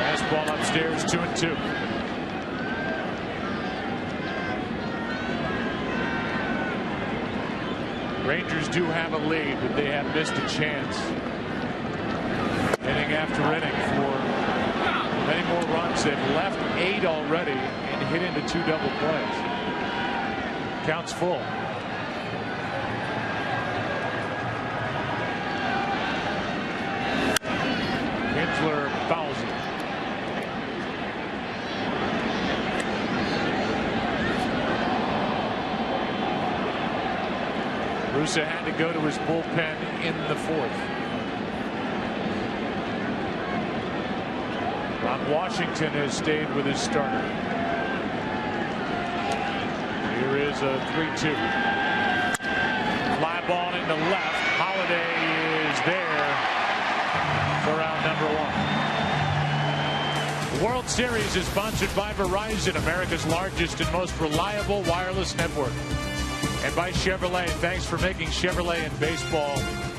Fastball upstairs, 2-2. Rangers do have a lead, but they have missed a chance. Inning after inning for many more runs. They've left 8 already and hit into 2 double plays. Counts full. Kinsler fouls it. Russa had to go to his bullpen in the 4th. Ron Washington has stayed with his starter. Here is a 3-2. Fly ball into left. Holiday is there for round number 1. The World Series is sponsored by Verizon, America's largest and most reliable wireless network. And by Chevrolet. Thanks for making Chevrolet and baseball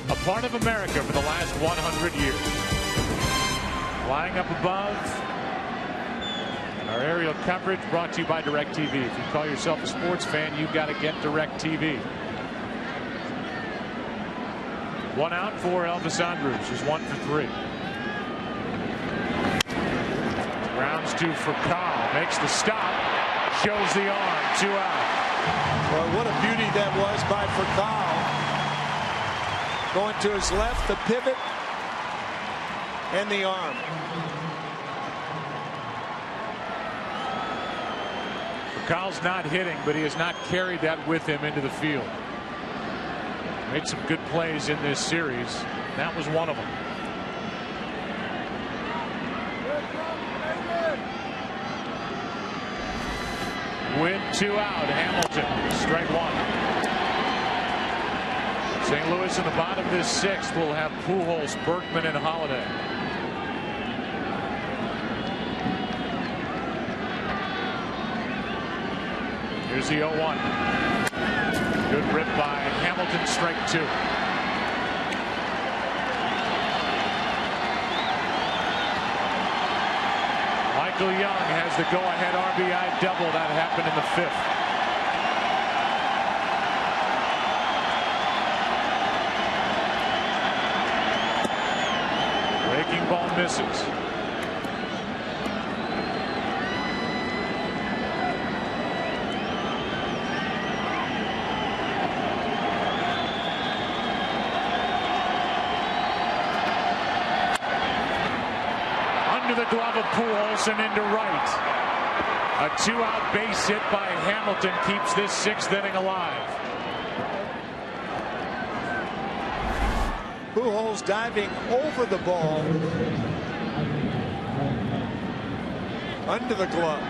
a part of America for the last 100 years. Flying up above. Our aerial coverage brought to you by DirecTV. If you call yourself a sports fan, you've got to get DirecTV. 1 out for Elvis Andrews. Is 1 for 3. Grounds to Furcal. Makes the stop. Shows the arm. 2 out. Well, what a beauty that was by Furcal. Going to his left, the pivot, and the arm. Furcal's not hitting, but he has not carried that with him into the field. Made some good plays in this series. That was one of them. With 2 out, Hamilton, strike 1. St. Louis in the bottom of this 6th will have Pujols, Berkman, and Holiday. Here's the 0-1. Good rip by Hamilton, strike 2. Michael Young has the go-ahead RBI double. That happened in the 5th. Breaking ball misses. The glove of Pujols and into right. A 2-out base hit by Hamilton keeps this 6th inning alive. Pujols diving over the ball under the glove.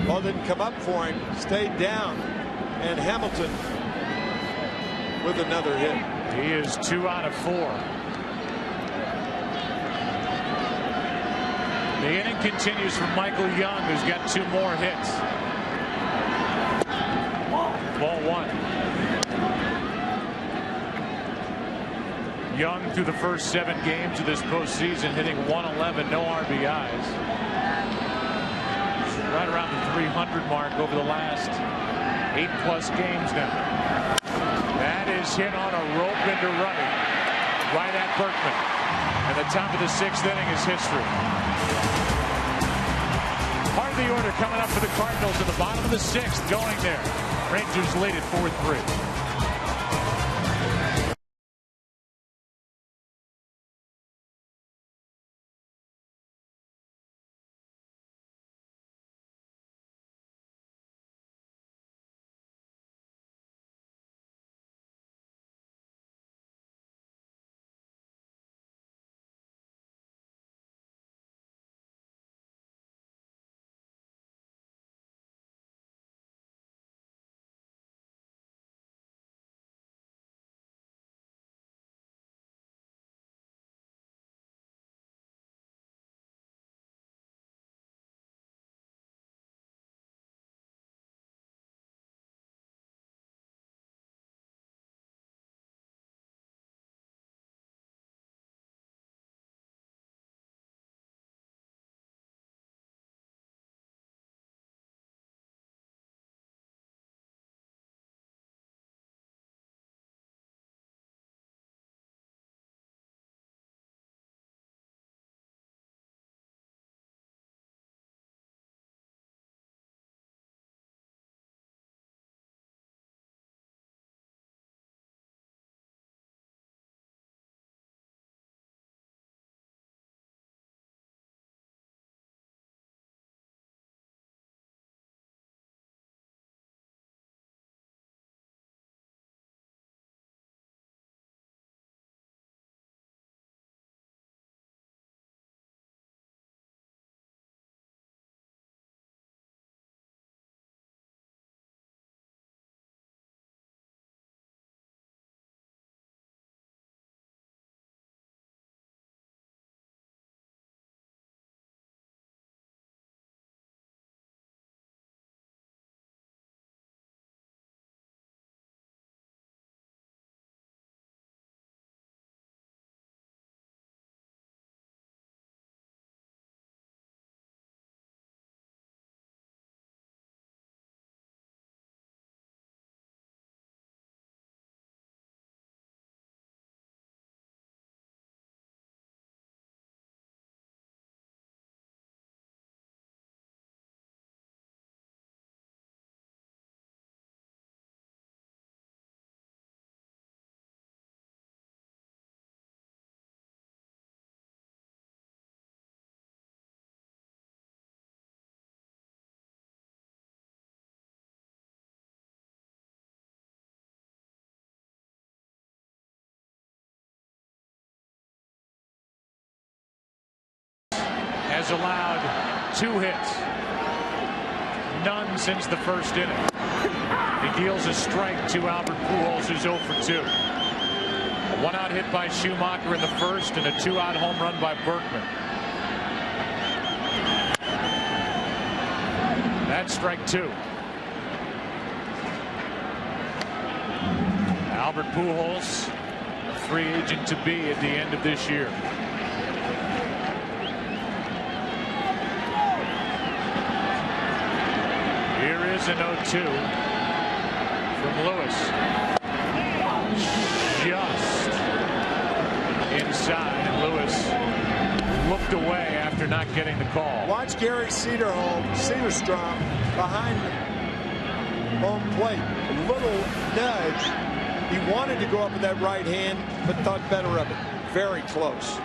Ball didn't come up for him, stayed down, and Hamilton with another hit. He is 2 out of 4. The inning continues from Michael Young, who's got 2 more hits. Ball 1. Young through the first 7 games of this postseason, hitting .111, no RBIs. Right around the 300 mark over the last 8+ games now. That is hit on a rope into right at Berkman. And the top of the 6th inning is history. Part of the order coming up for the Cardinals in the bottom of the 6th, going there. Rangers lead at 4-3. Has allowed 2 hits. None since the first inning. He deals a strike to Albert Pujols, who's 0 for 2. A 1-out hit by Schumacher in the first and a 2-out home run by Berkman. That's strike 2. Albert Pujols, a free agent to be at the end of this year. Here is an 0-2 from Lewis. Just inside, and Lewis looked away after not getting the call. Watch Gary Cederstrom behind home plate. A little nudge. He wanted to go up with that right hand, but thought better of it. Very close.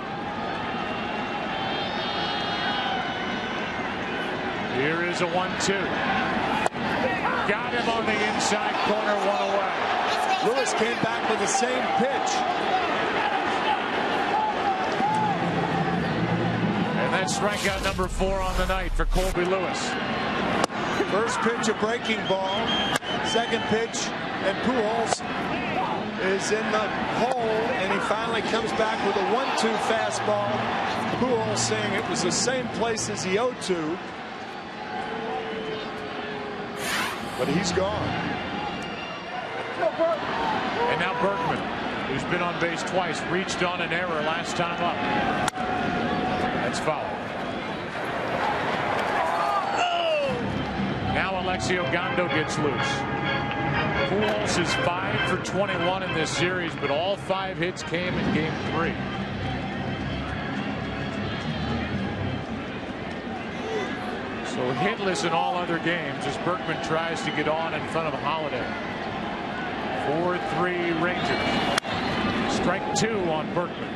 Here is a 1-2. Got him on the inside corner, 1 away. Lewis came back with the same pitch. And that's strikeout number 4 on the night for Colby Lewis. First pitch, a breaking ball. Second pitch, and Pujols is in the hole, and he finally comes back with a 1-2 fastball. Pujols saying it was the same place as the 0-2, but he's gone. And now Berkman, who's been on base twice, reached on an error last time up. That's foul. Now Alexio Gondo gets loose. Pujols is 5 for 21 in this series, but all 5 hits came in game 3. So hitless in all other games as Berkman tries to get on in front of Holiday. 4-3 Rangers. Strike 2 on Berkman.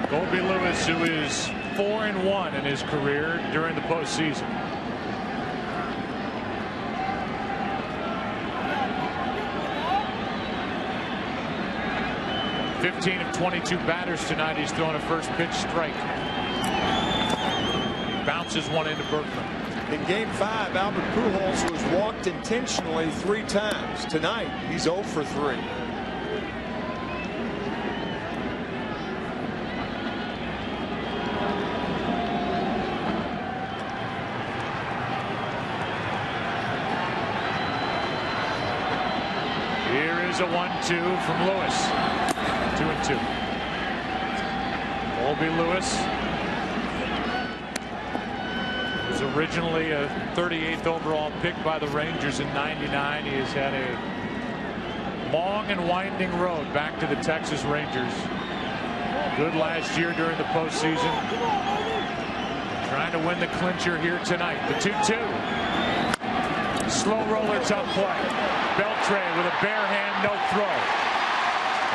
Colby Lewis, who is 4-1 in his career during the postseason. Fifteen of 22 batters tonight. He's thrown a first pitch strike. Bounces one into Berkman. In game 5, Albert Pujols was walked intentionally 3 times. Tonight, he's 0 for 3. Here is a 1-2 from Lewis. 2-2. Colby Lewis was originally a 38th overall pick by the Rangers in '99. He has had a long and winding road back to the Texas Rangers. Good last year during the postseason. Trying to win the clincher here tonight. The 2-2. Slow roller, tough play. Beltre with a bare hand, no throw.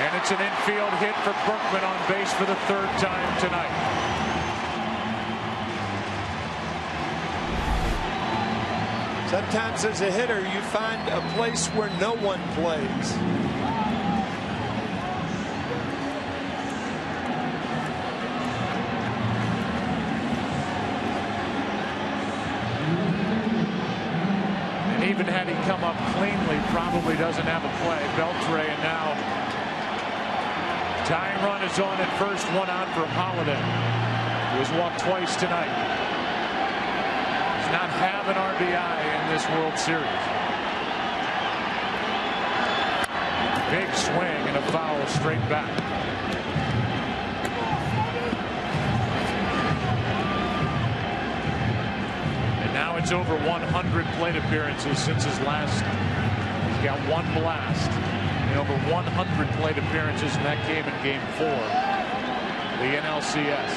And it's an infield hit for Berkman on base for the 3rd time tonight. Sometimes as a hitter, you find a place where no one plays. And even had he come up cleanly, probably doesn't have a play. Beltre, and now tying run is on at first, 1 out for Holiday. He was walked twice tonight. Does not have an RBI in this World Series. Big swing and a foul straight back. And now it's over 100 plate appearances since his last. He's got 1 blast. And over 100 plate appearances in that game in game 4. The NLCS.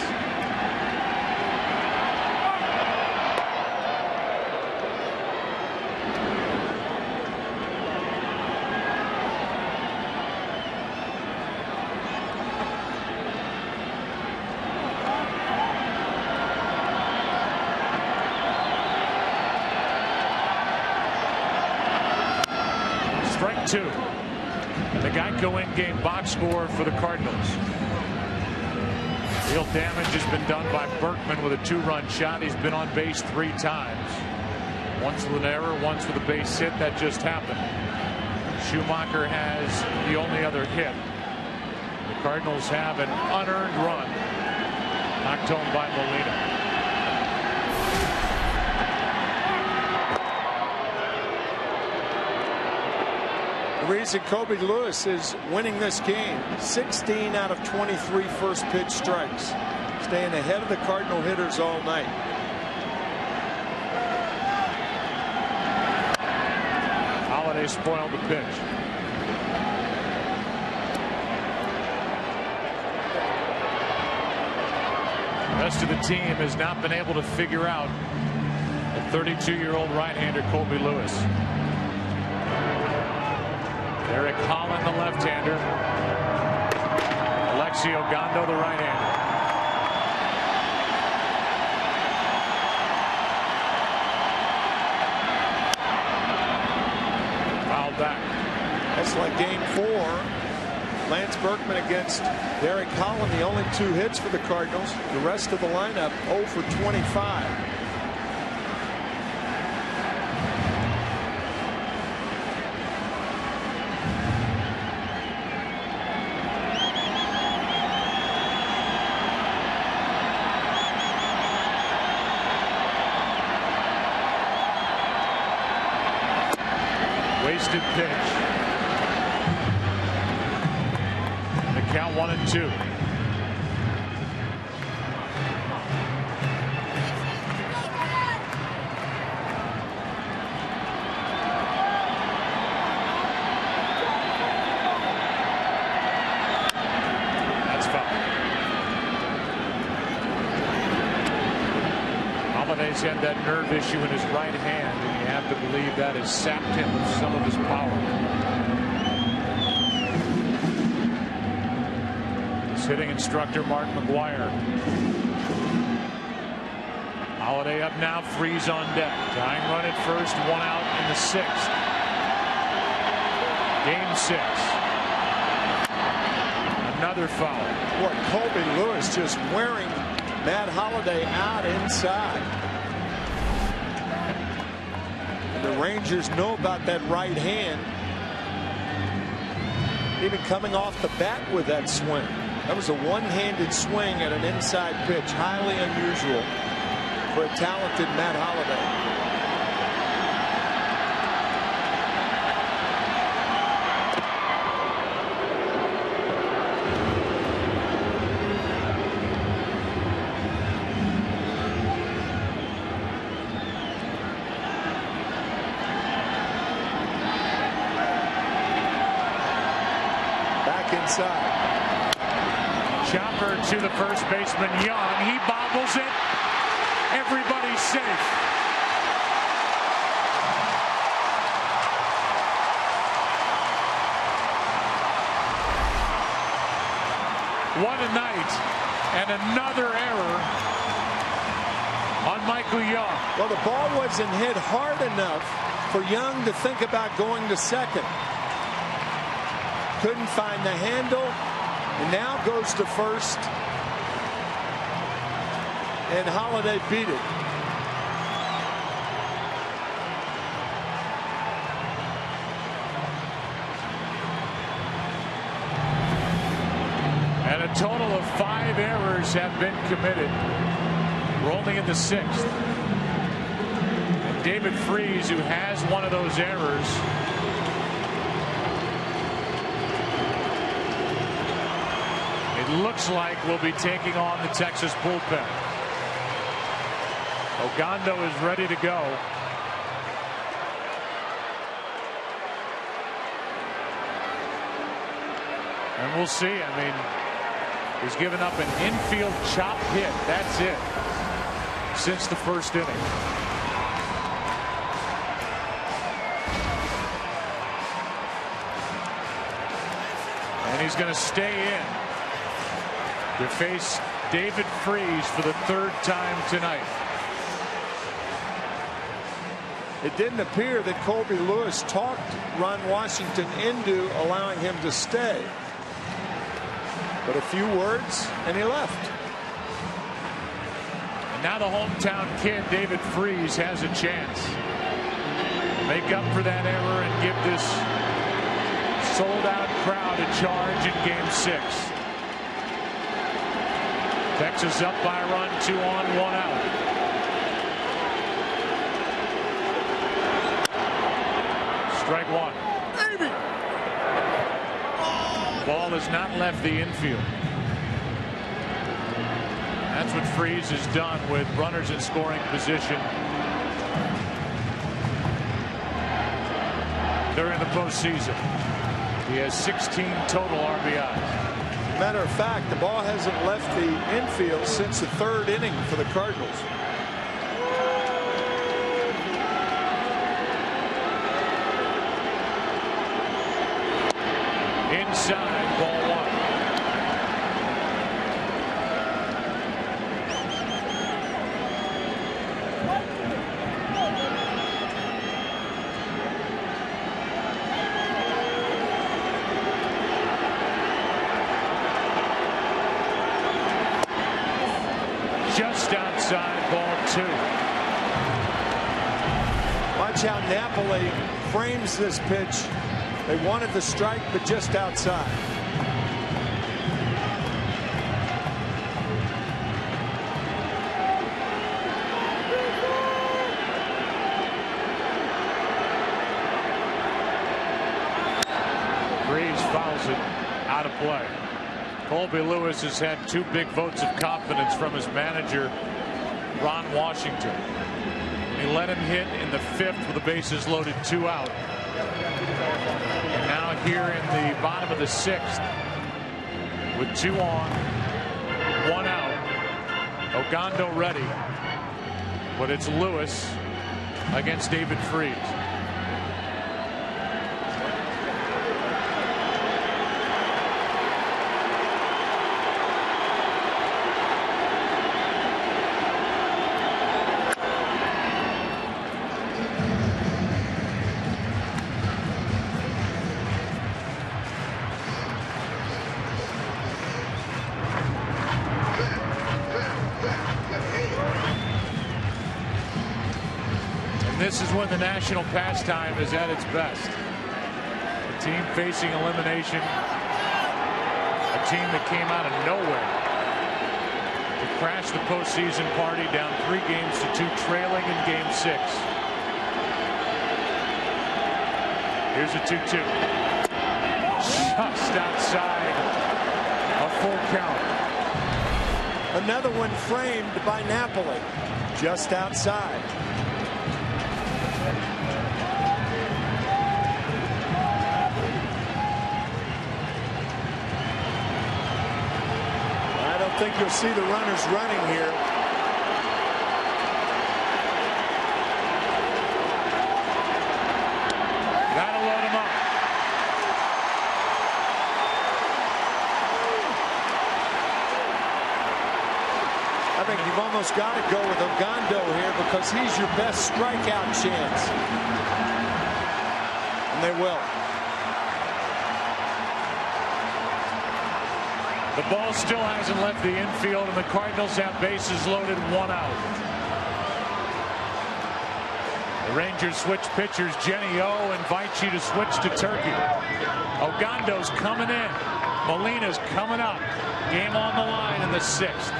Strike 2. And the Geico in-game box score for the Cardinals. Real damage has been done by Berkman with a 2-run shot. He's been on base 3 times. Once with an error, once with a base hit. That just happened. Schumacher has the only other hit. The Cardinals have an unearned run. Knocked home by Molina. The reason Colby Lewis is winning this game, 16 out of 23 first pitch strikes, staying ahead of the Cardinal hitters all night. Holiday spoiled the pitch. The rest of the team has not been able to figure out the 32-year-old right-hander Colby Lewis. Eric Holland, the left-hander. Alexio Gondo, the right-hander. Fouled back. That's like game 4. Lance Berkman against Derek Holland, the only 2 hits for the Cardinals. The rest of the lineup 0 for 25. Contested pitch. The count 1-2. That's foul. Holiday's had that nerve issue in his right hand, and you have to believe that has sapped him of some of his power. His hitting instructor, Mark McGuire. Holiday up now, Freeze on deck. Tying run at first, 1 out in the 6th. Game 6. Another foul. Boy, Colby Lewis just wearing Matt Holliday out inside. And the Rangers know about that right hand. Even coming off the bat with that swing. That was a one-handed swing at an inside pitch. Highly unusual for a talented Matt Holliday. Inside. Chopper to the first baseman, Young. He bobbles it. Everybody's safe. What a night. And another error on Michael Young. Well, the ball wasn't hit hard enough for Young to think about going to second. Couldn't find the handle, and now goes to first, and Holliday beat it. And a total of 5 errors have been committed. We're only in the 6th. And David Freeze, who has one of those errors, looks like we'll be taking on the Texas bullpen. Ogando is ready to go. And we'll see. I mean, he's given up an infield chop hit. That's it. Since the first inning. And he's going to stay in to face David Freeze for the 3rd time tonight. It didn't appear that Colby Lewis talked Ron Washington into allowing him to stay. But a few words and he left. And now the hometown kid, David Freeze, has a chance to make up for that error and give this sold-out crowd a charge in Game 6. Texas up by a run, 2 on, 1 out. Strike 1. Baby. Ball has not left the infield. That's what Freeze has done with runners in scoring position during the postseason. He has 16 total RBIs. Matter of fact, the ball hasn't left the infield since the 3rd inning for the Cardinals. Inside, ball 1. Just outside, ball 2. Watch how Napoli frames this pitch. They wanted the strike, but just outside. fouls it out of play. Colby Lewis has had 2 big votes of confidence from his manager, Ron Washington. He let him hit in the 5th with the bases loaded, 2 out. And now here in the bottom of the 6th with 2 on, 1 out. Ogando ready, but it's Lewis against David Freese. This is when the national pastime is at its best. A team facing elimination. A team that came out of nowhere to crash the postseason party, down 3 games to 2, trailing in game 6. Here's a 2-2. Just outside a full count. Another one framed by Napoli. Just outside. I think you'll see the runners running here. Gotta load him up. I think you've almost got to go with Ogando here because he's your best strikeout chance. And they will. The ball still hasn't left the infield, and the Cardinals have bases loaded, 1 out. The Rangers switch pitchers. Jenny O invites you to switch to Turkey. Ogando's coming in. Molina's coming up. Game on the line in the 6th.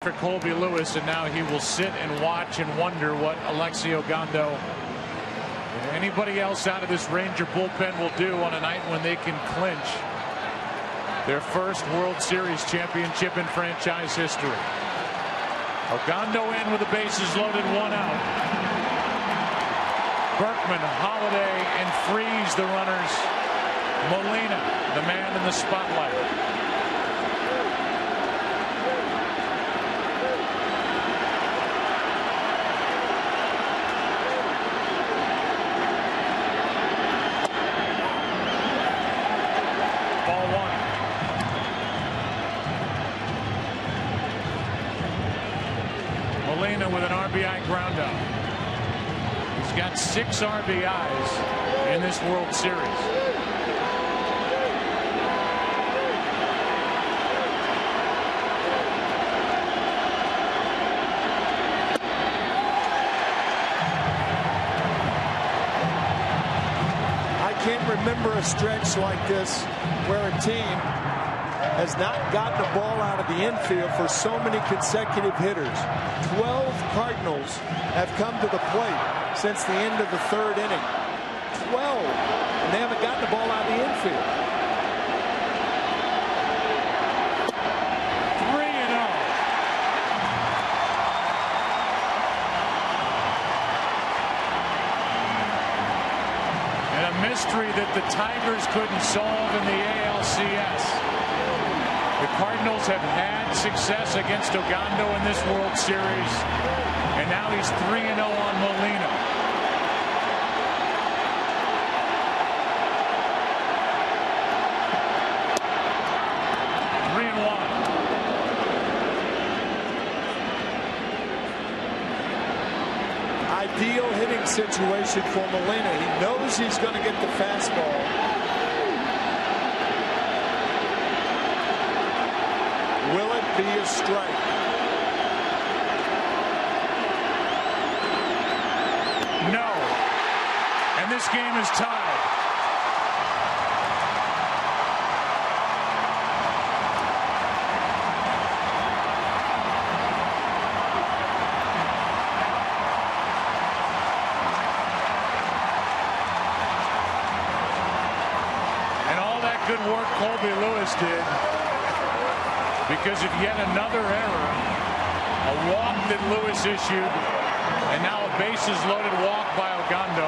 For Colby Lewis, and now he will sit and watch and wonder what Alexi Ogando and anybody else out of this Ranger bullpen will do on a night when they can clinch their first World Series championship in franchise history. Ogando in with the bases loaded, 1 out. Berkman, Holiday, and freeze the runners. Molina, the man in the spotlight. Ball one. Molina with an RBI ground out. He's got 6 RBIs in this World Series. I can't remember a stretch like this where a team has not gotten a ball out of the infield for so many consecutive hitters. 12 Cardinals have come to the plate since the end of the 3rd inning. 12, and they haven't gotten the ball out of the infield. 3-0. And a mystery that the Tigers couldn't solve in the ALCS. The Cardinals have had success against Ogando in this World Series, and now he's 3-0 on Molina. Ideal hitting situation for Molina. He knows he's going to get the fastball. Will it be a strike? No. And this game is tied. Good work Colby Lewis did, because of yet another error, a walk that Lewis issued, and now a bases loaded walk by Ogando.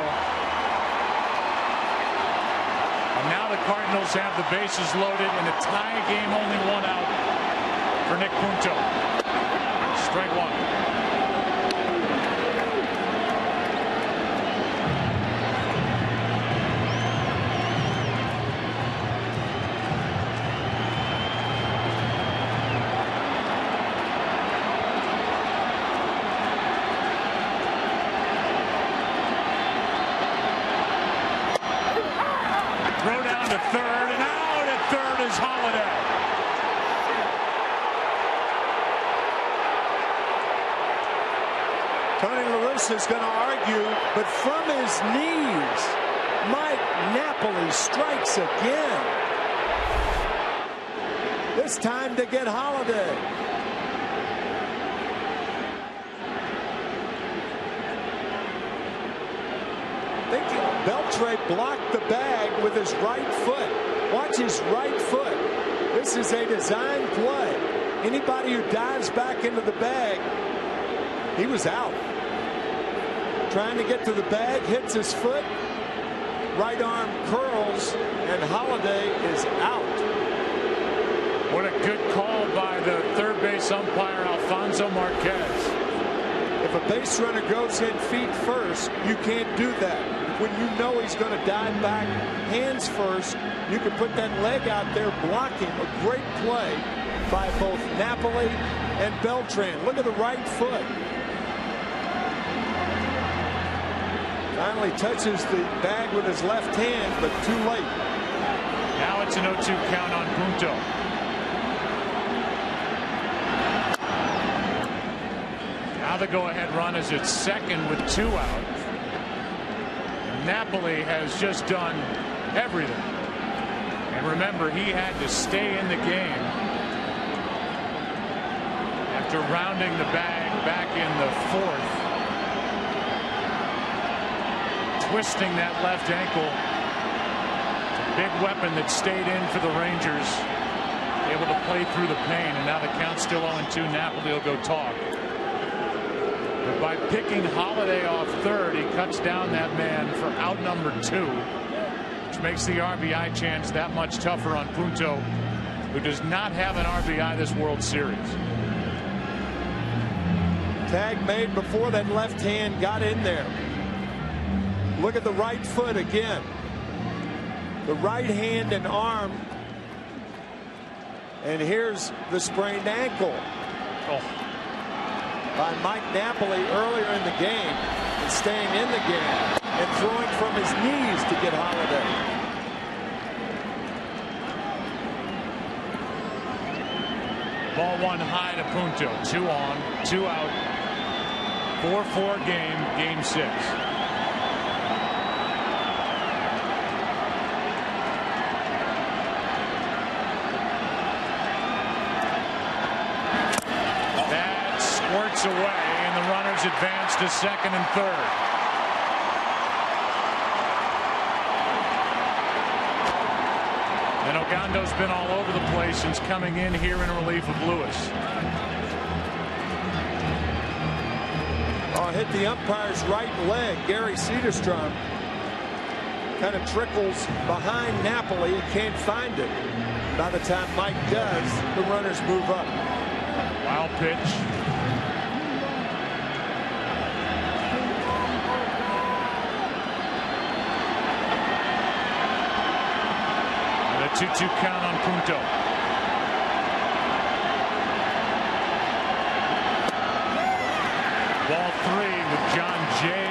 And now the Cardinals have the bases loaded in a tie game, only 1 out for Nick Punto. Strike one. Throw down to third, and out at third is Holiday. Tony Lewis is going to argue, but from his knees, Mike Napoli strikes again. This time to get Holiday. I think Beltre blocked the bag with his right foot. Watch his right foot. This is a design play. Anybody who dives back into the bag, he was out. Trying to get to the bag, hits his foot. Right arm curls, and Holiday is out. What a good call by the third base umpire, Alfonso Marquez. If a base runner goes in feet first, you can't do that. When you know he's going to dive back hands first, you can put that leg out there blocking. A great play by both Napoli and Beltran. Look at the right foot. Finally touches the bag with his left hand, but too late. Now it's an 0-2 count on Punto. Now the go-ahead run is at second with 2 out. Napoli has just done everything. And remember, he had to stay in the game after rounding the bag back in the 4th. Twisting that left ankle. It's a big weapon that stayed in for the Rangers. Able to play through the pain, and now the count's still 0-2. Napoli will go talk. The By picking Holiday off third, he cuts down that man for out number 2, which makes the RBI chance that much tougher on Punto, who does not have an RBI this World Series. Tag made before that left hand got in there. Look at the right foot again. The right hand and arm. And here's the sprained ankle. By Mike Napoli earlier in the game, and staying in the game and throwing from his knees to get Holiday. Ball 1 high to Punto. 2 on, 2 out. 4-4 game 6. Squirts away, and the runners advance to second and third. And Ogando's been all over the place since coming in here in relief of Lewis. Oh, hit the umpire's right leg. Gary Cederstrom kind of trickles behind Napoli. He can't find it. By the time Mike does, the runners move up. Wild pitch. And a 2-2 count on Punto. Ball 3 with John Jay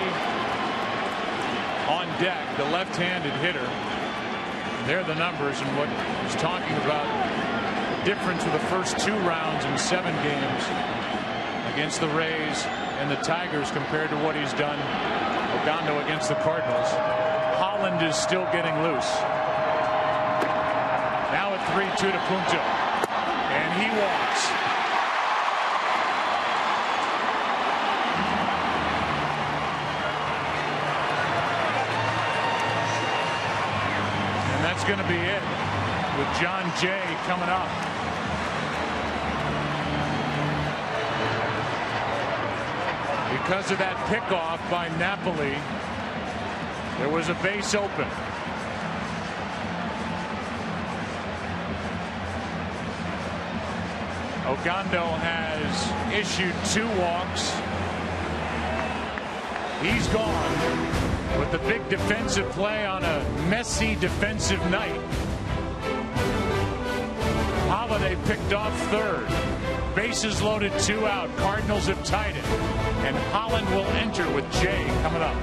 on deck, the left-handed hitter. There are the numbers and what he's talking about. Difference with the first 2 rounds in 7 games against the Rays and the Tigers compared to what he's done Ogando against the Cardinals. Holland is still getting loose. Now at 3-2 to Punto, and he walks. And that's going to be it with John Jay coming up. Because of that pickoff by Napoli, there was a base open. Ogando has issued 2 walks. He's gone with the big defensive play on a messy defensive night. Holiday picked off third. Bases loaded, 2 out. Cardinals have tied it. And Holland will enter with Jay coming up.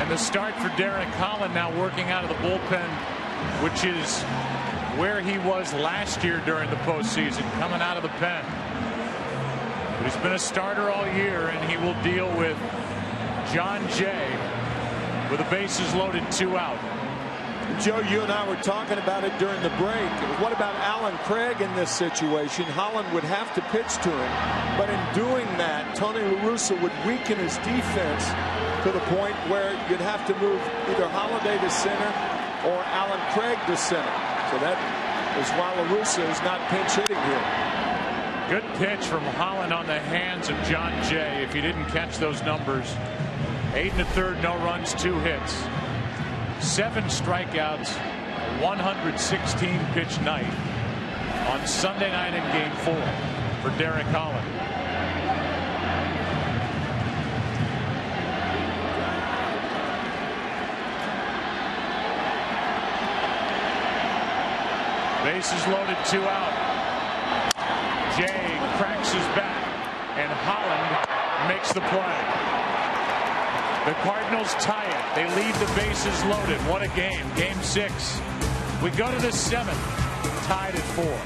And the start for Derek Holland, now working out of the bullpen, which is where he was last year during the postseason, coming out of the pen. But he's been a starter all year, and he will deal with John Jay with the bases loaded, 2 out. Joe, you and I were talking about it during the break. What about Alan Craig in this situation? Holland would have to pitch to him, but in doing that, Tony La Russa would weaken his defense to the point where you'd have to move either Holliday to center or Alan Craig to center. So that is why La Russa is not pinch hitting here. Good pitch from Holland on the hands of John Jay. If you didn't catch those numbers, 8 1/3, no runs, 2 hits. 7 strikeouts, a 116 pitch night on Sunday night in Game 4 for Derek Holland. Bases loaded, 2 out. Jay cracks his bat, and Holland makes the play. The Cardinals tie it. They leave the bases loaded. What a game. Game 6. We go to the 7th, tied at 4.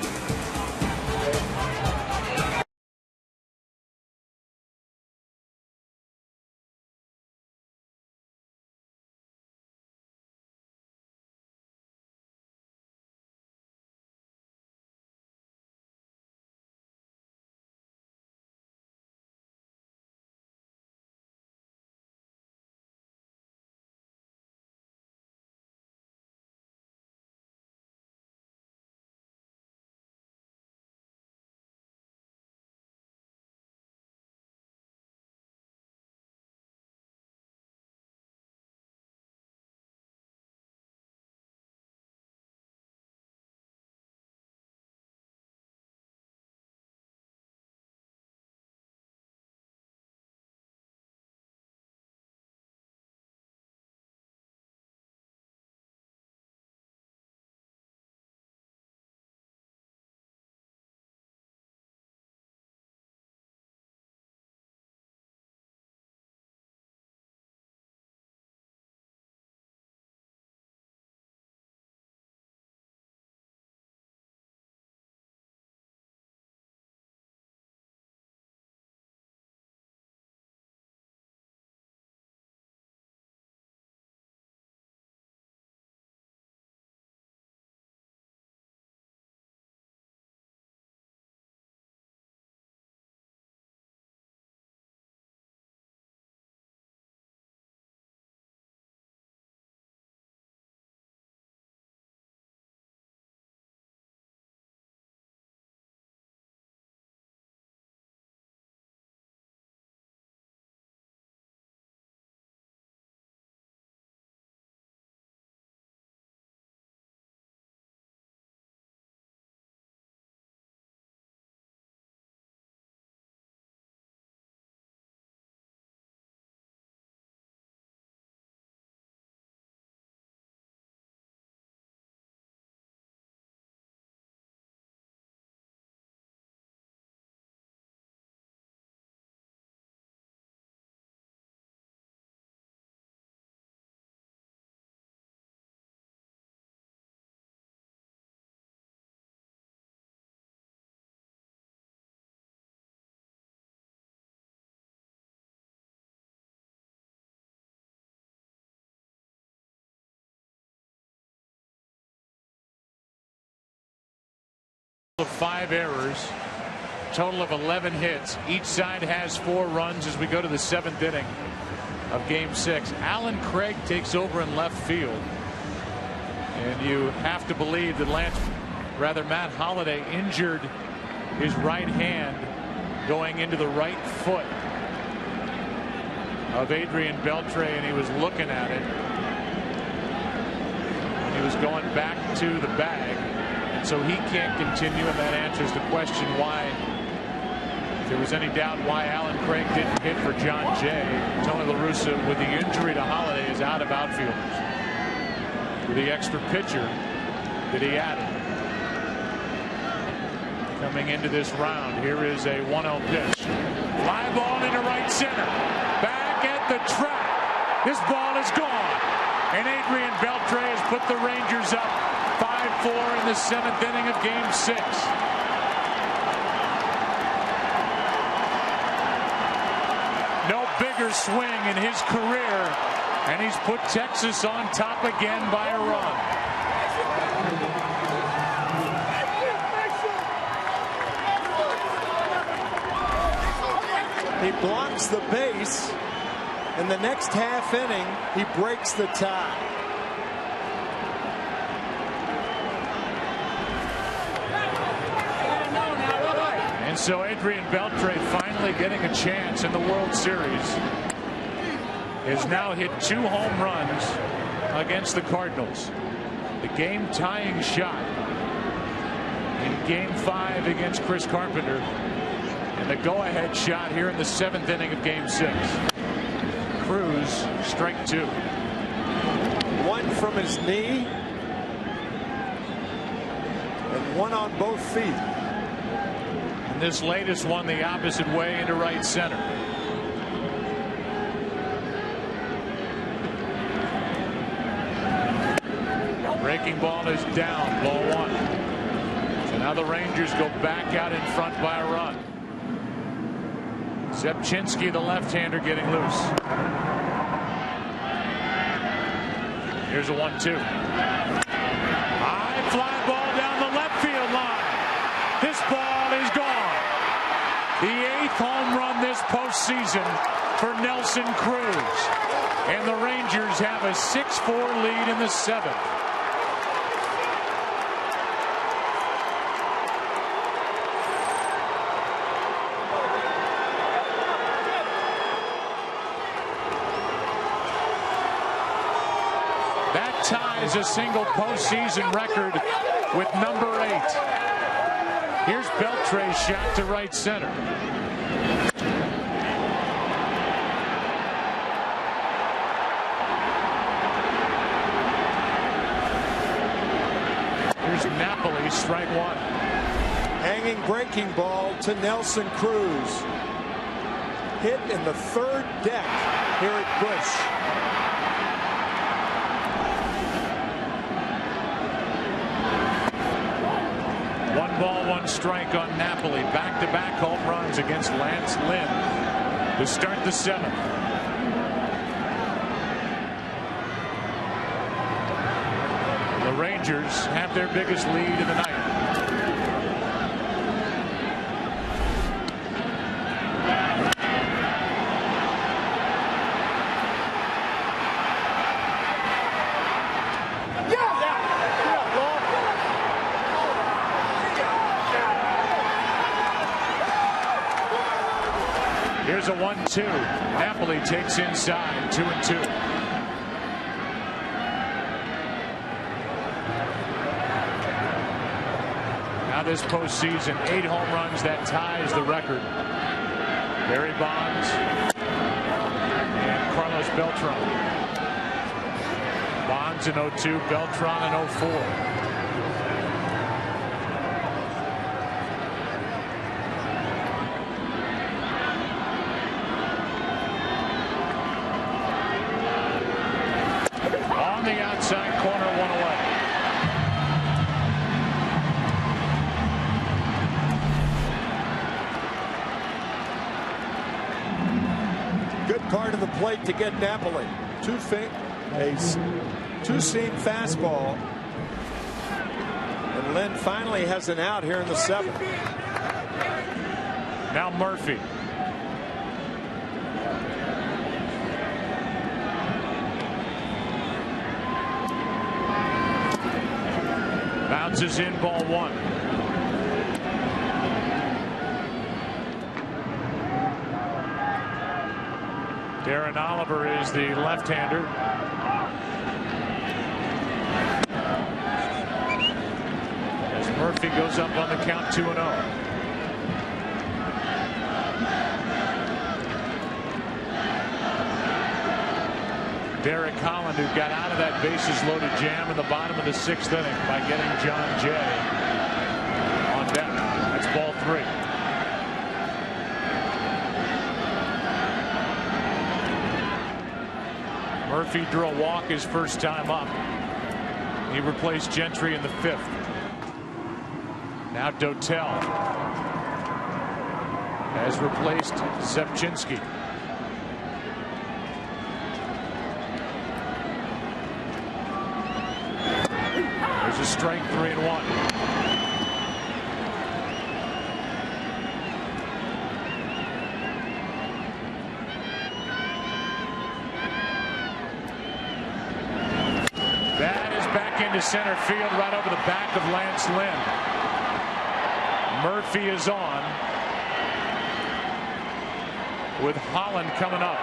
Of 5 errors, total of 11 hits. Each side has 4 runs as we go to the 7th inning of Game 6. Alan Craig takes over in left field, and you have to believe that Matt Holliday injured his right hand going into the right foot of Adrian Beltre, and he was looking at it. He was going back to the bag. So he can't continue, and that answers the question why, if there was any doubt why Alan Craig didn't hit for John Jay. Tony La Russa, with the injury to Holliday, is out of outfielders. With the extra pitcher that he added. Coming into this round, here is a 1-0 pitch. Fly ball into right center. Back at the track. This ball is gone. And Adrian Beltre has put the Rangers up 5-4 in the 7th inning of Game 6. No bigger swing in his career, and he's put Texas on top again by a run. He blocks the base. In the next half inning, he breaks the tie. And so Adrian Beltre finally getting a chance in the World Series. Has now hit 2 home runs against the Cardinals. The game-tying shot in Game 5 against Chris Carpenter. And the go-ahead shot here in the 7th inning of Game 6. Cruz, strike 2. One from his knee and one on both feet. And this latest one the opposite way into right center. Breaking ball is down, ball 1. So now the Rangers go back out in front by a run. Zepchinski, the left-hander, getting loose. Here's a 1-2. High fly ball down the left field line. This ball is gone. The 8th home run this postseason for Nelson Cruz. And the Rangers have a 6-4 lead in the 7th. That ties a single postseason record with number 8. Here's Beltre's shot to right center. Here's Napoli, strike 1. Hanging breaking ball to Nelson Cruz. Hit in the 3rd deck here at Busch. Ball, 1 strike on Napoli. Back-to-back home runs against Lance Lynn to start the 7th. The Rangers have their biggest lead of the night. Here's a 1-2. Napoli takes inside, 2-2. Now this postseason, 8 home runs, that ties the record. Barry Bonds and Carlos Beltran. Bonds in 02, Beltran in 04. The outside corner, 1 away. Good part of the plate to get Napoli. Two-seam fastball. And Lynn finally has an out here in the 7th. Now Murphy. Bounces in, ball 1. Darren Oliver is the left-hander. As Murphy goes up on the count, 2-0. Derek Holland, who got out of that bases-loaded jam in the bottom of the 6th inning by getting John Jay on deck. That's ball 3. Murphy drew a walk his first time up. He replaced Gentry in the 5th. Now Dotel has replaced Zepchinski. There's a strike, 3-1. That is back into center field, right over the back of Lance Lynn. Murphy is on, with Holland coming up.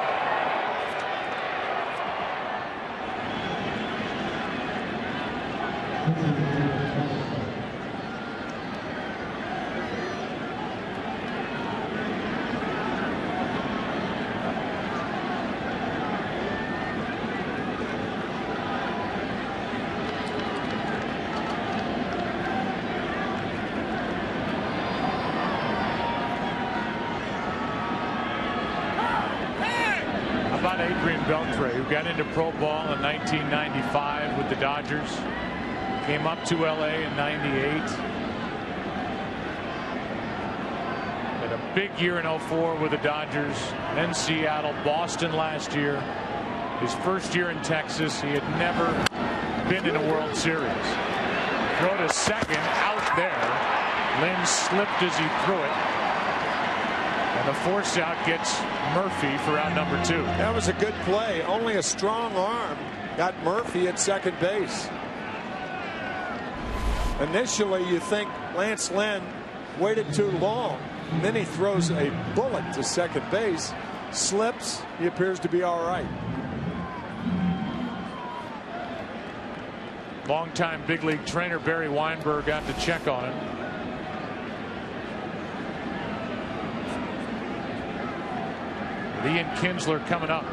About Adrian Beltre, who got into pro ball in 1995 with the Dodgers, came up to LA in 98. Had a big year in 04 with the Dodgers, then Seattle, Boston last year. His first year in Texas, he had never been in a World Series. Throw to second, out there. Lynn slipped as he threw it. And the force out gets Murphy for out number 2. That was a good play. Only a strong arm got Murphy at second base. Initially, you think Lance Lynn waited too long. And then he throws a bullet to second base, slips. He appears to be all right. Longtime big league trainer Barry Weinberg got to check on him. Ian Kinsler coming up.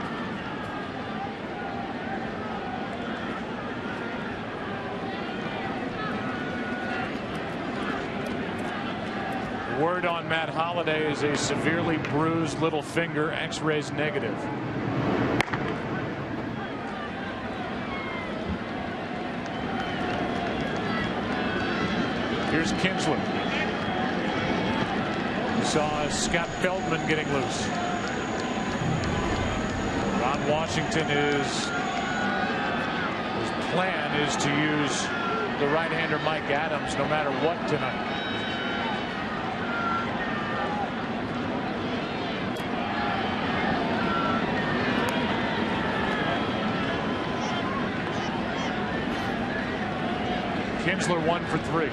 Word on Matt Holliday is a severely bruised little finger, X-rays negative. Here's Kinsler. We saw Scott Feldman getting loose. Ron Washington his plan is to use the right-hander Mike Adams no matter what tonight. Kinsler 1 for 3.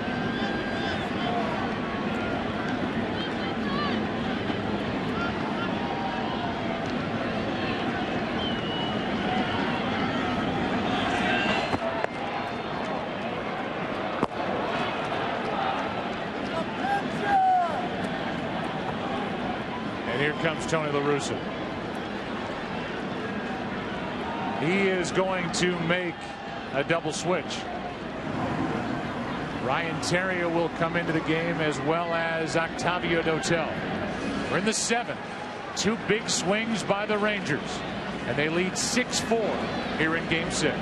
Here comes Tony La Russa. He is going to make a double switch. Ryan Terrier will come into the game, as well as Octavio Dotel. We're in the 7th. 2 big swings by the Rangers, and they lead 6-4 here in Game 6.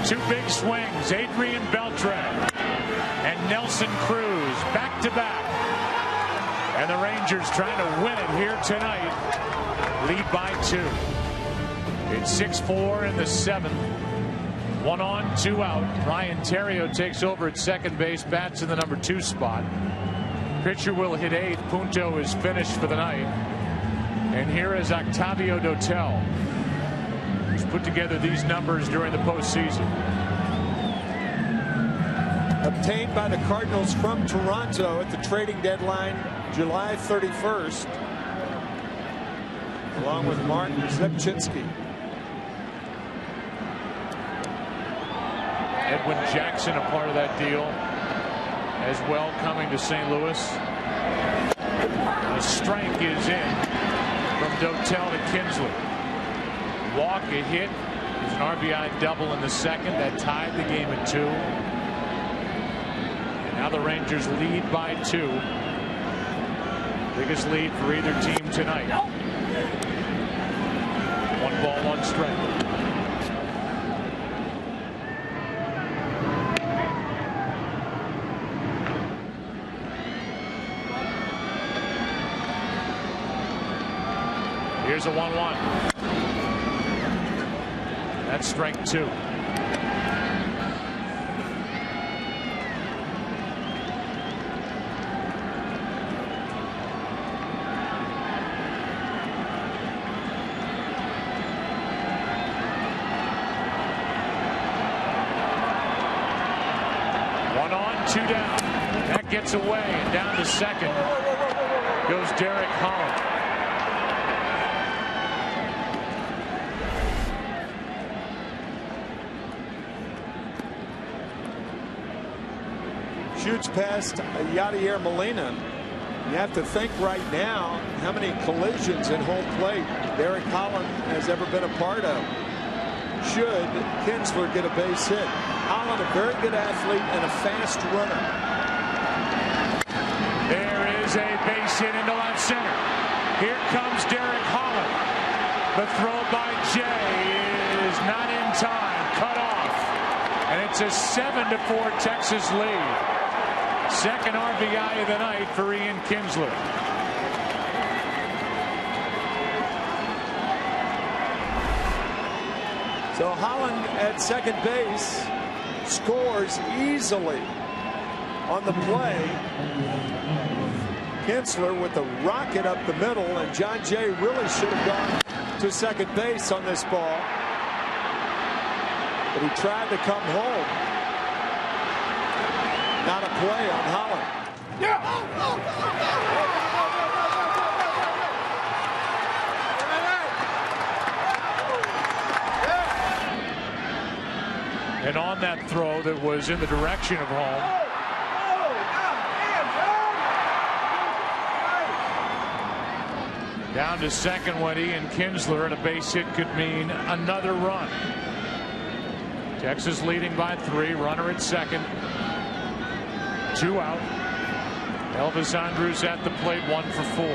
Two big swings, Adrian Beltre and Nelson Cruz back to back. And the Rangers trying to win it here tonight. Lead by 2. It's 6-4 in the 7th. 1 on, 2 out. Ryan Theriot takes over at second base, bats in the number 2 spot. Pitcher will hit 8th. Punto is finished for the night. And here is Octavio Dotel, who's put together these numbers during the postseason. Obtained by the Cardinals from Toronto at the trading deadline July 31st, along with Martin Zepchinski. Edwin Jackson a part of that deal as well, coming to St. Louis. A strike is in from Dotel to Kinsler. Walk, a hit. There's an RBI double in the 2nd that tied the game at 2. And now the Rangers lead by 2. Biggest lead for either team tonight. 1 ball, 1 strike. Here's a 1-1. That's strike 2. One on, 2 down. That gets away, and down to second goes Derek Holland. Shoots past Yadier Molina. You have to think right now how many collisions in home plate Derek Holland has ever been a part of. Should Kinsler get a base hit. Holland, a very good athlete and a fast runner. There is a base hit into left center. Here comes Derek Holland. The throw by Jay is not in time. Cut off. And it's a 7-4 Texas lead. Second RBI of the night for Ian Kinsler. So Holland at second base scores easily on the play. Kinsler with a rocket up the middle, and John Jay really should have gone to second base on this ball. But he tried to come home. Not a play on Holland. And on that throw that was in the direction of home, down to second went Ian Kinsler, and a base hit could mean another run. Texas leading by 3, runner at second. 2 out. Elvis Andrus at the plate, 1 for 4.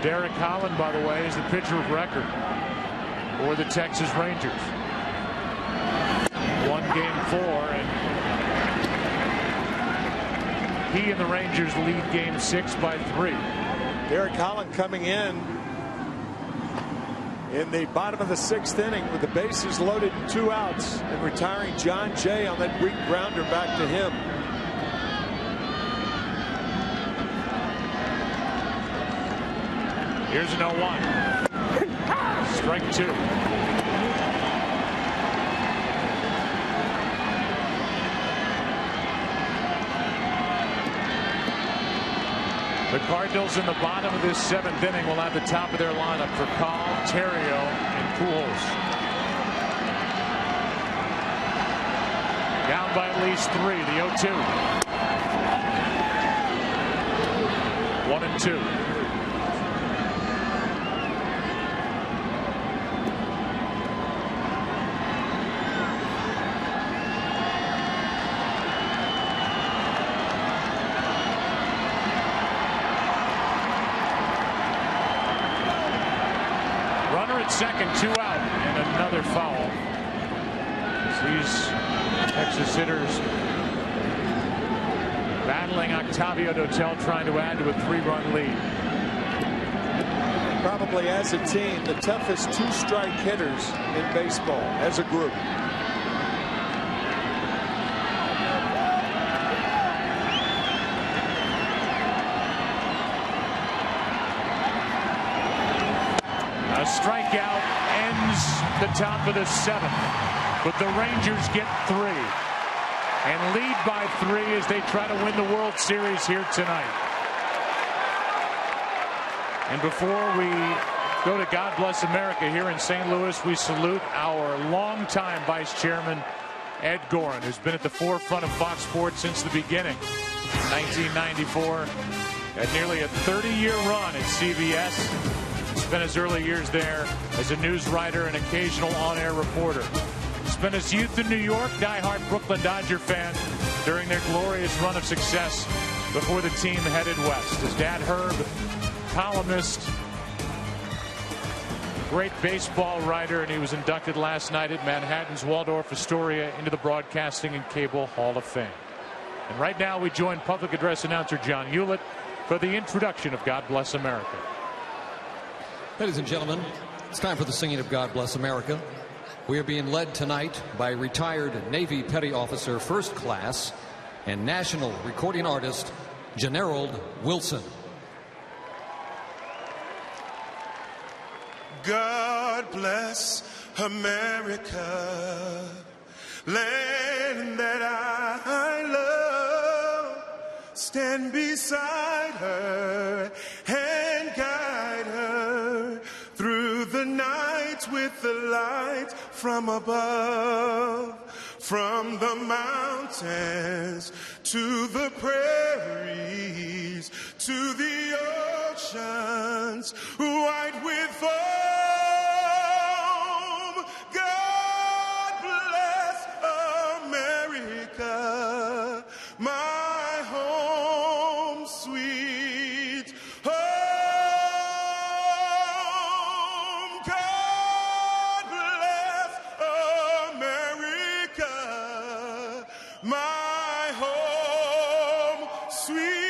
Derek Holland, by the way, is the pitcher of record for the Texas Rangers. 1 game 4, and he and the Rangers lead game 6 by 3. Derek Holland coming in the bottom of the 6th inning with the bases loaded and 2 outs, and retiring John Jay on that weak grounder back to him. Here's an 0-1. Strike 2. The Cardinals in the bottom of this 7th inning will have the top of their lineup for Call, Theriot, and Pujols. Down by at least 3. The 0-2. 1-2. at second, 2 out, and another foul. These Texas hitters battling Octavio Dotel, trying to add to a 3-run lead. Probably as a team, the toughest 2-strike hitters in baseball as a group. A strikeout ends the top of the 7th, but the Rangers get 3 and lead by 3 as they try to win the World Series here tonight. And before we go to God Bless America here in St. Louis, we salute our longtime vice chairman, Ed Gorin, who's been at the forefront of Fox Sports since the beginning. 1994, had nearly a 30-year run at CBS. Spent his early years there as a news writer and occasional on-air reporter. Spent his youth in New York, diehard Brooklyn Dodger fan during their glorious run of success before the team headed west. His dad, Herb, columnist, great baseball writer, and he was inducted last night at Manhattan's Waldorf Astoria into the Broadcasting and Cable Hall of Fame. And right now we join public address announcer John Hewlett for the introduction of God Bless America. Ladies and gentlemen, it's time for the singing of God Bless America. We are being led tonight by retired Navy Petty Officer First Class and national recording artist Generald Wilson. God bless America, land that I love. Stand beside her and guide her through the nights with the lights from above. From the mountains to the prairies to the oceans white with foam. God bless America, my home sweet home. God bless America, my home sweet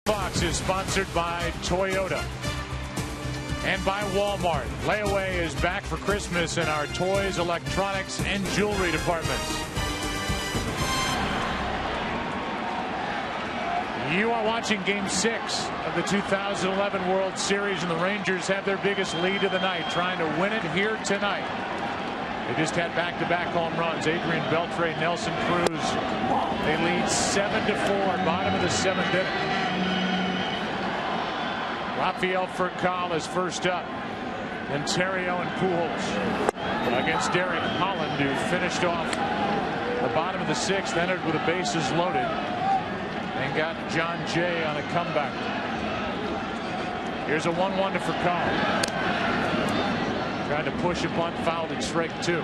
Box is sponsored by Toyota and by Walmart. Layaway is back for Christmas in our toys, electronics, and jewelry departments. You are watching Game 6 of the 2011 World Series, and the Rangers have their biggest lead of the night, trying to win it here tonight. They just had back-to-back home runs. Adrian Beltre, Nelson Cruz. They lead 7-4, bottom of the 7th inning. Rafael Furcal is first up. Then Terrio and Pujols against Derek Holland, who finished off the bottom of the 6th, entered with the bases loaded, and got John Jay on a comeback. Here's a 1-1 to Furcal. Tried to push a bunt, fouled at strike 2.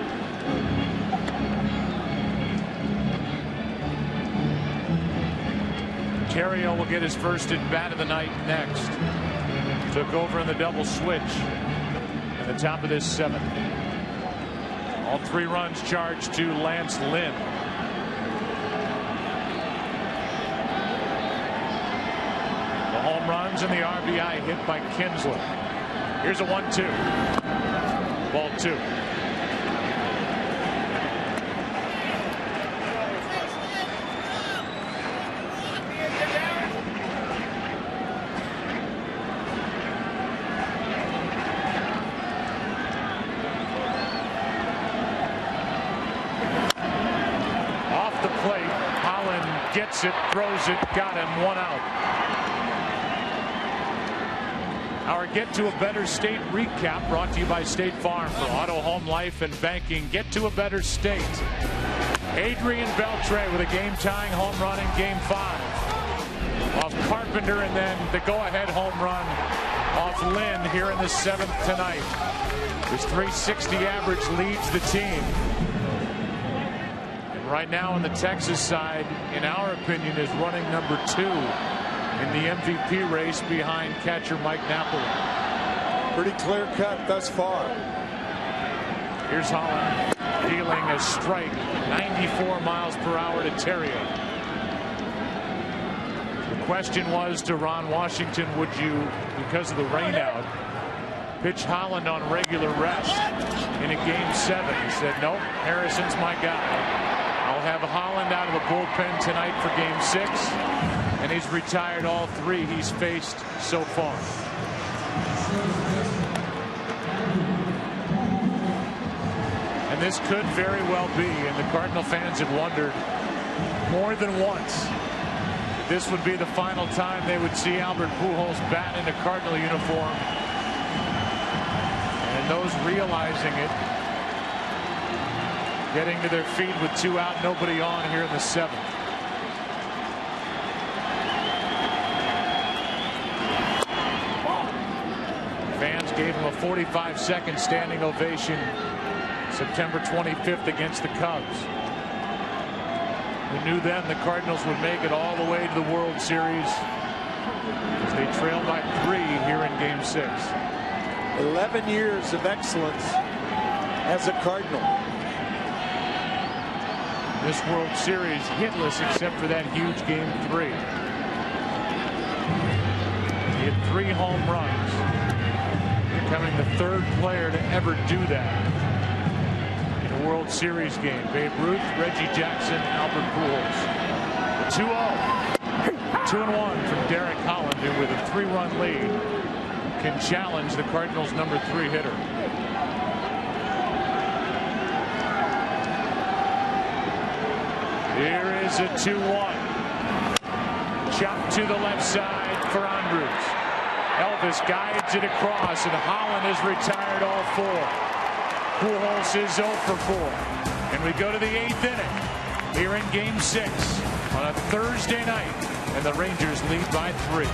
Terrio will get his first at bat of the night next. Took over in the double switch at the top of this 7th. All 3 runs charged to Lance Lynn. The home runs and the RBI hit by Kinsler. Here's a 1-2. Ball 2. Off the plate, Holland gets it, throws it, got him, 1 out. Our Get to a Better State recap brought to you by State Farm. For auto, home, life, and banking, get to a better state. Adrian Beltre with a game-tying home run in Game 5 off Carpenter, and then the go-ahead home run off Lynn here in the 7th tonight. His .360 average leads the team. And right now on the Texas side, in our opinion, is running number 2 in the MVP race behind catcher Mike Napoli. Pretty clear cut thus far. Here's Holland dealing a strike, 94 miles per hour to Terrio. The question was to Ron Washington, would you, because of the rainout, pitch Holland on regular rest in a Game 7? He said, nope, Harrison's my guy. I'll have Holland out of the bullpen tonight for Game 6. And he's retired all 3 he's faced so far. And this could very well be, and the Cardinal fans have wondered more than once, if this would be the final time they would see Albert Pujols bat in a Cardinal uniform. And those realizing it, getting to their feet with 2 out, nobody on here in the 7th. Fans gave him a 45-second standing ovation September 25th against the Cubs. We knew then the Cardinals would make it all the way to the World Series as they trailed by 3 here in Game 6. 11 years of excellence as a Cardinal. This World Series hitless except for that huge Game 3. He had 3 home runs, becoming the 3rd player to ever do that in a World Series game. Babe Ruth, Reggie Jackson, Albert Pujols. 2-0. 2-1 from Derek Holland, who with a 3-run lead can challenge the Cardinals' number 3 hitter. Here is a 2-1. Chop to the left side for Andrews. Elvis guides it across, and Holland has retired all 4. Pujols is 0 for 4. And we go to the 8th inning here in Game 6 on a Thursday night, and the Rangers lead by 3.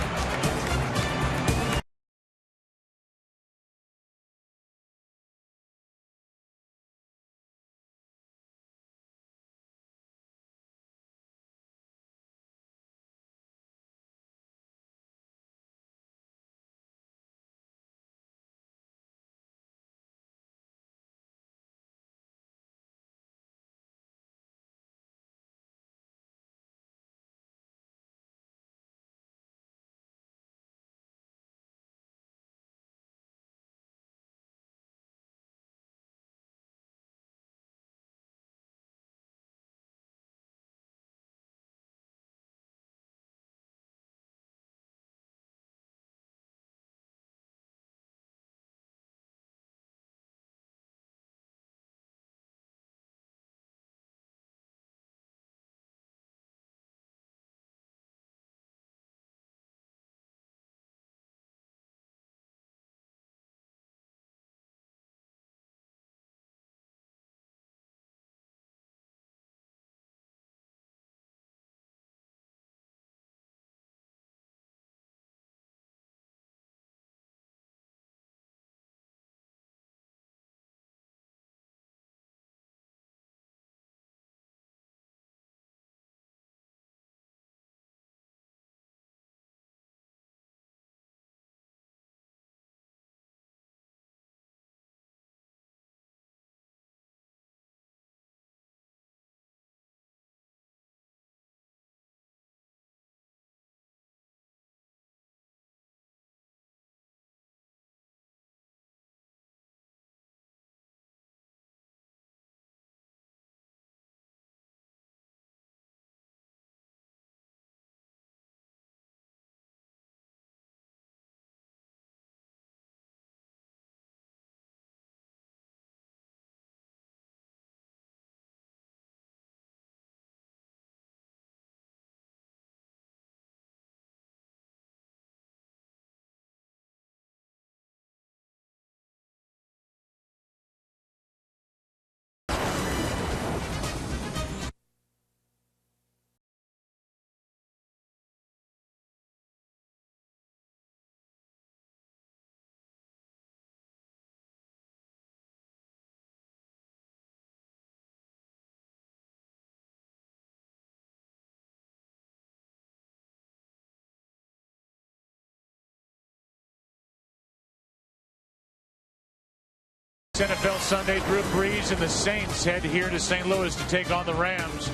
NFL Sunday. Drew Brees and the Saints head here to St. Louis to take on the Rams,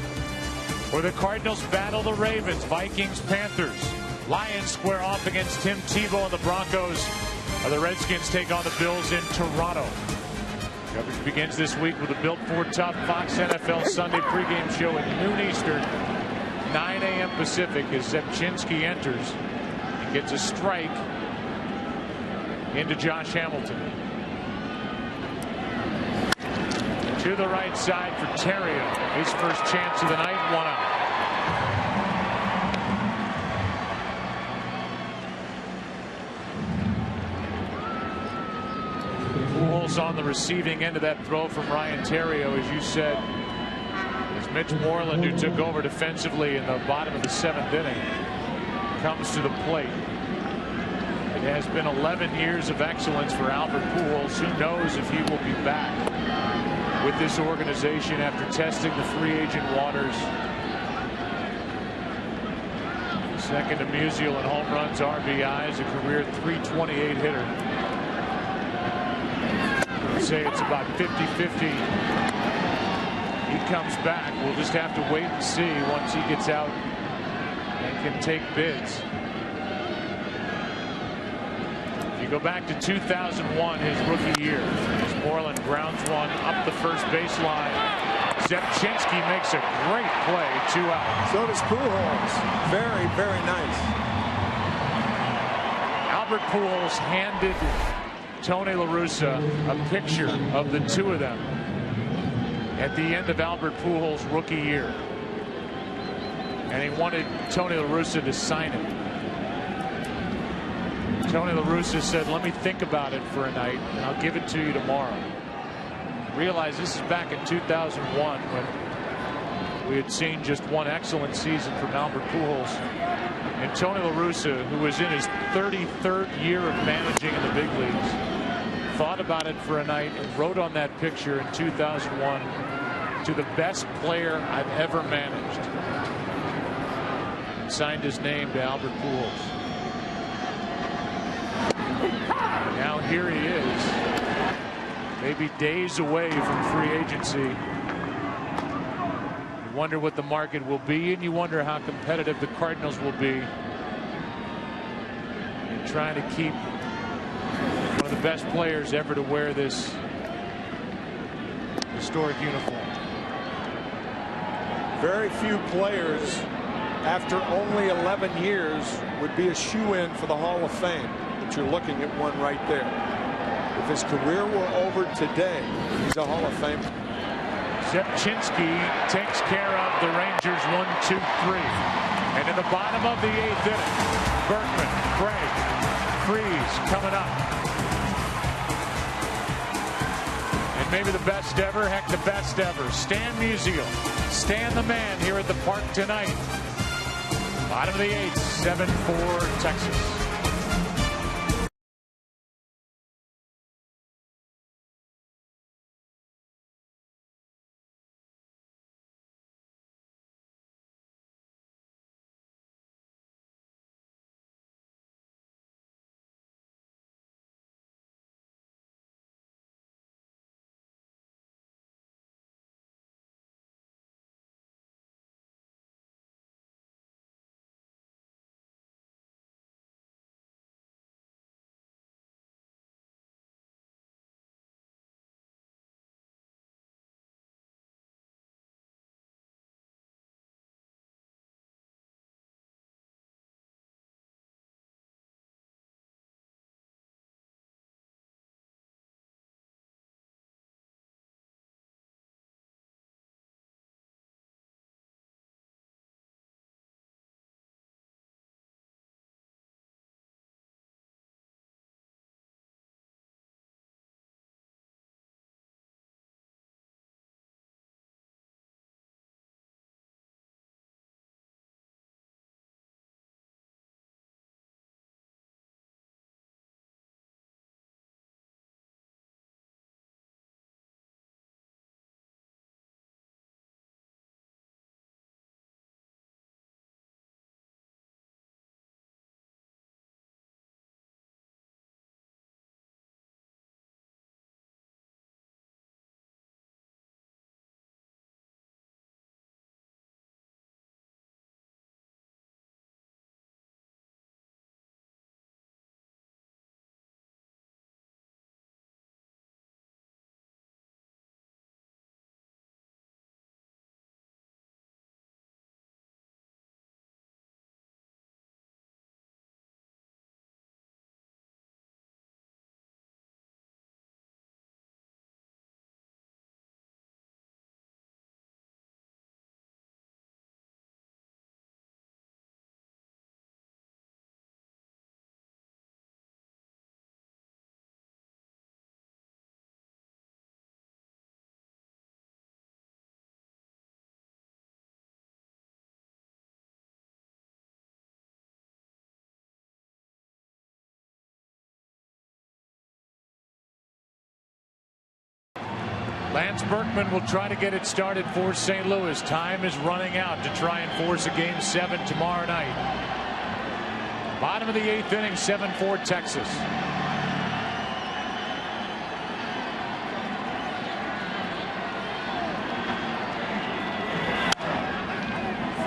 where the Cardinals battle the Ravens. Vikings, Panthers. Lions square off against Tim Tebow and the Broncos. The Redskins take on the Bills in Toronto. Coverage begins this week with a Built for Tough Fox NFL Sunday pregame show at noon Eastern, 9 a.m. Pacific, as Zepchinski enters and gets a strike into Josh Hamilton. To the right side for Terrio. His first chance of the night, 1 out. Pujols on the receiving end of that throw from Ryan Terrio, as you said. It's Mitch Moreland, who took over defensively in the bottom of the 7th inning, comes to the plate. It has been 11 years of excellence for Albert Pujols. Who knows if he will be back with this organization after testing the free agent waters. Second to Musial in home runs, RBIs, a career .328 hitter. I'd say it's about 50-50. He comes back. We'll just have to wait and see once he gets out and can take bids. Go back to 2001, his rookie year, as Moreland grounds one up the first baseline. Zepchinski makes a great play, 2 out. So does Pujols. Very, very nice. Albert Pujols handed Tony La Russa a picture of the two of them at the end of Albert Pujols' rookie year, and he wanted Tony La Russa to sign it. Tony La Russa said, let me think about it for a night and I'll give it to you tomorrow. Realize this is back in 2001 when we had seen just one excellent season from Albert Pujols. And Tony La Russa, who was in his 33rd year of managing in the big leagues, thought about it for a night and wrote on that picture in 2001, to the best player I've ever managed. And signed his name to Albert Pujols. Now here he is, maybe days away from free agency. You wonder what the market will be, and you wonder how competitive the Cardinals will be in trying to keep one of the best players ever to wear this historic uniform. Very few players, after only 11 years, would be a shoo-in for the Hall of Fame. You're looking at one right there. If his career were over today, he's a Hall of Famer. Zepchinski takes care of the Rangers 1-2-3. And in the bottom of the 8th inning, Berkman, Craig, Freeze coming up. And maybe the best ever, heck, the best ever. Stan Musial, Stan the man here at the park tonight. Bottom of the 8th, 7-4 Texas. Lance Berkman will try to get it started for St. Louis. Time is running out to try and force a Game 7 tomorrow night. Bottom of the 8th inning, 7-4 Texas.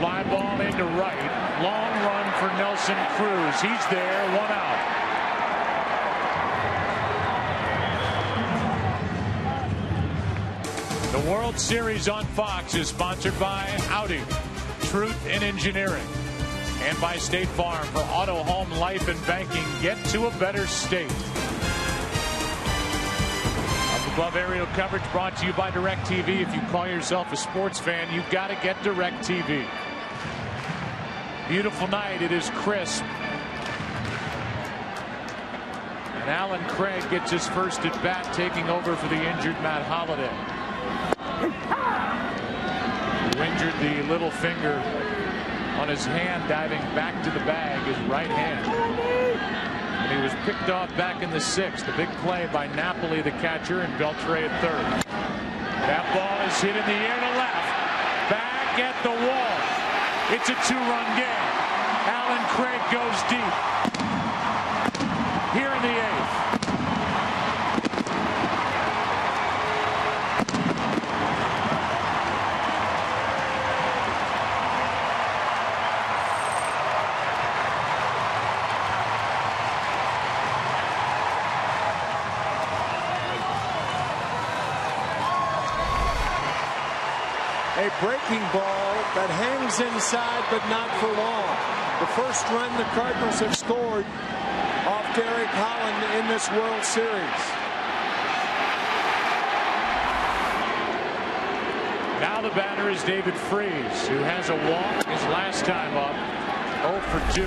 Fly ball into right. Long run for Nelson Cruz. He's there, 1 out. The World Series on Fox is sponsored by Audi, Truth in Engineering, and by State Farm. For auto, home, life, and banking, get to a better state. Up above aerial coverage brought to you by DirecTV. If you call yourself a sports fan, you've got to get DirecTV. Beautiful night. It is crisp. And Alan Craig gets his first at bat, taking over for the injured Matt Holliday, who injured the little finger on his hand diving back to the bag, his right hand. And he was picked off back in the 6th. A big play by Napoli, the catcher, and Beltre at third. That ball is hit in the air to left. Back at the wall. It's a 2-run game. Alan Craig goes deep. Here in the 8th. A breaking ball that hangs inside, but not for long. The first run the Cardinals have scored off Derek Holland in this World Series. Now the batter is David Freese, who has a walk his last time up, 0 for 2.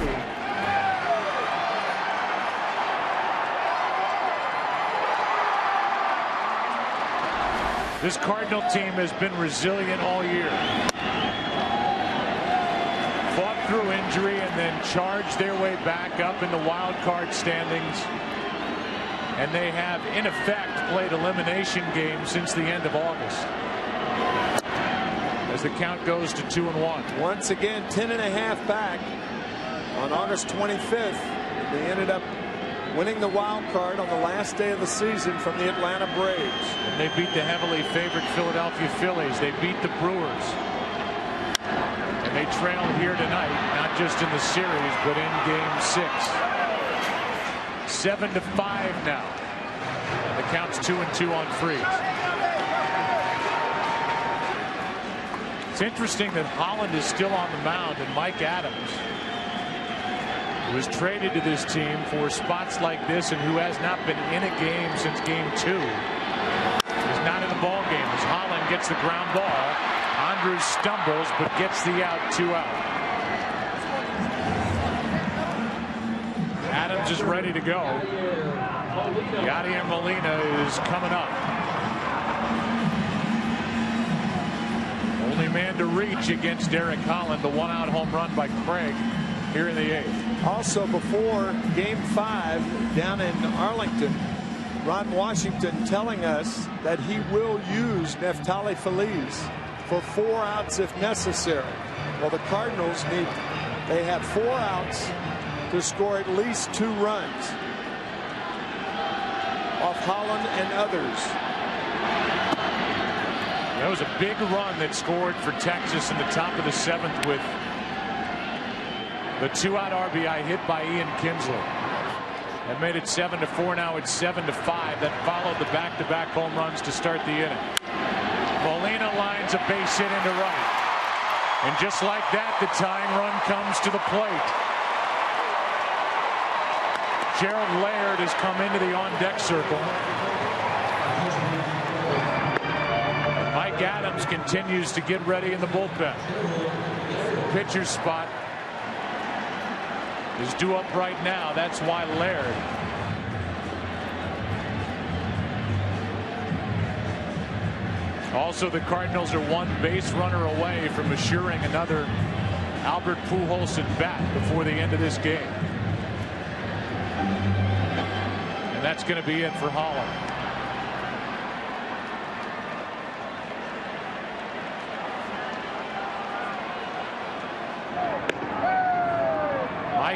This Cardinal team has been resilient all year. Fought through injury and then charged their way back up in the wild card standings. And they have, in effect, played elimination games since the end of August, as the count goes to 2-1. Once again, 10.5 back on August 25th. They ended up winning the wild card on the last day of the season from the Atlanta Braves. And they beat the heavily favored Philadelphia Phillies. They beat the Brewers. And they trail here tonight, not just in the series, but in Game 6. 7-5 now. And the count's 2-2 on Freese. It's interesting that Holland is still on the mound, and Mike Adams, who was traded to this team for spots like this and who has not been in a game since Game 2, is not in the ball game as Holland gets the ground ball. Andrews stumbles but gets the out, 2 out. Adams is ready to go. Yadier Molina is coming up. Only man to reach against Derek Holland. The 1-out home run by Craig here in the 8th. Also, before Game 5 down in Arlington, Ron Washington telling us that he will use Neftali Feliz for 4 outs if necessary. Well, the Cardinals they have 4 outs to score at least 2 runs off Holland and others. That was a big run that scored for Texas in the top of the 7th with the 2-out RBI hit by Ian Kinsler. That made it 7-4. Now it's 7-5. That followed the back-to-back home runs to start the inning. Molina lines a base hit into right. And just like that, the tying run comes to the plate. Gerald Laird has come into the on-deck circle. Mike Adams continues to get ready in the bullpen. The pitcher's spot is due up right now. That's why Laird also, the Cardinals are 1 base runner away from assuring another Albert Pujols at bat before the end of this game. And that's going to be it for Holland.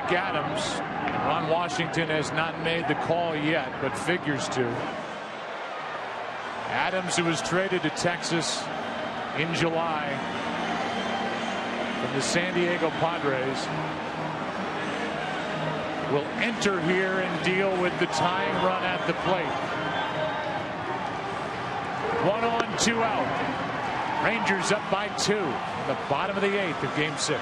Mike Adams. Ron Washington has not made the call yet, but figures to. Adams, who was traded to Texas in July from the San Diego Padres, will enter here and deal with the tying run at the plate. 1 on, 2 out. Rangers up by 2 in the bottom of the 8th of Game 6.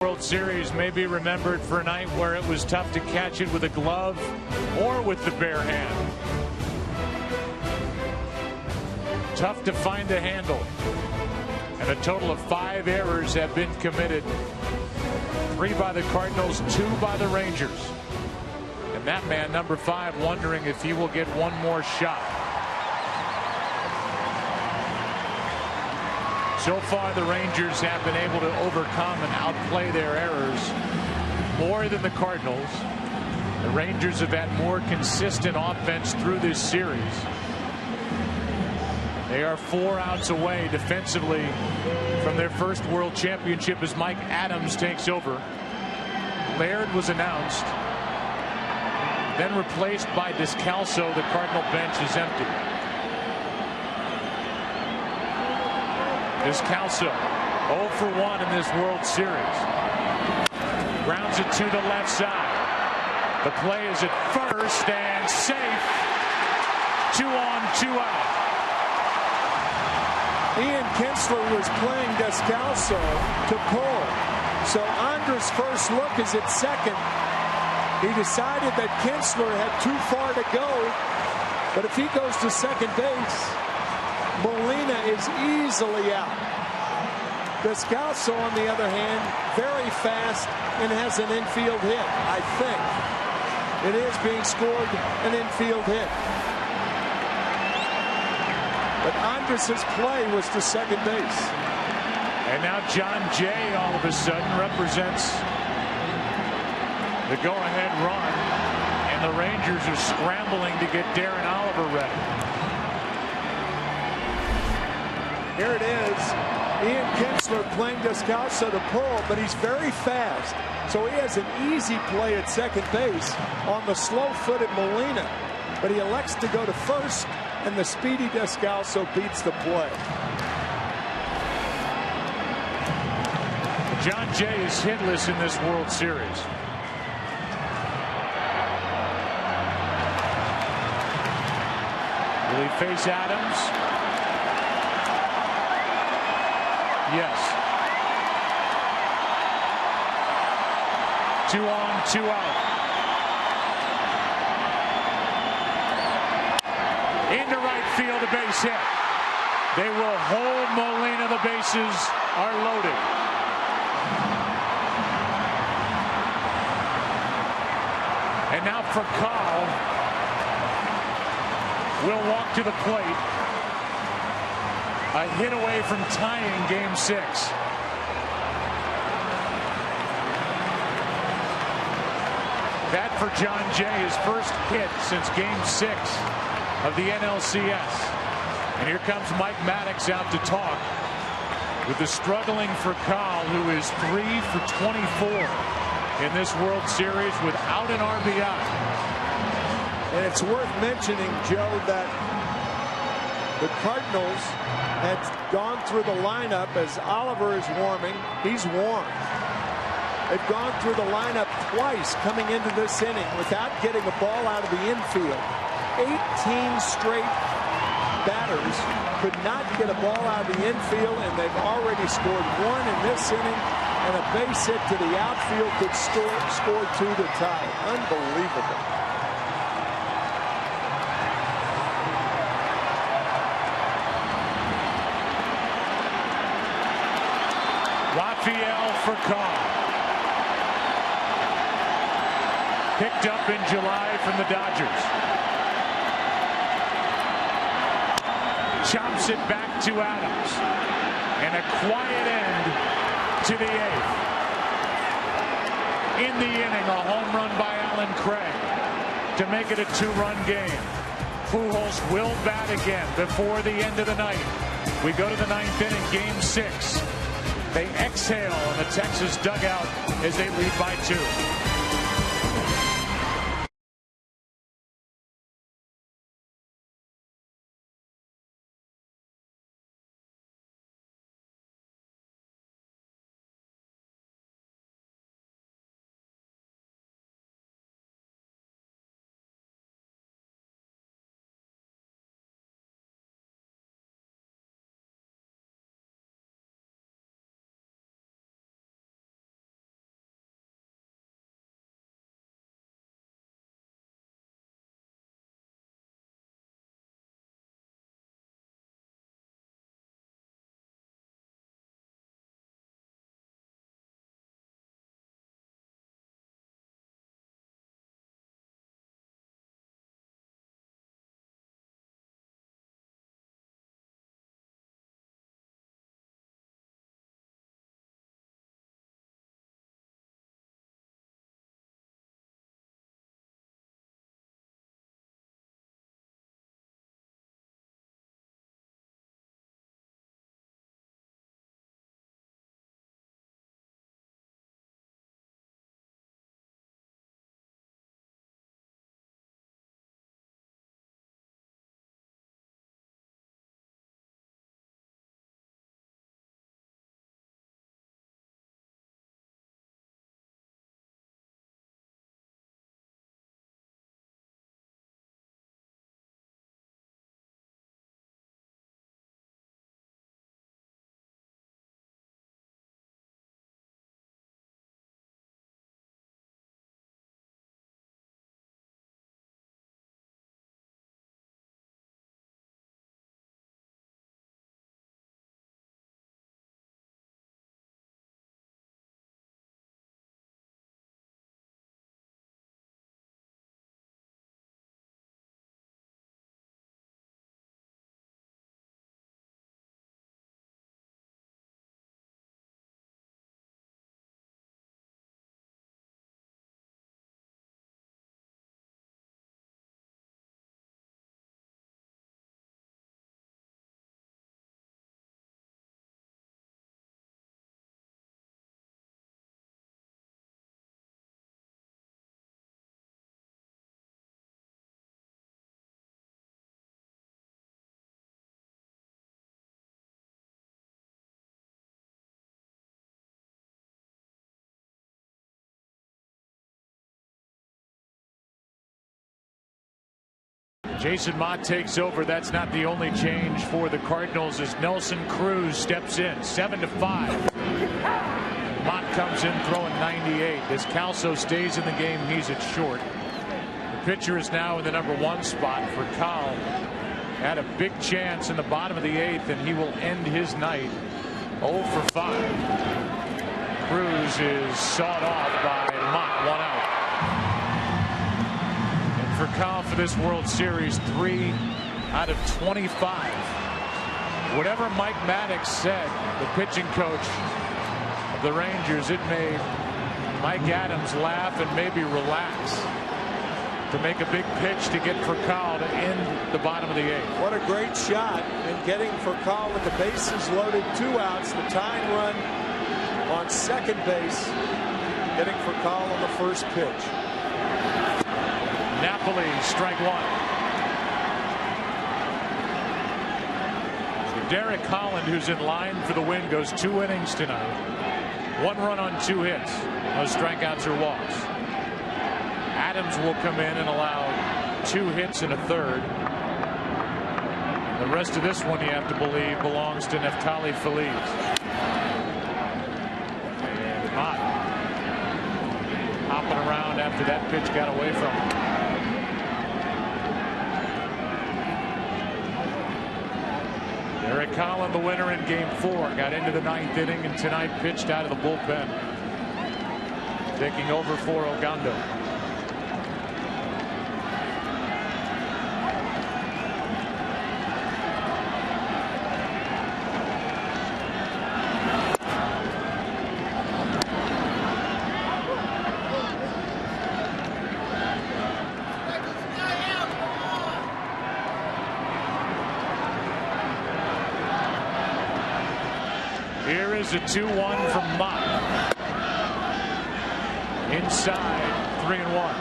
World Series may be remembered for a night where it was tough to catch it with a glove or with the bare hand. Tough to find the handle. And a total of 5 errors have been committed. 3 by the Cardinals, 2 by the Rangers. And that man, number 5, wondering if he will get one more shot. So far, the Rangers have been able to overcome and outplay their errors more than the Cardinals. The Rangers have had more consistent offense through this series. They are 4 outs away defensively from their first World Championship as Mike Adams takes over. Laird was announced, then replaced by Descalso. The Cardinal bench is empty. Descalso 0 for 1 in this World Series. Grounds it to the left side. The play is at first and safe. 2 on, 2 out. Ian Kinsler was playing Descalso to pull. So Andres' first look is at second. He decided that Kinsler had too far to go. But if he goes to second base, Molina is easily out. Descalso, on the other hand, very fast and has an infield hit, I think. It is being scored an infield hit. But Andres' play was to second base. And now John Jay all of a sudden represents the go-ahead run. And the Rangers are scrambling to get Darren Oliver ready. Here it is. Ian Kinsler playing Descalso to pull, but he's very fast. So he has an easy play at second base on the slow-footed Molina. But he elects to go to first, and the speedy Descalso beats the play. John Jay is hitless in this World Series. Will he face Adams? Yes. 2 on, 2 out. Into right field, a base hit. They will hold Molina. The bases are loaded. And now for Carl. Will walk to the plate. A hit away from tying game 6. That for John Jay, his first hit since game 6 of the NLCS. And here comes Mike Maddox out to talk with the struggling for Carl, who is 3 for 24 in this World Series without an RBI. And it's worth mentioning, Joe, that the Cardinals had gone through the lineup as Oliver is warming. He's warm. They've gone through the lineup twice coming into this inning without getting a ball out of the infield. 18 straight batters could not get a ball out of the infield, and they've already scored 1 in this inning, and a base hit to the outfield could score 2 to tie. Unbelievable. Raphael for Carl. Picked up in July from the Dodgers. Chops it back to Adams. And a quiet end to the 8th. In the inning, a home run by Alan Craig to make it a 2-run game. Pujols will bat again before the end of the night. We go to the 9th inning, game 6. They exhale in the Texas dugout as they lead by 2. Jason Mott takes over. That's not the only change for the Cardinals as Nelson Cruz steps in. 7-5. Mott comes in throwing 98. As Calso stays in the game, he's at short. The pitcher is now in the #1 spot for Cal. Had a big chance in the bottom of the 8th, and he will end his night 0 for 5. Cruz is sawed off by Mott. 1 out. And for Cal for this World Series, 3 out of 25. Whatever Mike Maddox said, the pitching coach of the Rangers, it made Mike Adams laugh and maybe relax to make a big pitch to get Furcal to end the bottom of the 8th. What a great shot, and getting Furcal with the bases loaded, 2 outs, the tying run on second base, getting Furcal on the first pitch. Napoli, strike 1. Derek Holland, who's in line for the win, goes 2 innings tonight. 1 run on 2 hits. No strikeouts or walks. Adams will come in and allow 2 hits and a third. The rest of this one, you have to believe, belongs to Neftali Feliz. And Mott hopping around after that pitch got away from him. Derek Holland, the winner in Game 4, got into the 9th inning and tonight pitched out of the bullpen, taking over for Ogando. Here is a 2-1 from Mott. Inside, 3-1.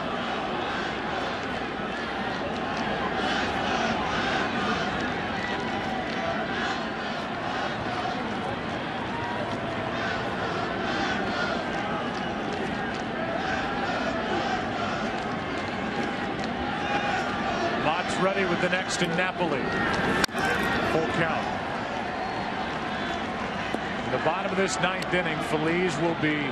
Mott's ready with the next in Napoli. Full count. The bottom of this 9th inning, Feliz will be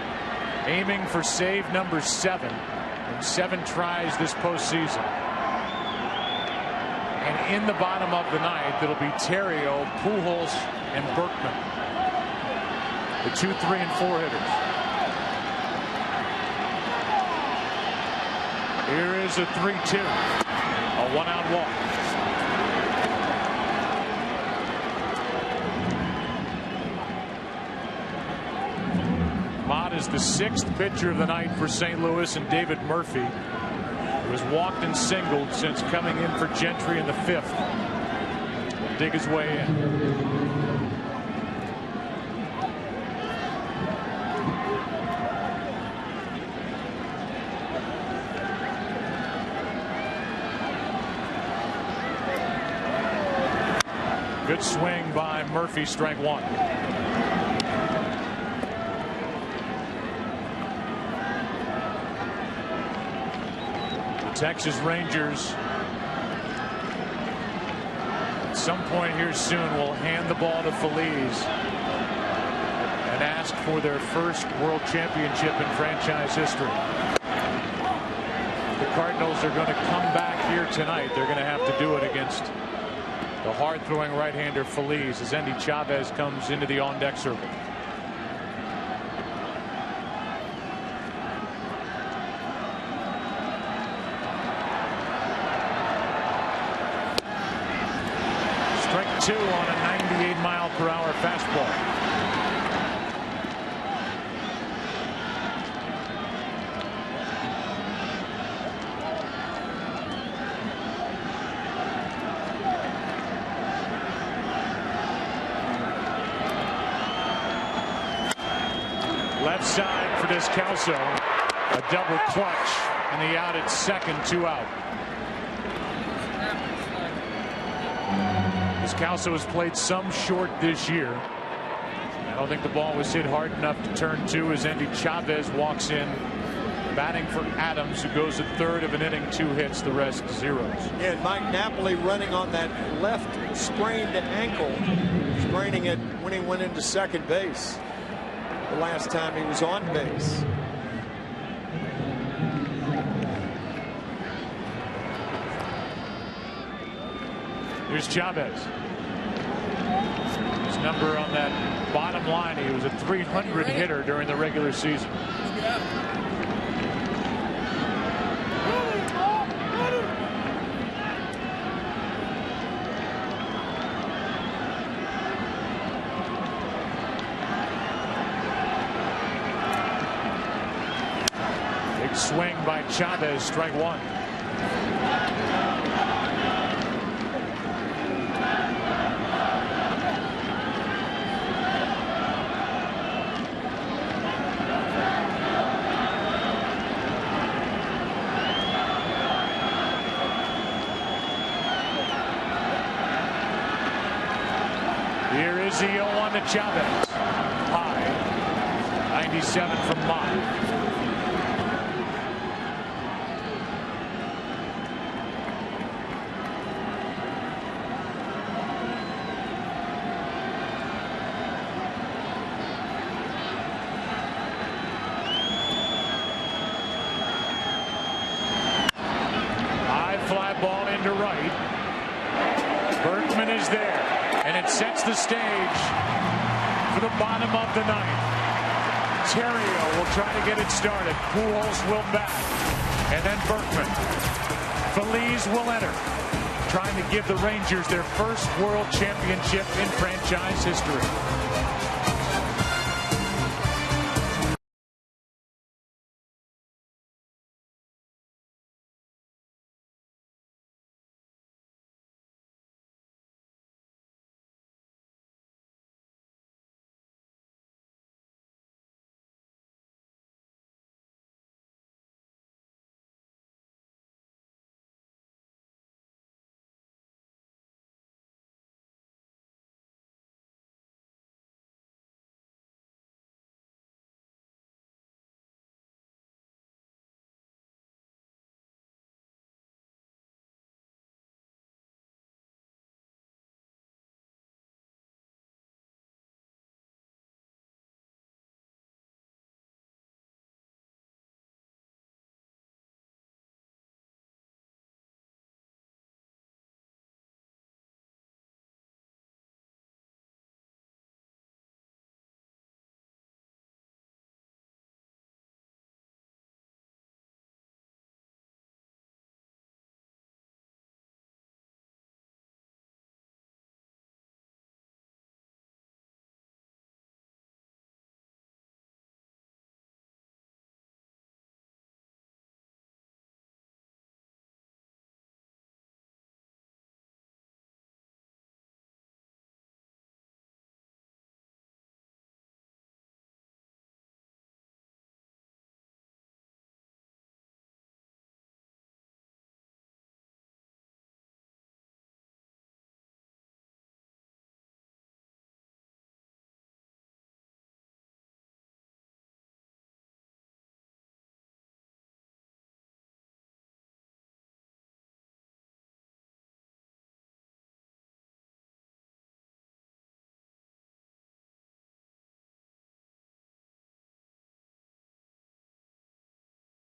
aiming for save number 7 in 7 tries this postseason. And in the bottom of the 9th, it'll be Terrio, Pujols, and Berkman, the 2, 3, and 4 hitters. Here is a 3-2, a 1-out walk. Mott is the 6th pitcher of the night for St. Louis, and David Murphy, who has walked and singled since coming in for Gentry in the 5th, will dig his way in. Good swing by Murphy, strike 1. Texas Rangers at some point here soon will hand the ball to Feliz and ask for their first world championship in franchise history. The Cardinals are going to come back here tonight. They're going to have to do it against the hard-throwing right-hander Feliz as Endy Chavez comes into the on-deck circle. Strike 2 on a 98-mile-per-hour fastball. Left side for Descalso. A double clutch, and the out at second, 2 out. Descalso has played some short this year. I don't think the ball was hit hard enough to turn 2 as Endy Chavez walks in batting for Adams, who goes a third of an inning, 2 hits, the rest zeros. Yeah, and Mike Napoli running on that left sprained ankle, spraining it when he went into second base the last time he was on base. Here's Chavez. His number on that bottom line, he was a 300 hitter during the regular season. Big swing by Chavez, strike 1. Here is the 0-1 to Chavez. High. 97 from Mott. Ball into right. Berkman is there, and it sets the stage for the bottom of the 9th. Terrio will try to get it started. Pujols will bat, and then Berkman. Feliz will enter, trying to give the Rangers their first World Championship in franchise history.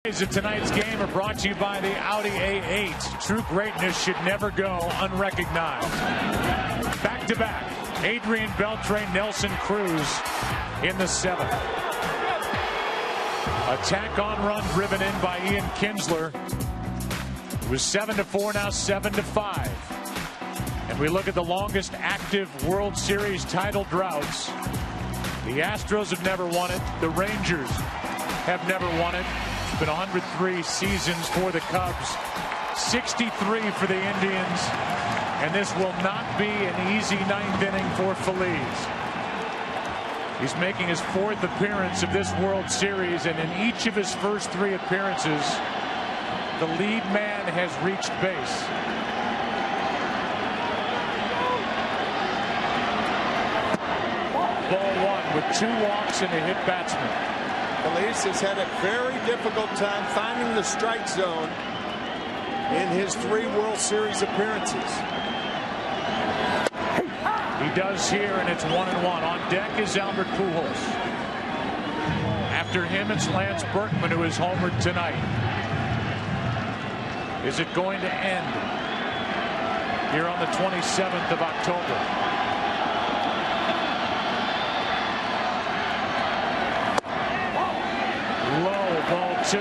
Of tonight's game are brought to you by the Audi A8. True greatness should never go unrecognized. Back to back, Adrian Beltre, Nelson Cruz in the 7th. Attack on run driven in by Ian Kinsler. It was 7-4, now 7-5. And we look at the longest active World Series title droughts. The Astros have never won it. The Rangers have never won it. It's been 103 seasons for the Cubs, 63 for the Indians, and this will not be an easy 9th inning for Feliz. He's making his 4th appearance of this World Series, and in each of his first 3 appearances, the lead man has reached base. Ball 1 with 2 walks and a hit batsman. Feliz has had a very difficult time finding the strike zone in his 3 World Series appearances. He does here, and it's 1-1. On deck is Albert Pujols. After him, it's Lance Berkman, who is homered tonight. Is it going to end here on the 27th of October? Low, ball 2.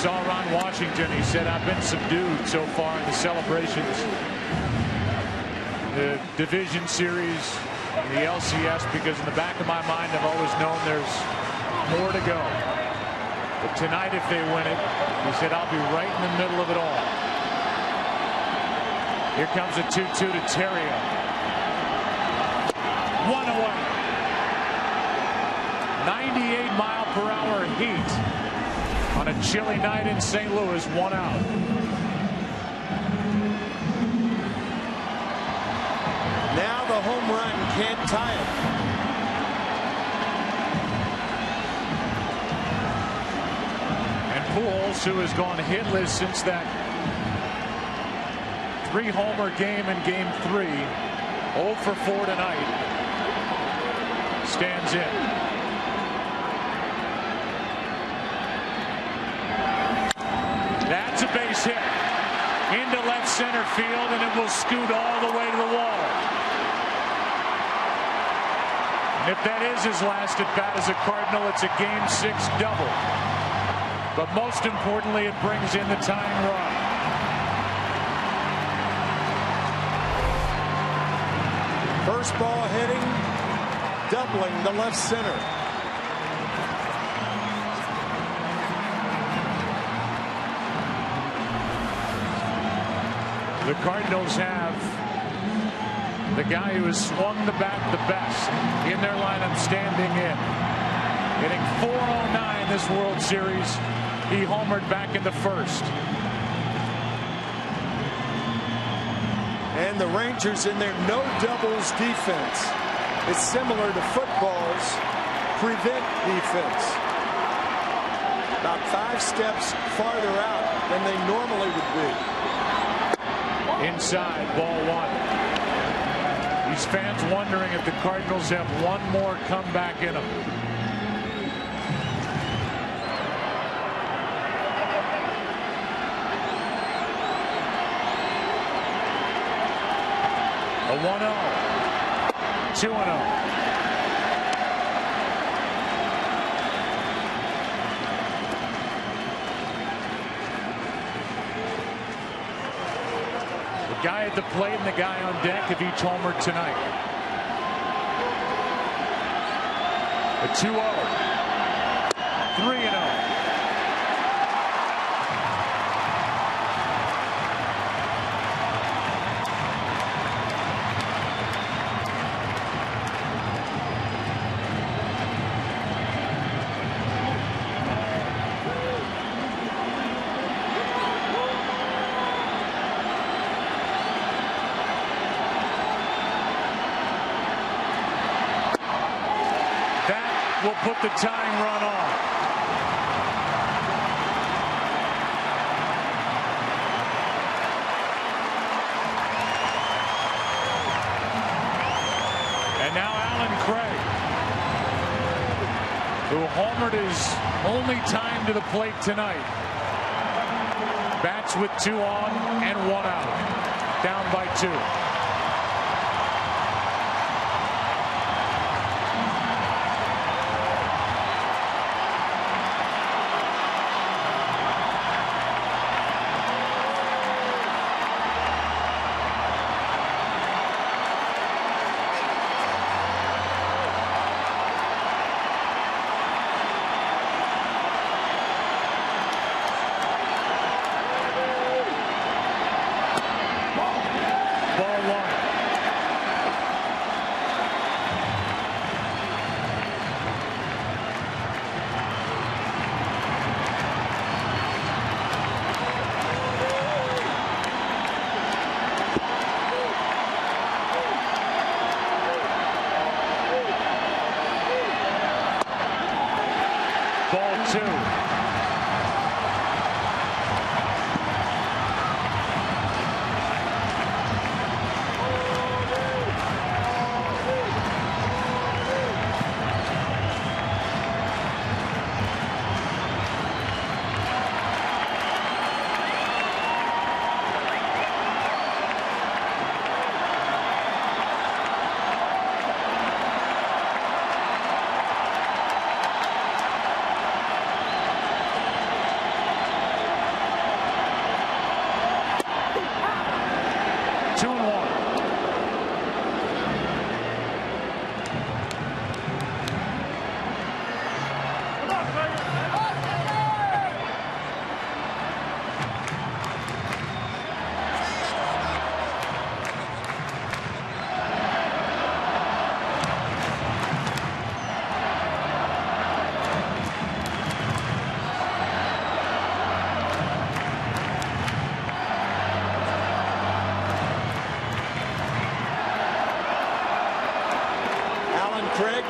Saw Ron Washington. He said, I've been subdued so far in the celebrations. The division series, the LCS, because in the back of my mind, I've always known there's more to go. But tonight, if they win it, he said, I'll be right in the middle of it all. Here comes a 2-2 to Terrio. 1 away. 98-mile-per-hour heat on a chilly night in St. Louis. 1 out. Now the home run can't tie it. And Pujols, who has gone hitless since that 3-homer game in Game 3, 0 for 4 tonight, stands in. That's a base hit into left center field, and it will scoot all the way to the wall. And if that is his last at bat as a Cardinal, it's a Game 6 double. But most importantly, it brings in the tying run. First ball hitting, doubling the left center. The Cardinals have the guy who has swung the bat the best in their lineup standing in. Hitting .409 this World Series. He homered back in the first. And the Rangers in their no doubles defense is similar to football's prevent defense. About 5 steps farther out than they normally would be. Inside, ball 1. These fans wondering if the Cardinals have one more comeback in them. A 1-0. 2-0. Guy at the plate and the guy on deck have each homered tonight. A 2-0. 3-0. Will put the tying run on. And now Alan Craig, who homered his only time to the plate tonight, bats with 2 on and 1 out, down by 2. 1-2.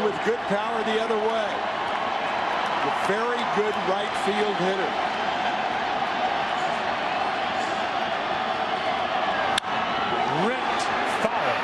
With good power the other way. A very good right field hitter. Ripped foul.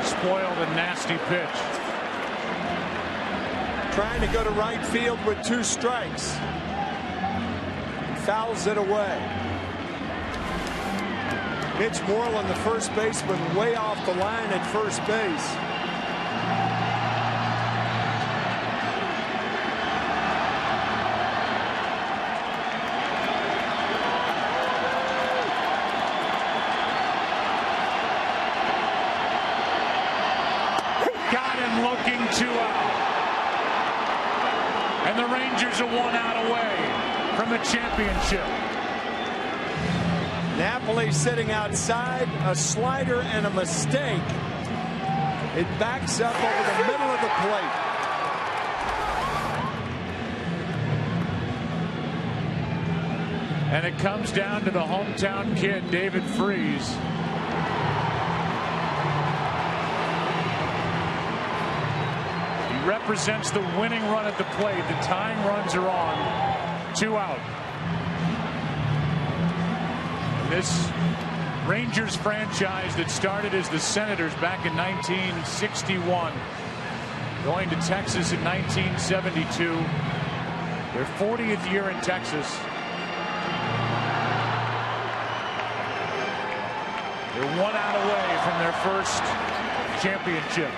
Spoiled a nasty pitch. Trying to go to right field with 2 strikes. Fouls it away. Mitch Moreland, the first baseman, way off the line at first base. Looking 2 out. And the Rangers are 1 out away from the championship. Napoli sitting outside, a slider and a mistake. It backs up over the middle of the plate. And it comes down to the hometown kid, David Freese. Represents the winning run at the plate. The tying runs are on. 2 out. This Rangers franchise that started as the Senators back in 1961, going to Texas in 1972. Their 40th year in Texas. They're 1 out away from their first championship.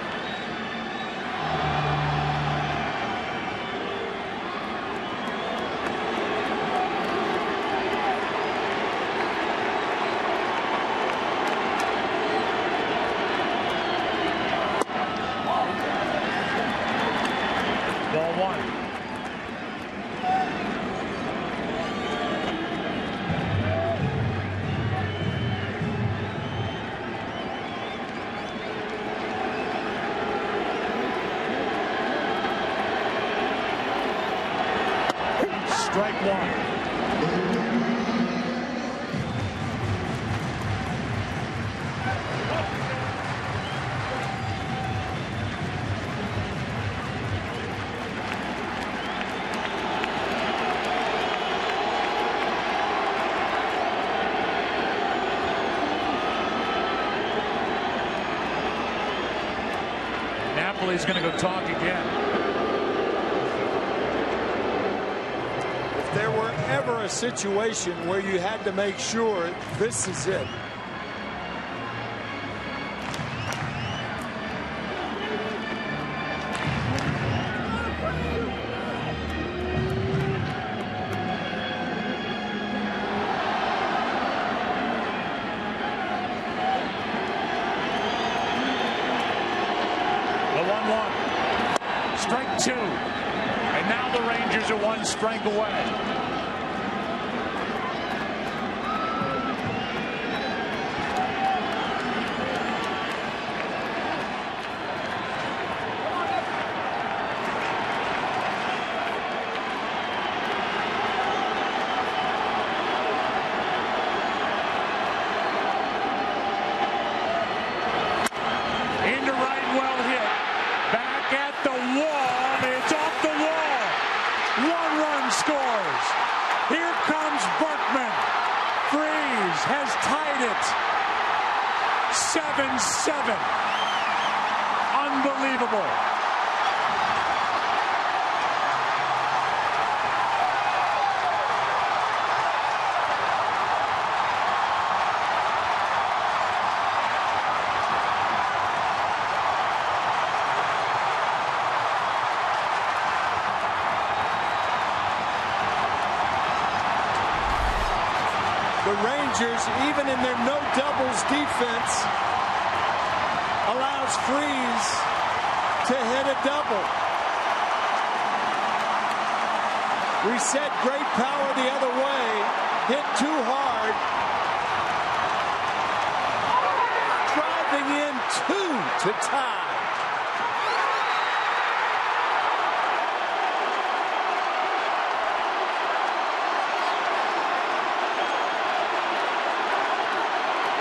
Ball 1. Strike 1. Napoli's going to go talk again. If there were ever a situation where you had to make sure, this is it. 1-1. Strike 2. And now the Rangers are 1 strike away. Has tied it. 7-7. Unbelievable. The Rangers, even in their no doubles defense, allows Freese to hit a double. Reset, great power the other way, hit too hard. Driving in 2 to tie.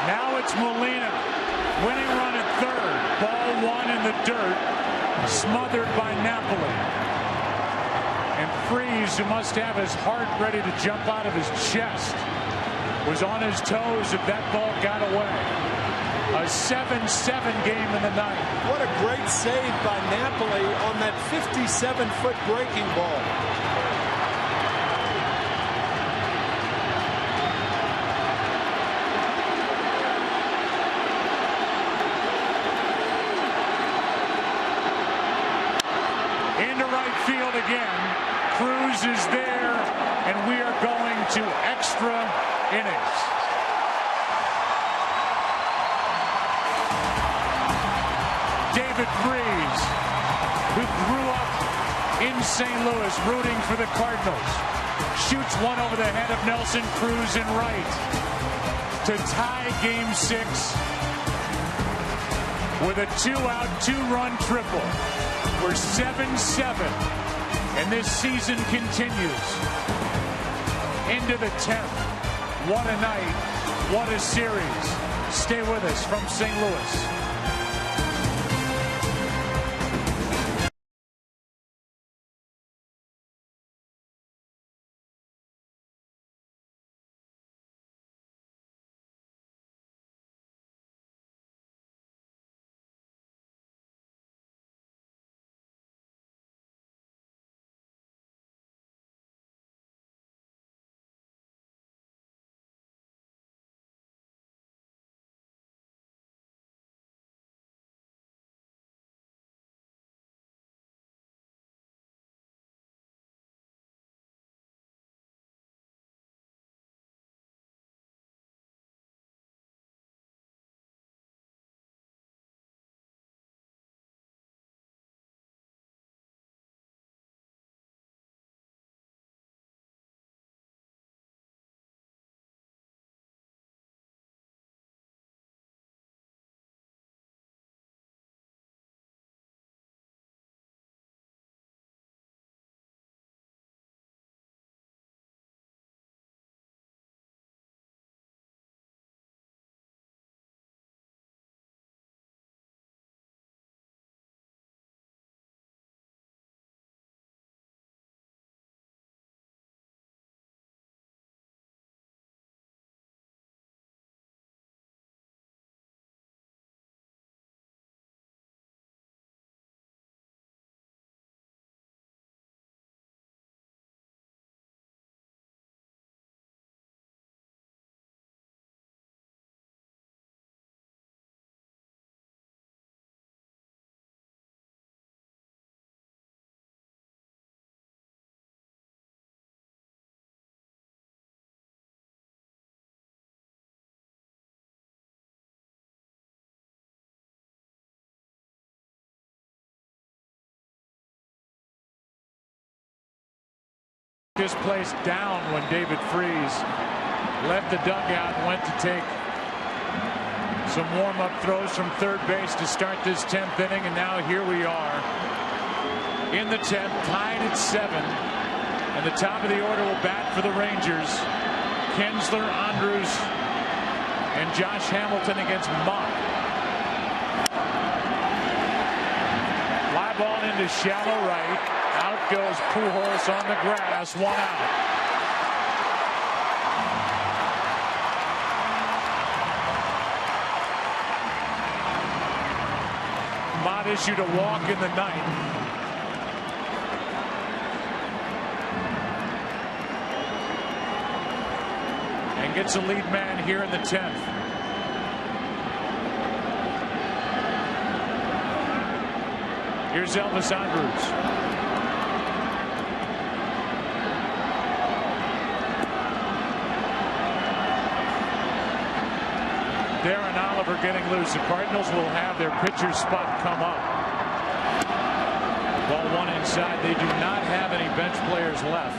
Now it's Molina. Winning run at third. Ball 1 in the dirt. Smothered by Napoli. And Freese, who must have his heart ready to jump out of his chest, was on his toes if that ball got away. A 7-7 game in the ninth. What a great save by Napoli on that 57-foot breaking ball. Into right field again. Cruz is there, and we are going to extra innings. David Freese, who grew up in St. Louis rooting for the Cardinals, shoots one over the head of Nelson Cruz in right to tie Game 6 with a 2-out, 2-run triple. We're 7-7, and this season continues into the 10th. What a night, what a series. Stay with us from St. Louis. this place down when David Freese left the dugout and went to take some warm-up throws from third base to start this 10th inning, and now here we are in the 10th, tied at 7, and the top of the order will bat for the Rangers. Kinsler, Andrews, and Josh Hamilton against Mott. Fly ball into shallow right. Out goes Pujols on the grass. 1 out. Mott issued a walk in the 9th. And gets a lead man here in the 10th. Here's Elvis Andrews. Darren Oliver getting loose. The Cardinals will have their pitcher's spot come up. Ball 1 inside. They do not have any bench players left.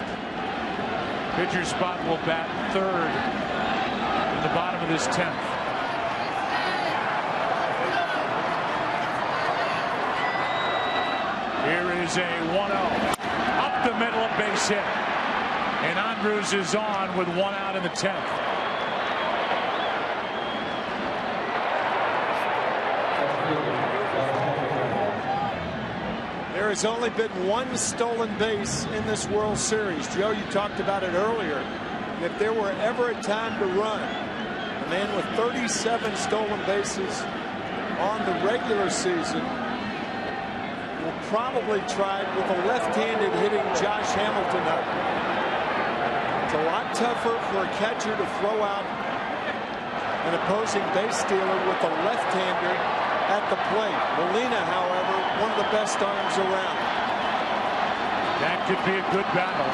Pitcher's spot will bat third in the bottom of this 10th. Here is a 1-0. Up the middle, a base hit. And Andrews is on with 1 out in the 10th. There has only been 1 stolen base in this World Series. Joe, you talked about it earlier. If there were ever a time to run, a man with 37 stolen bases on the regular season will probably try with a left-handed hitting Josh Hamilton up. It's a lot tougher for a catcher to throw out an opposing base stealer with a left-hander at the plate. Molina, however, one of the best arms around. That could be a good battle.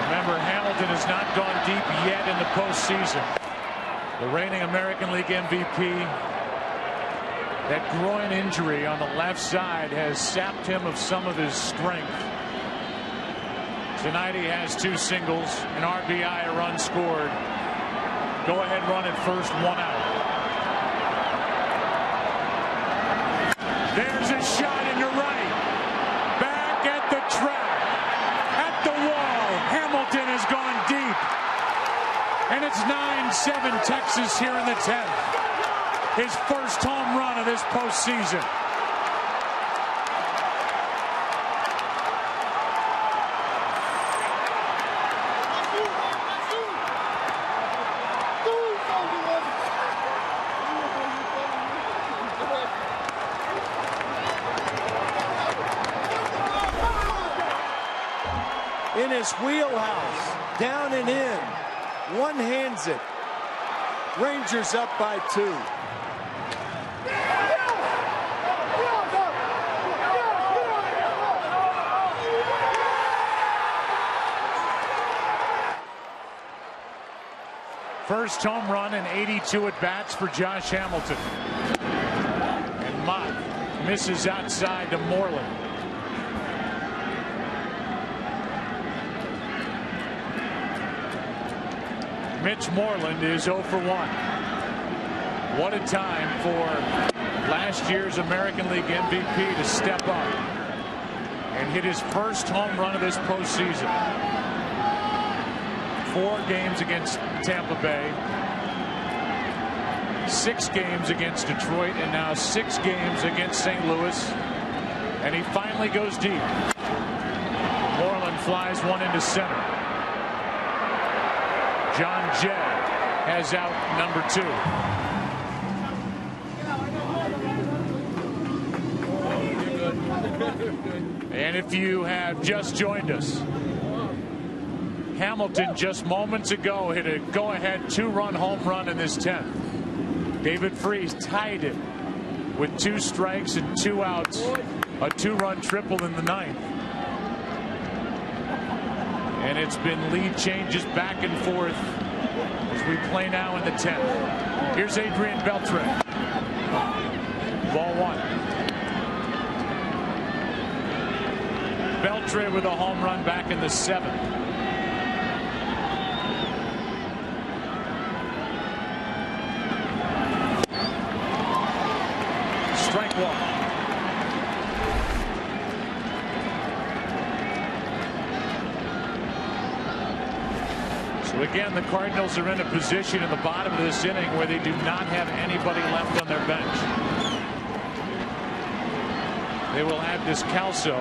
Remember, Hamilton has not gone deep yet in the postseason. The reigning American League MVP. That groin injury on the left side has sapped him of some of his strength. Tonight he has 2 singles, an RBI, a run scored. Go ahead run at first, 1 out. There's a shot into right. Back at the track. At the wall. Hamilton has gone deep. And it's 9-7 Texas here in the 10th. His first home run of this postseason. In his wheelhouse, down and in, one hands it. Rangers up by 2. First home run and 82 at bats for Josh Hamilton. And Mott misses outside to Moreland. Mitch Moreland is 0 for 1. What a time for last year's American League MVP to step up and hit his first home run of this postseason. 4 games against Tampa Bay, 6 games against Detroit, and now 6 games against St. Louis. And he finally goes deep. Moreland flies one into center. John Jay has out number 2. And if you have just joined us, Hamilton just moments ago hit a go-ahead 2-run home run in this 10th. David Freese tied it with 2 strikes and 2 outs, a 2-run triple in the 9th. And it's been lead changes back and forth as we play now in the 10th. Here's Adrian Beltre. Ball 1. Beltre with a home run back in the 7th. Strike one. So again, the Cardinals are in a position in the bottom of this inning where they do not have anybody left on their bench. They will add Descalso,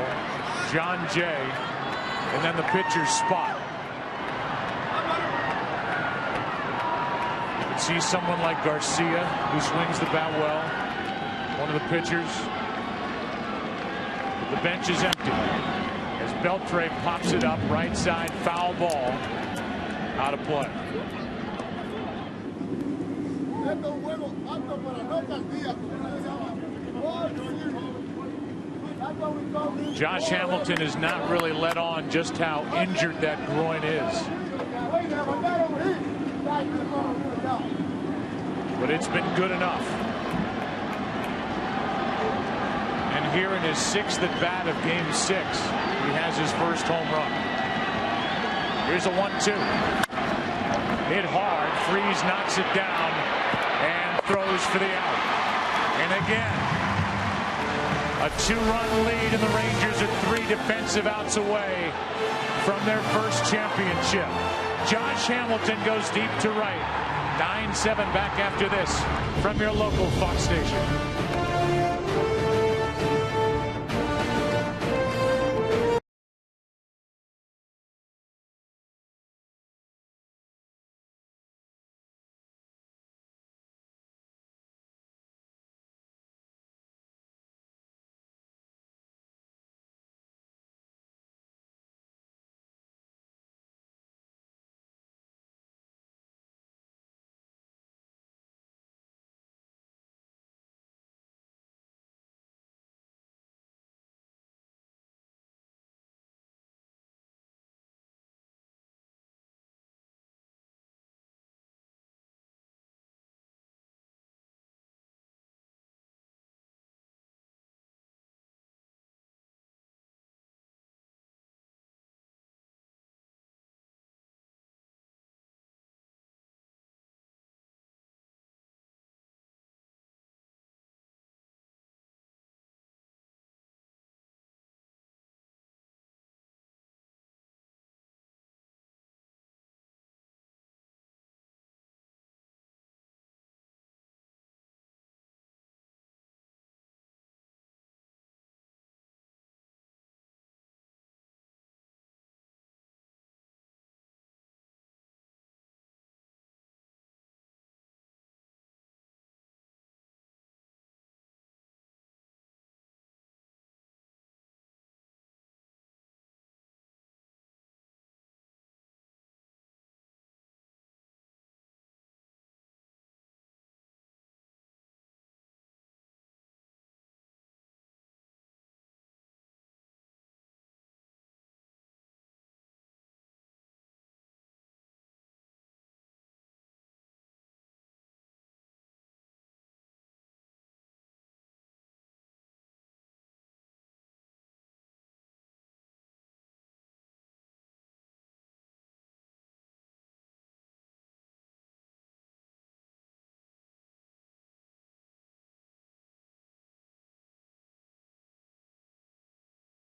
John Jay, and then the pitcher's spot. You can see someone like Garcia, who swings the bat well, one of the pitchers. But the bench is empty as Beltre pops it up right side, foul ball, out of play. Josh Hamilton has not really let on just how injured that groin is. But it's been good enough. And here in his 6th at bat of game 6, he has his first home run. Here's a 1-2. Hit hard. Freeze knocks it down and throws for the out. And again, a 2-run lead, and the Rangers are 3 defensive outs away from their first championship. Josh Hamilton goes deep to right. 9-7 back after this from your local Fox station.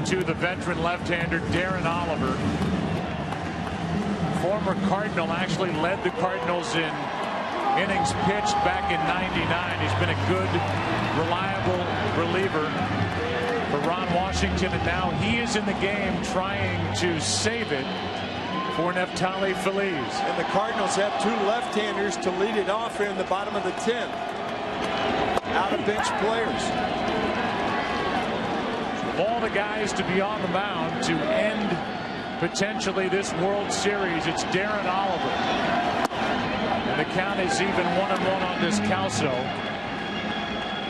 To the veteran left-hander Darren Oliver. Former Cardinal, actually led the Cardinals in innings pitched back in '99. He's been a good, reliable reliever for Ron Washington, and now he is in the game trying to save it for Neftali Feliz. And the Cardinals have 2 left-handers to lead it off here in the bottom of the 10th. Out of bench players. Of all the guys to be on the mound to end potentially this World Series, it's Darren Oliver. And the count is even 1-1 on Descalso,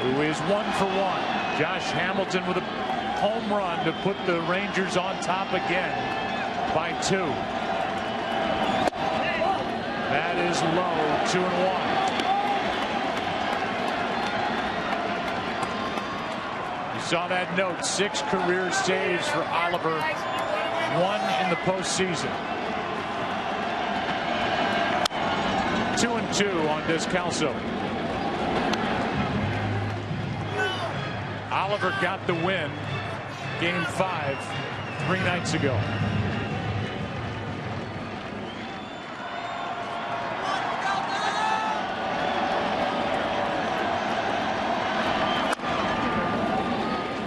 who is 1 for 1. Josh Hamilton with a home run to put the Rangers on top again by 2. That is low, 2-1. Saw that note. 6 career saves for Oliver. 1 in the postseason. 2-2 on Descalso. Oliver got the win. Game 5 3 nights ago.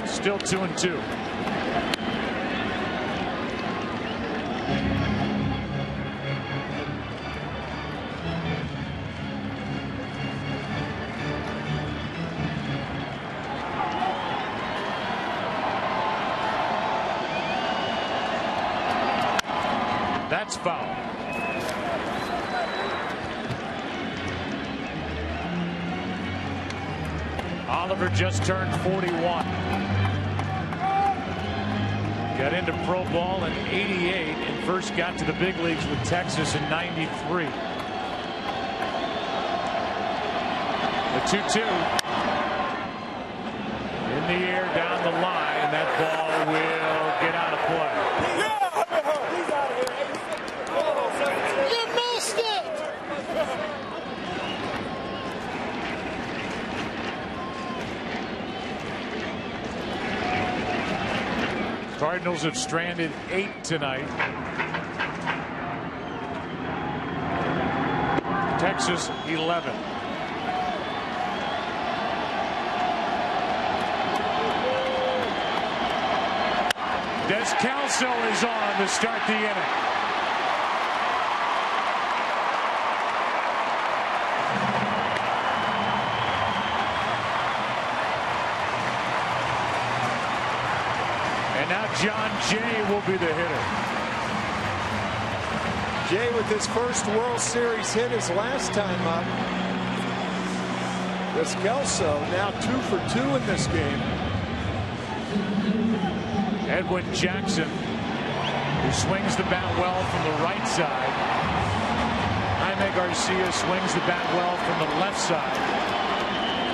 Still 2-2. That's foul. Oliver just turned 41. Got into pro ball in '88 and first got to the big leagues with Texas in '93. The 2-2 in the air down the line, and that ball will get out of play. You missed it! Cardinals have stranded 8 tonight. Texas 11. Descalso is on to start the inning. And now John Jay will be the hitter. Jay with his first World Series hit his last time up. Descalso now 2 for 2 in this game. Edwin Jackson, who swings the bat well from the right side. Jaime Garcia swings the bat well from the left side.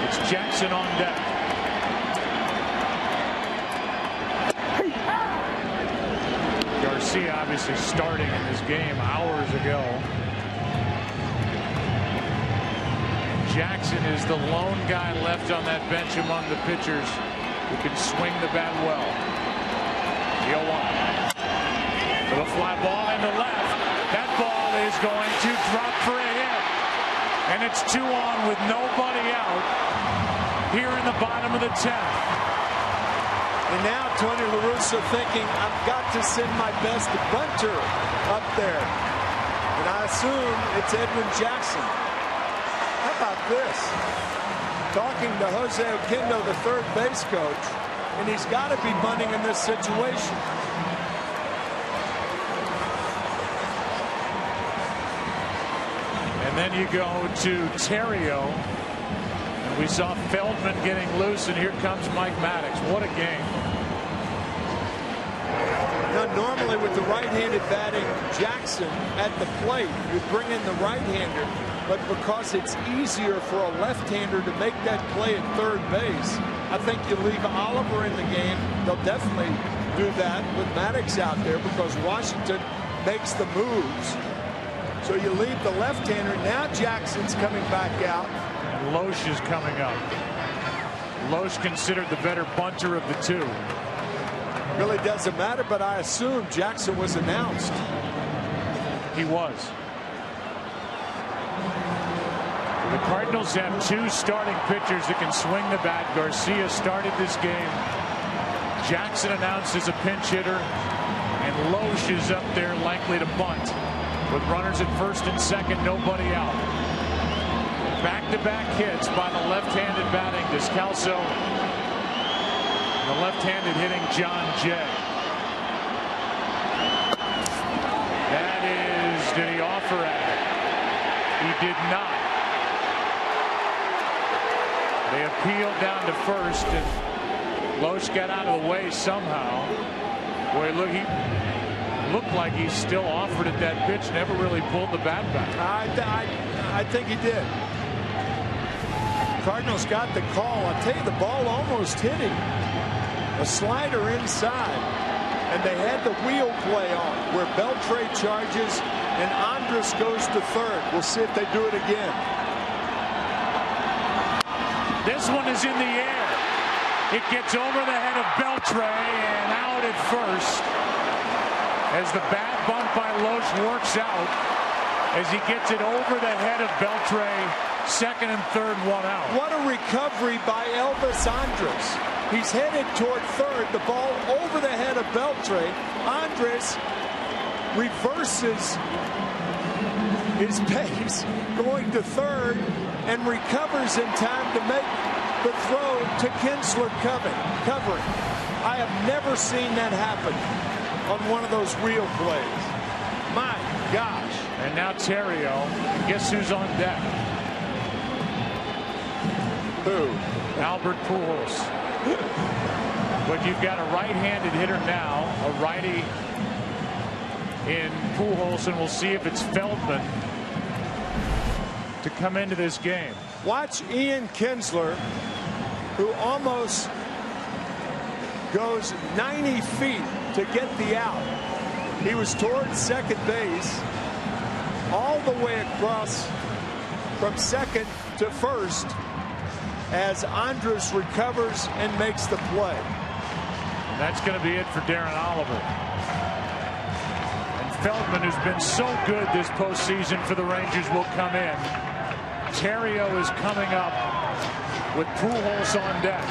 It's Jackson on deck. Garcia obviously starting in this game hours ago. Jackson is the lone guy left on that bench among the pitchers who can swing the bat well. 0-1. With a fly ball in the left. That ball is going to drop for a hit. And it's 2 on with nobody out here in the bottom of the 10th. And now Tony La Russa thinking, I've got to send my best bunter up there. And I assume it's Edwin Jackson. How about this? Talking to Jose Oquendo, the third base coach, and he's got to be bunting in this situation. And then you go to Terrio. And we saw Feldman getting loose, and here comes Mike Maddox. What a game. Now, normally with the right-handed batting Jackson at the plate, you bring in the right-hander, but because it's easier for a left-hander to make that play at third base, I think you leave Oliver in the game. They'll definitely do that with Maddox out there because Washington makes the moves. So you leave the left-hander. Now Jackson's coming back out. And Loesch is coming up. Loesch considered the better bunter of the two. Really doesn't matter, but I assume Jackson was announced. He was. The Cardinals have 2 starting pitchers that can swing the bat. Garcia started this game. Jackson announced as a pinch hitter, and Loesch is up there likely to bunt. With runners at first and second, nobody out. Back-to-back hits by the left-handed batting Descalso. The left-handed hitting John Jay. That is, did he offer at it? He did not. They appealed down to first, and Loesch got out of the way somehow. Boy, look, he looked like he still offered at that pitch, never really pulled the bat back. I think he did. Cardinals got the call. I'll tell you, the ball almost hit him. A slider inside. And they had the wheel play on where Beltre charges and Andrus goes to third. We'll see if they do it again. This one is in the air. It gets over the head of Beltre and out at first as the bad bunt by Loesch works out as he gets it over the head of Beltre. Second and third, one out. What a recovery by Elvis Andrus. He's headed toward third. The ball over the head of Beltre. Andrus reverses his pace going to third and recovers in time to make the throw to Kinsler covering. I have never seen that happen on one of those wheel plays. My gosh. And now Terrio. Guess who's on deck? Who? Albert Pujols. But you've got a right-handed hitter now, a righty in Pujols, and we'll see if it's Feldman to come into this game. Watch Ian Kinsler, who almost goes 90 feet to get the out. He was towards second base all the way across from second to first as Andrus recovers and makes the play. And that's going to be it for Darren Oliver. And Feldman, who's been so good this postseason for the Rangers, will come in. Terrio is coming up with Pujols on deck.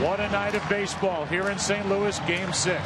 What a night of baseball here in St. Louis, Game 6.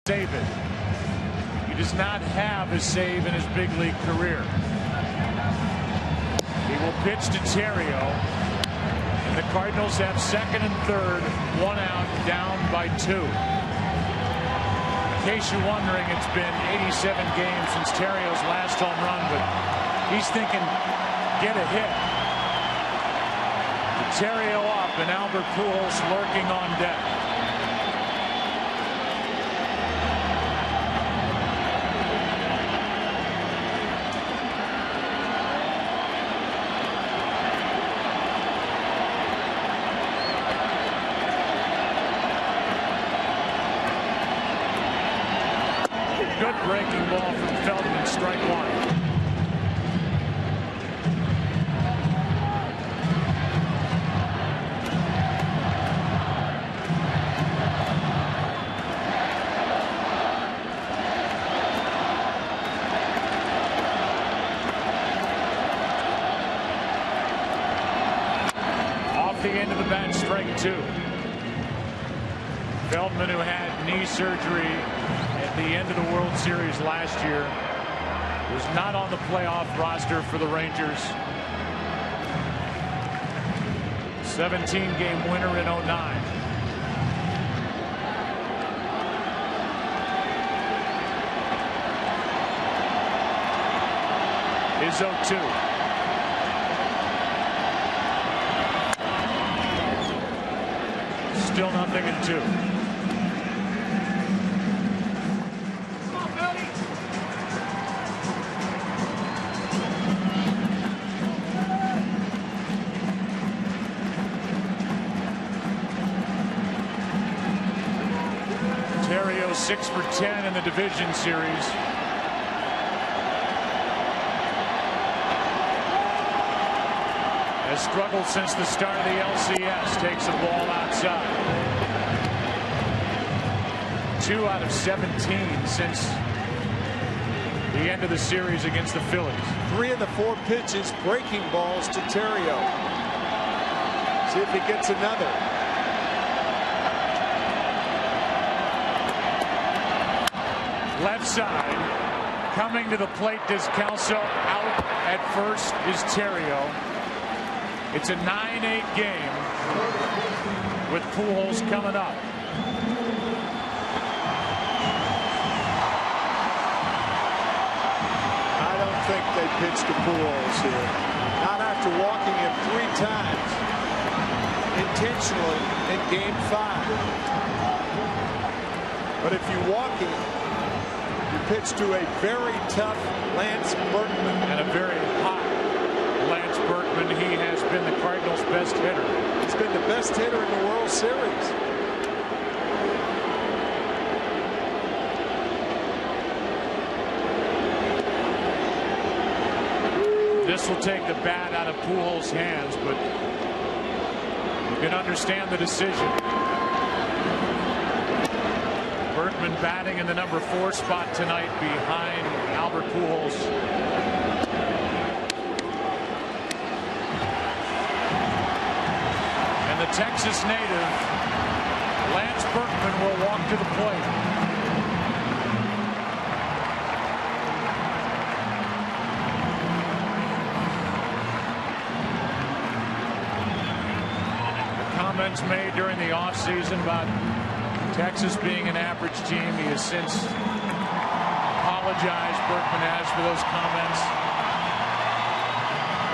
Save it. He does not have a save in his big league career. He will pitch to Terrio. And the Cardinals have second and third, one out, down by 2. In case you're wondering, it's been 87 games since Terrio's last home run, but he's thinking, get a hit. Terrio up and Albert Pujols lurking on deck. Good breaking ball from Feldman, strike 1. strike 2. Feldman, who had knee surgery at the end of the World Series last year, was not on the playoff roster for the Rangers. 17-game winner in 09. Is 0-2. Still nothing in 2. Ontario 6 for 10 in the division series. Has struggled since the start of the LCS. Takes the ball outside. 2 out of 17 since the end of the series against the Phillies. 3 of the 4 pitches breaking balls to Terrio. See if he gets another. Left side. Coming to the plate, Descalso. Out at first is Terrio. It's a 9-8 game with Pujols coming up. I don't think they pitched to Pujols here. Not after walking him 3 times intentionally in game 5. But if you walk him, you pitch to a very tough Lance Berkman. And a very hot Lance Berkman. He has been the Cardinals' best hitter. He's been the best hitter in the World Series. This will take the bat out of Pujols' hands, but you can understand the decision. Berkman batting in the number 4 spot tonight behind Albert Pujols. And the Texas native, Lance Berkman, will walk to the plate. The comments made during the offseason about Texas being an average team. He has since apologized, Berkman has, for those comments.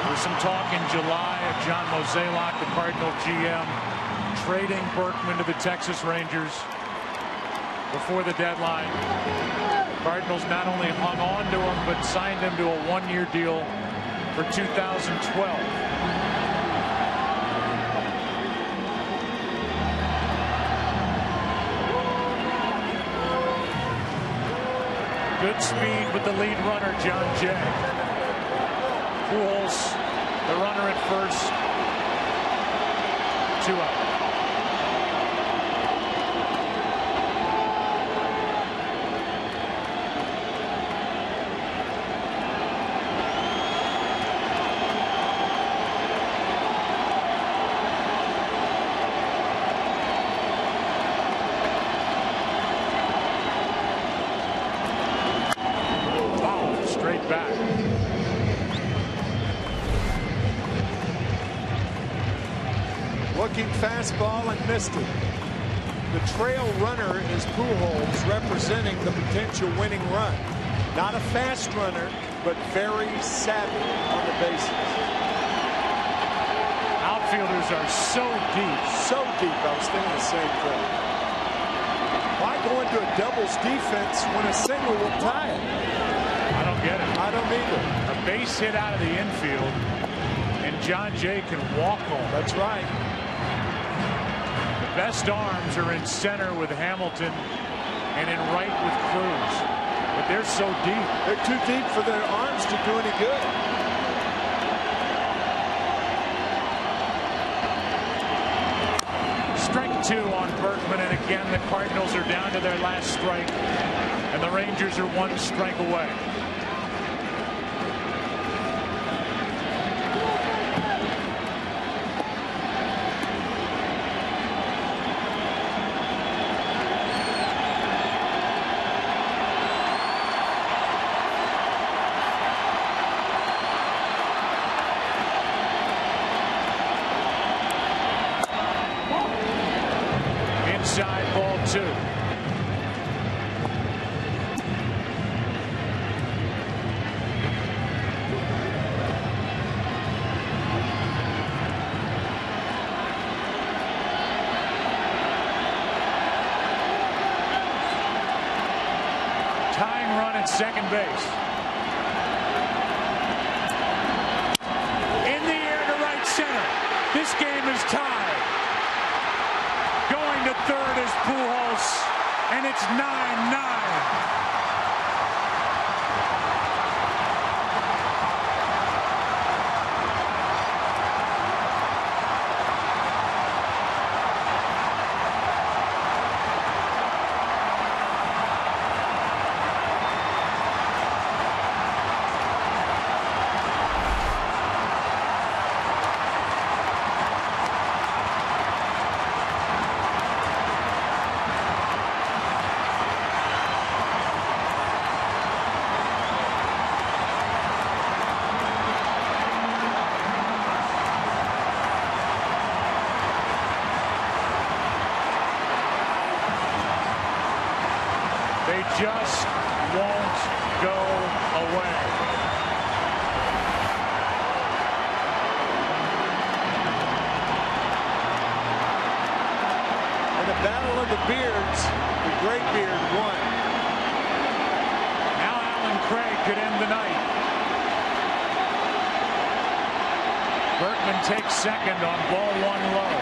There was some talk in July of John Mozeliak, the Cardinal GM, trading Berkman to the Texas Rangers before the deadline. Cardinals not only hung on to him, but signed him to a 1-year deal for 2012. Good speed with the lead runner, John Jay. Pujols, the runner at first. 2 out. Back. Looking fastball and missed it. The trail runner is Pujols, representing the potential winning run. Not a fast runner, but very savvy on the bases. Outfielders are so deep. So deep. I was thinking the same thing. Why go into a doubles defense when a single will tie it? I don't get it. I don't either. A base hit out of the infield, and John Jay can walk home. That's right. The best arms are in center with Hamilton and in right with Cruz. But they're so deep. They're too deep for their arms to do any good. Strike 2 on Berkman, and again the Cardinals are down to their last strike, and the Rangers are 1 strike away. 2. Tying run at second base. In the air to right center. This game is tied. Going to third is Pujols, and it's 9-9. They just won't go away. In the battle of the beards, the great beard won. Now Alan Craig could end the night. Berkman takes second on ball 1 low.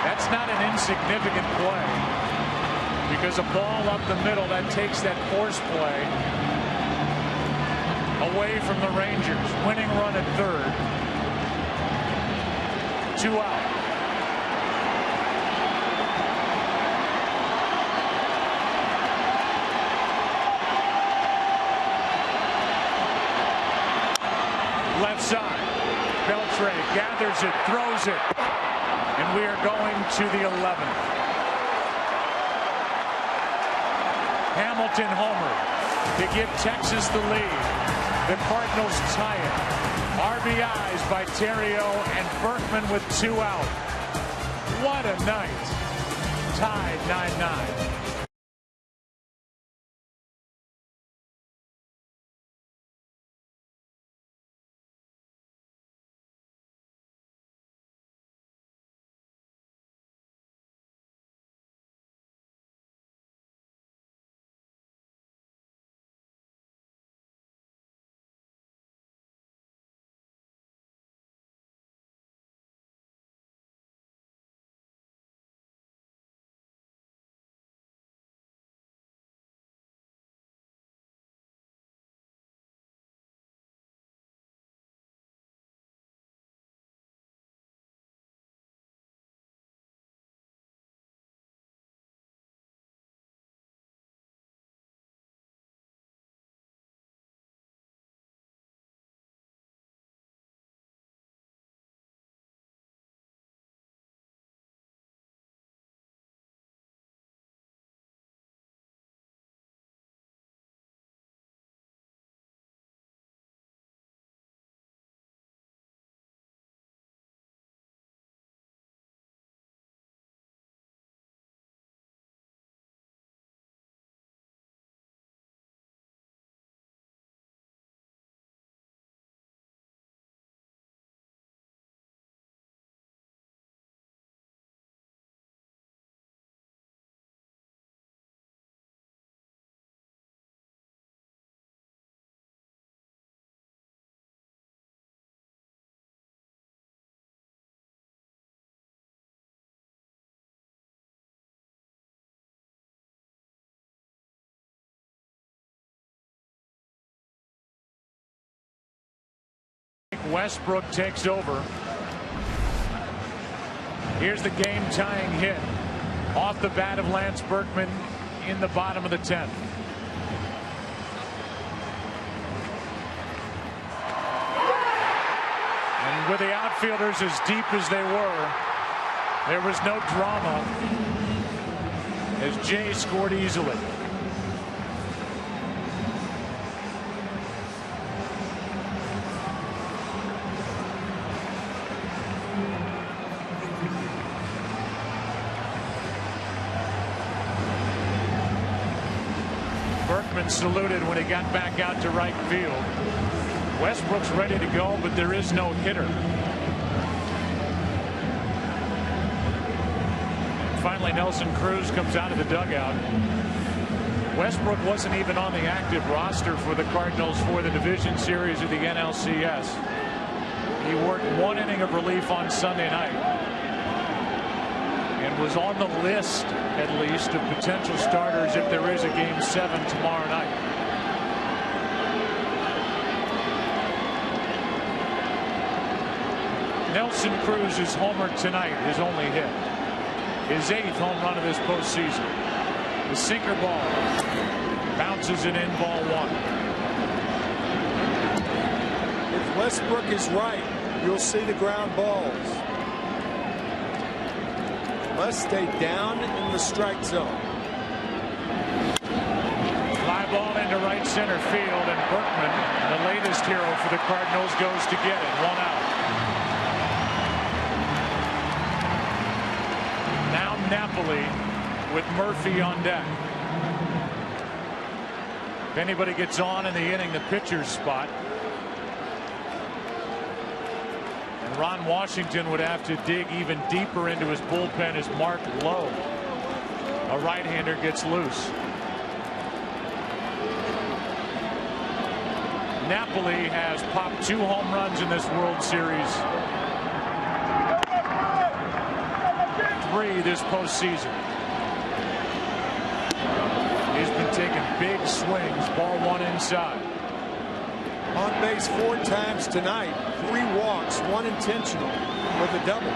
That's not an insignificant play. Because a ball up the middle, that takes that force play away from the Rangers. Winning run at third. 2 out. Left side. Beltre gathers it, throws it. And we are going to the 11th. Hamilton homer to give Texas the lead. The Cardinals tie it. RBIs by Terrio and Berkman with 2 out. What a night. Tied 9-9. Westbrook takes over. Here's the game-tying hit off the bat of Lance Berkman in the bottom of the 10th. And with the outfielders as deep as they were, there was no drama as Jay scored easily. Berkman saluted when he got back out to right field. Westbrook's ready to go, but there is no hitter. Finally, Nelson Cruz comes out of the dugout. Westbrook wasn't even on the active roster for the Cardinals for the division series of the NLCS. He worked 1 inning of relief on Sunday night and was on the list, at least, of potential starters if there is a Game 7 tomorrow night. Nelson Cruz's homer tonight, his only hit. His 8th home run of this postseason. The sinker ball bounces it in, ball 1. If Westbrook is right, you'll see the ground balls. Must stay down in the strike zone. Fly ball into right center field, and Berkman, the latest hero for the Cardinals, goes to get it. 1 out. Now Napoli with Murphy on deck. If anybody gets on in the inning, the pitcher's spot. And Ron Washington would have to dig even deeper into his bullpen as Mark Lowe, a right-hander, gets loose. Napoli has popped 2 home runs in this World Series. 3 this postseason. He's been taking big swings. Ball 1 inside. On base 4 times tonight. 3 walks, 1 intentional with a double.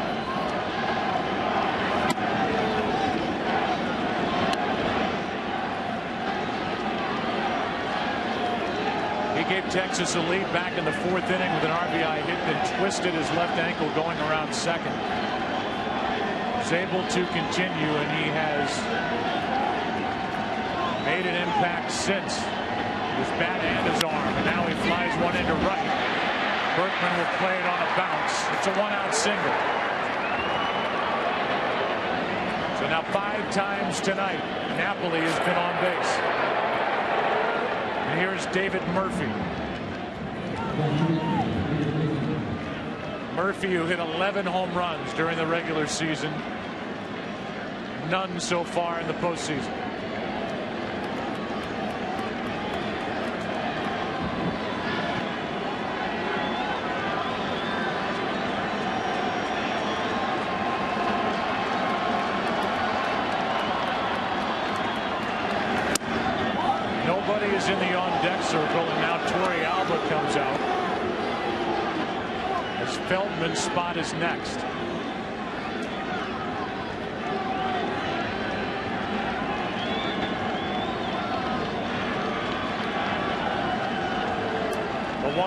He gave Texas a lead back in the 4th inning with an RBI hit that twisted his left ankle going around second. He's able to continue, and he has made an impact since. His bat and his arm, and now he flies one into right. Berkman will play it on a bounce. It's a 1-out single. So now 5 times tonight Napoli has been on base. And here's David Murphy. Murphy, who hit 11 home runs during the regular season. None so far in the postseason. Nobody is in the on-deck circle, and now Torrey Alba comes out as Feldman's spot is next. The 1-0.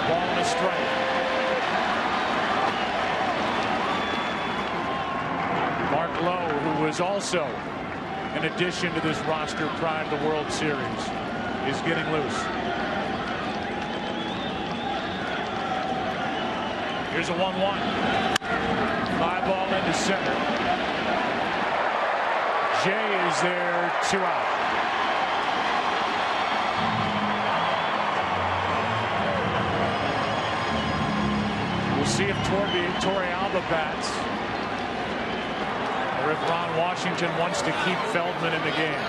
Ball and a strike. Mark Lowe, who was also an addition to this roster prior to the World Series, is getting loose. Here's a 1-1. Fly ball into center. Jay is there, 2 out. We'll see if Torrey Alba bats, or if Ron Washington wants to keep Feldman in the game.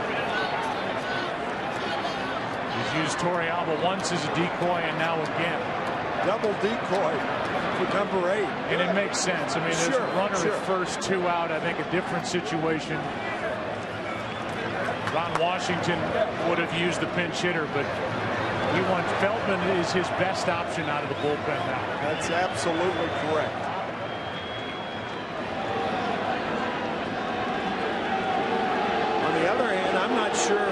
He's used Torrey Alba once as a decoy and now again. Double decoy for number 8. And it makes sense. I mean, there's a runner at first, 2 out. I think a different situation. Ron Washington would have used the pinch hitter, but he wants Feldman is his best option out of the bullpen now. That's absolutely correct. On the other hand, I'm not sure.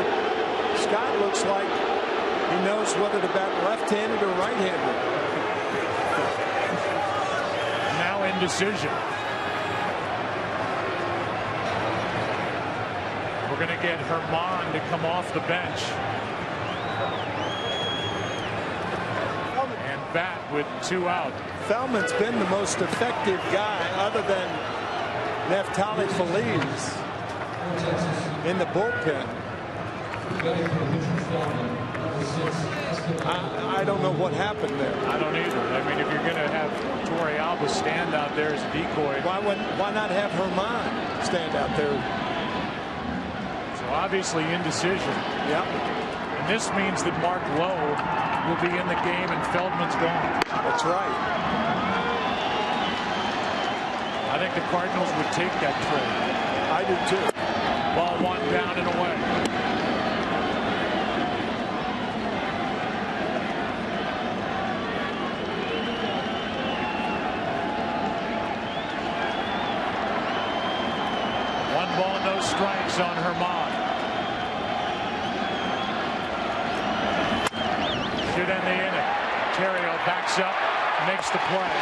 Scott looks like he knows whether to bat left-handed or right-handed. Now indecision. We're going to get Herman to come off the bench and bat with 2 out. Feldman's been the most effective guy other than Neftali Feliz in the bullpen. I don't know what happened there. I don't either. I mean, if you're going to have Torrey Alba stand out there as a decoy, why not have Herman stand out there? So obviously indecision. Yep. And this means that Mark Lowe will be in the game and Feldman's gone. That's right. I think the Cardinals would take that trade. I do too. Ball one down and away. Ball, no strikes on Herman. Should end the inning. Terrio backs up, makes the play.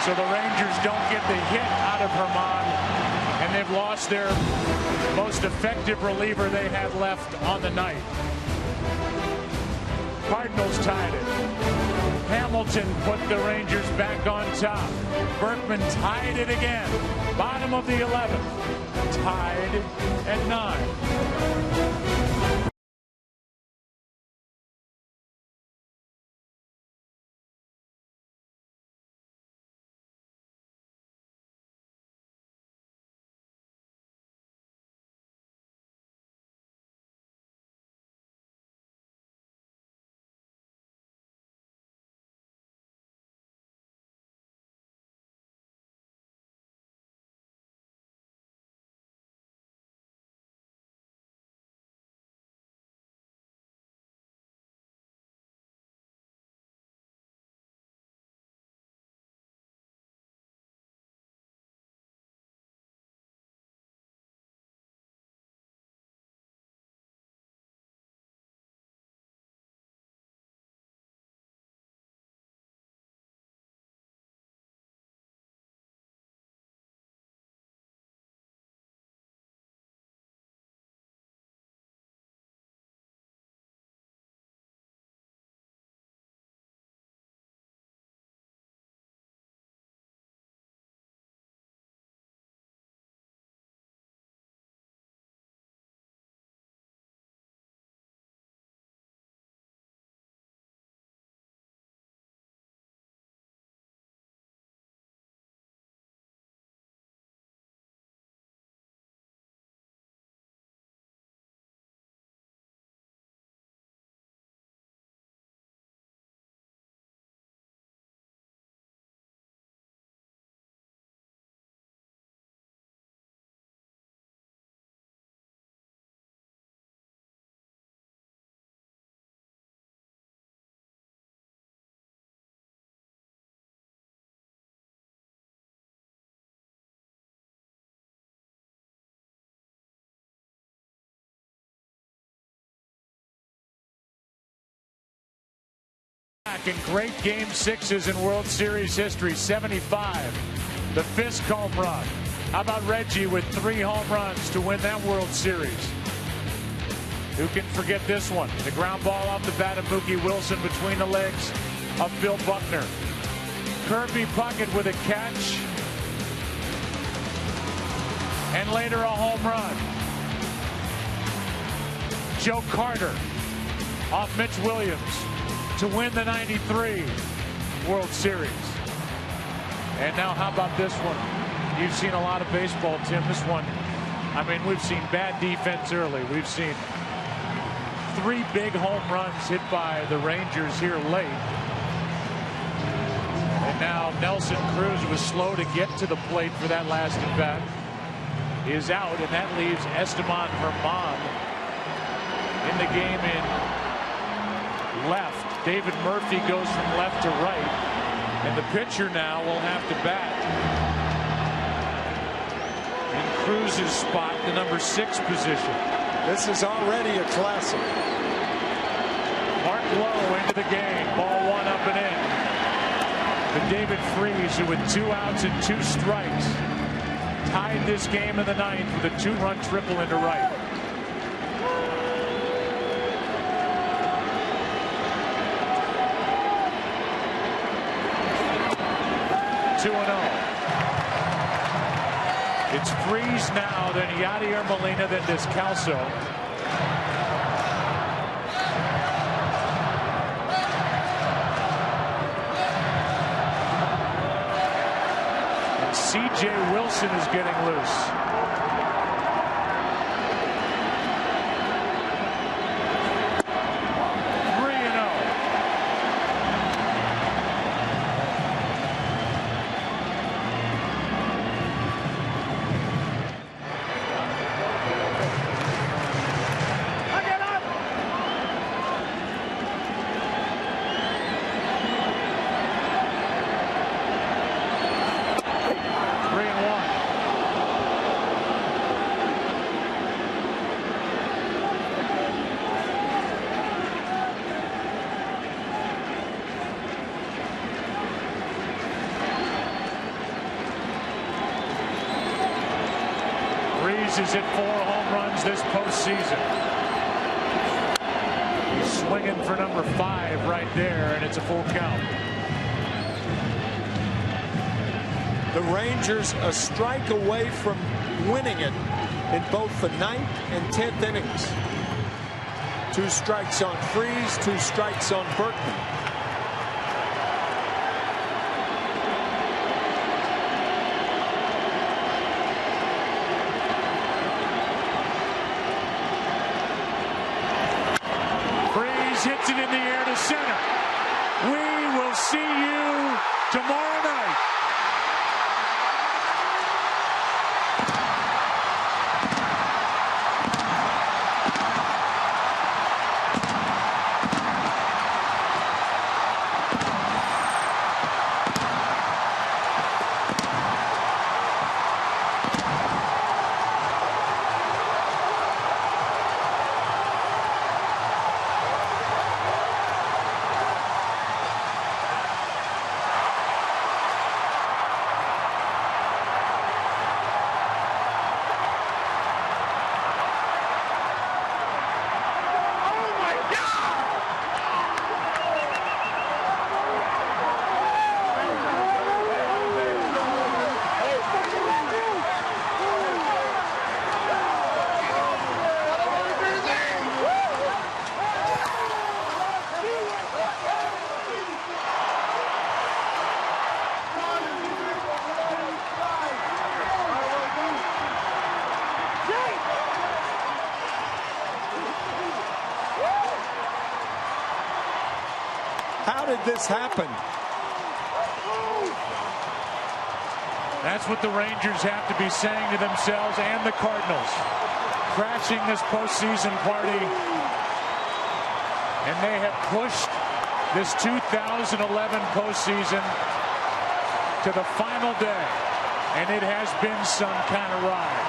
So the Rangers don't get the hit out of Herman, and they've lost their most effective reliever they had left on the night. Cardinals tied it. Hamilton put the Rangers back on top. Berkman tied it again. Bottom of the 11th. Tied at 9. In great game sixes in World Series history, 75, the Fisk home run. How about Reggie with 3 home runs to win that World Series? Who can forget this one? The ground ball off the bat of Mookie Wilson between the legs of Bill Buckner. Kirby Puckett with a catch. And later a home run. Joe Carter off Mitch Williams to win the 93 World Series. And now how about this one? You've seen a lot of baseball, Tim. This one, I mean, we've seen bad defense early. We've seen 3 big home runs hit by the Rangers here late. And now Nelson Cruz was slow to get to the plate for that last at bat. Is out, and that leaves Esteban Herman in the game in left. David Murphy goes from left to right, and the pitcher now will have to bat in Cruz's spot, the number 6 position. This is already a classic. Mark Lowe into the game, ball 1 up and in. But David Freese, who with 2 outs and 2 strikes, tied this game in the 9th with a 2-run triple into right. It's Freese now, then Yadier Molina, then Descalso. C.J. Wilson is getting loose. Is hit 4 home runs this postseason. He's swinging for number 5 right there, and it's a full count. The Rangers a strike away from winning it in both the 9th and 10th innings. 2 strikes on Freese, 2 strikes on Berkman. Hits it in the air to center. We will see you tomorrow night. How did this happen? That's what the Rangers have to be saying to themselves and the Cardinals. Crashing this postseason party. And they have pushed this 2011 postseason to the final day. And it has been some kind of ride.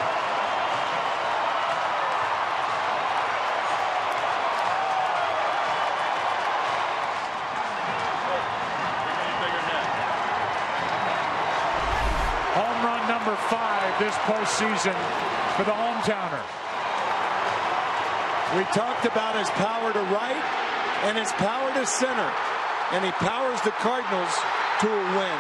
Home run number 5 this postseason for the hometowner. We talked about his power to right and his power to center, and he powers the Cardinals to a win.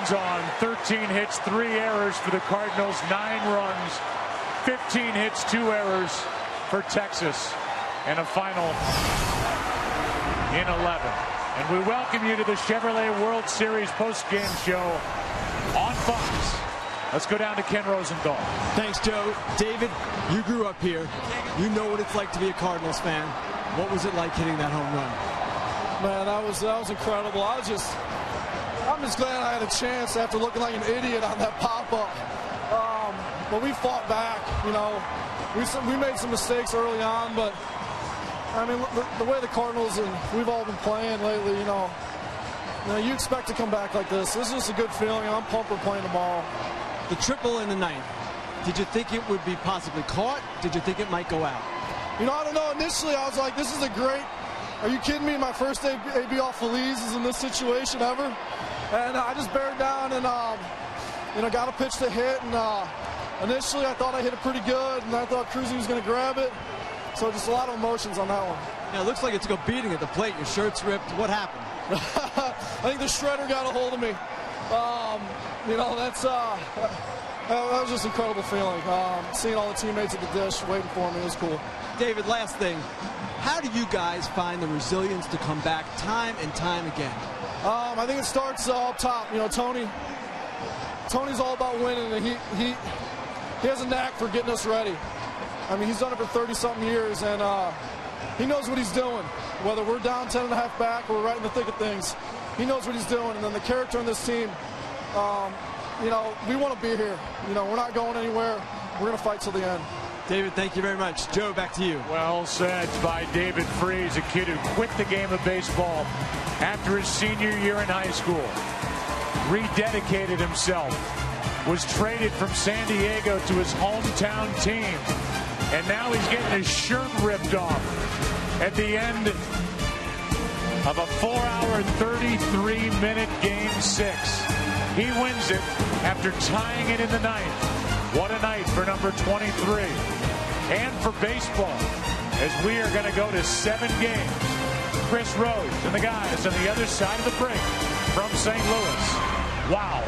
On 13 hits, 3 errors for the Cardinals, 9 runs, 15 hits, 2 errors for Texas, and a final in 11. And we welcome you to the Chevrolet World Series postgame show on Fox. Let's go down to Ken Rosenthal. Thanks, Joe. David, you grew up here. You know what it's like to be a Cardinals fan. What was it like hitting that home run? Man, that was incredible. I'm just glad I had a chance after looking like an idiot on that pop-up. But we fought back, you know. We made some mistakes early on, but I mean, the way the Cardinals and we've all been playing lately, you know, you expect to come back like this. This is just a good feeling, and I'm pumped we're playing tomorrow. The triple in the ninth. Did you think it would be possibly caught? Did you think it might go out? You know, I don't know. Initially, I was like, this is a great. Are you kidding me? My first AB off Feliz is in this situation ever. And I just bared down and, you know, got a pitch to hit. And initially, I thought I hit it pretty good. And I thought Cruzy was going to grab it. So just a lot of emotions on that one. Yeah, it looks like it's a beating at the plate. Your shirt's ripped. What happened? I think the shredder got a hold of me. You know, that was just an incredible feeling. Seeing all the teammates at the dish waiting for me, it was cool. David, last thing. How do you guys find the resilience to come back time and time again? I think it starts up top. You know, Tony's all about winning, and he has a knack for getting us ready. I mean, he's done it for 30-something years, and he knows what he's doing. Whether we're down 10 and a half back or we're right in the thick of things, he knows what he's doing. And then the character in this team, you know, we want to be here. You know, we're not going anywhere. We're going to fight till the end. David, thank you very much. Joe, back to you. Well said by David Freese, a kid who quit the game of baseball after his senior year in high school, rededicated himself, was traded from San Diego to his hometown team, and now he's getting his shirt ripped off at the end of a 4-hour, 33-minute Game 6. He wins it after tying it in the ninth. What a night for number 23 and for baseball, as we are going to go to 7 games. Chris Rose and the guys on the other side of the break from St. Louis. Wow.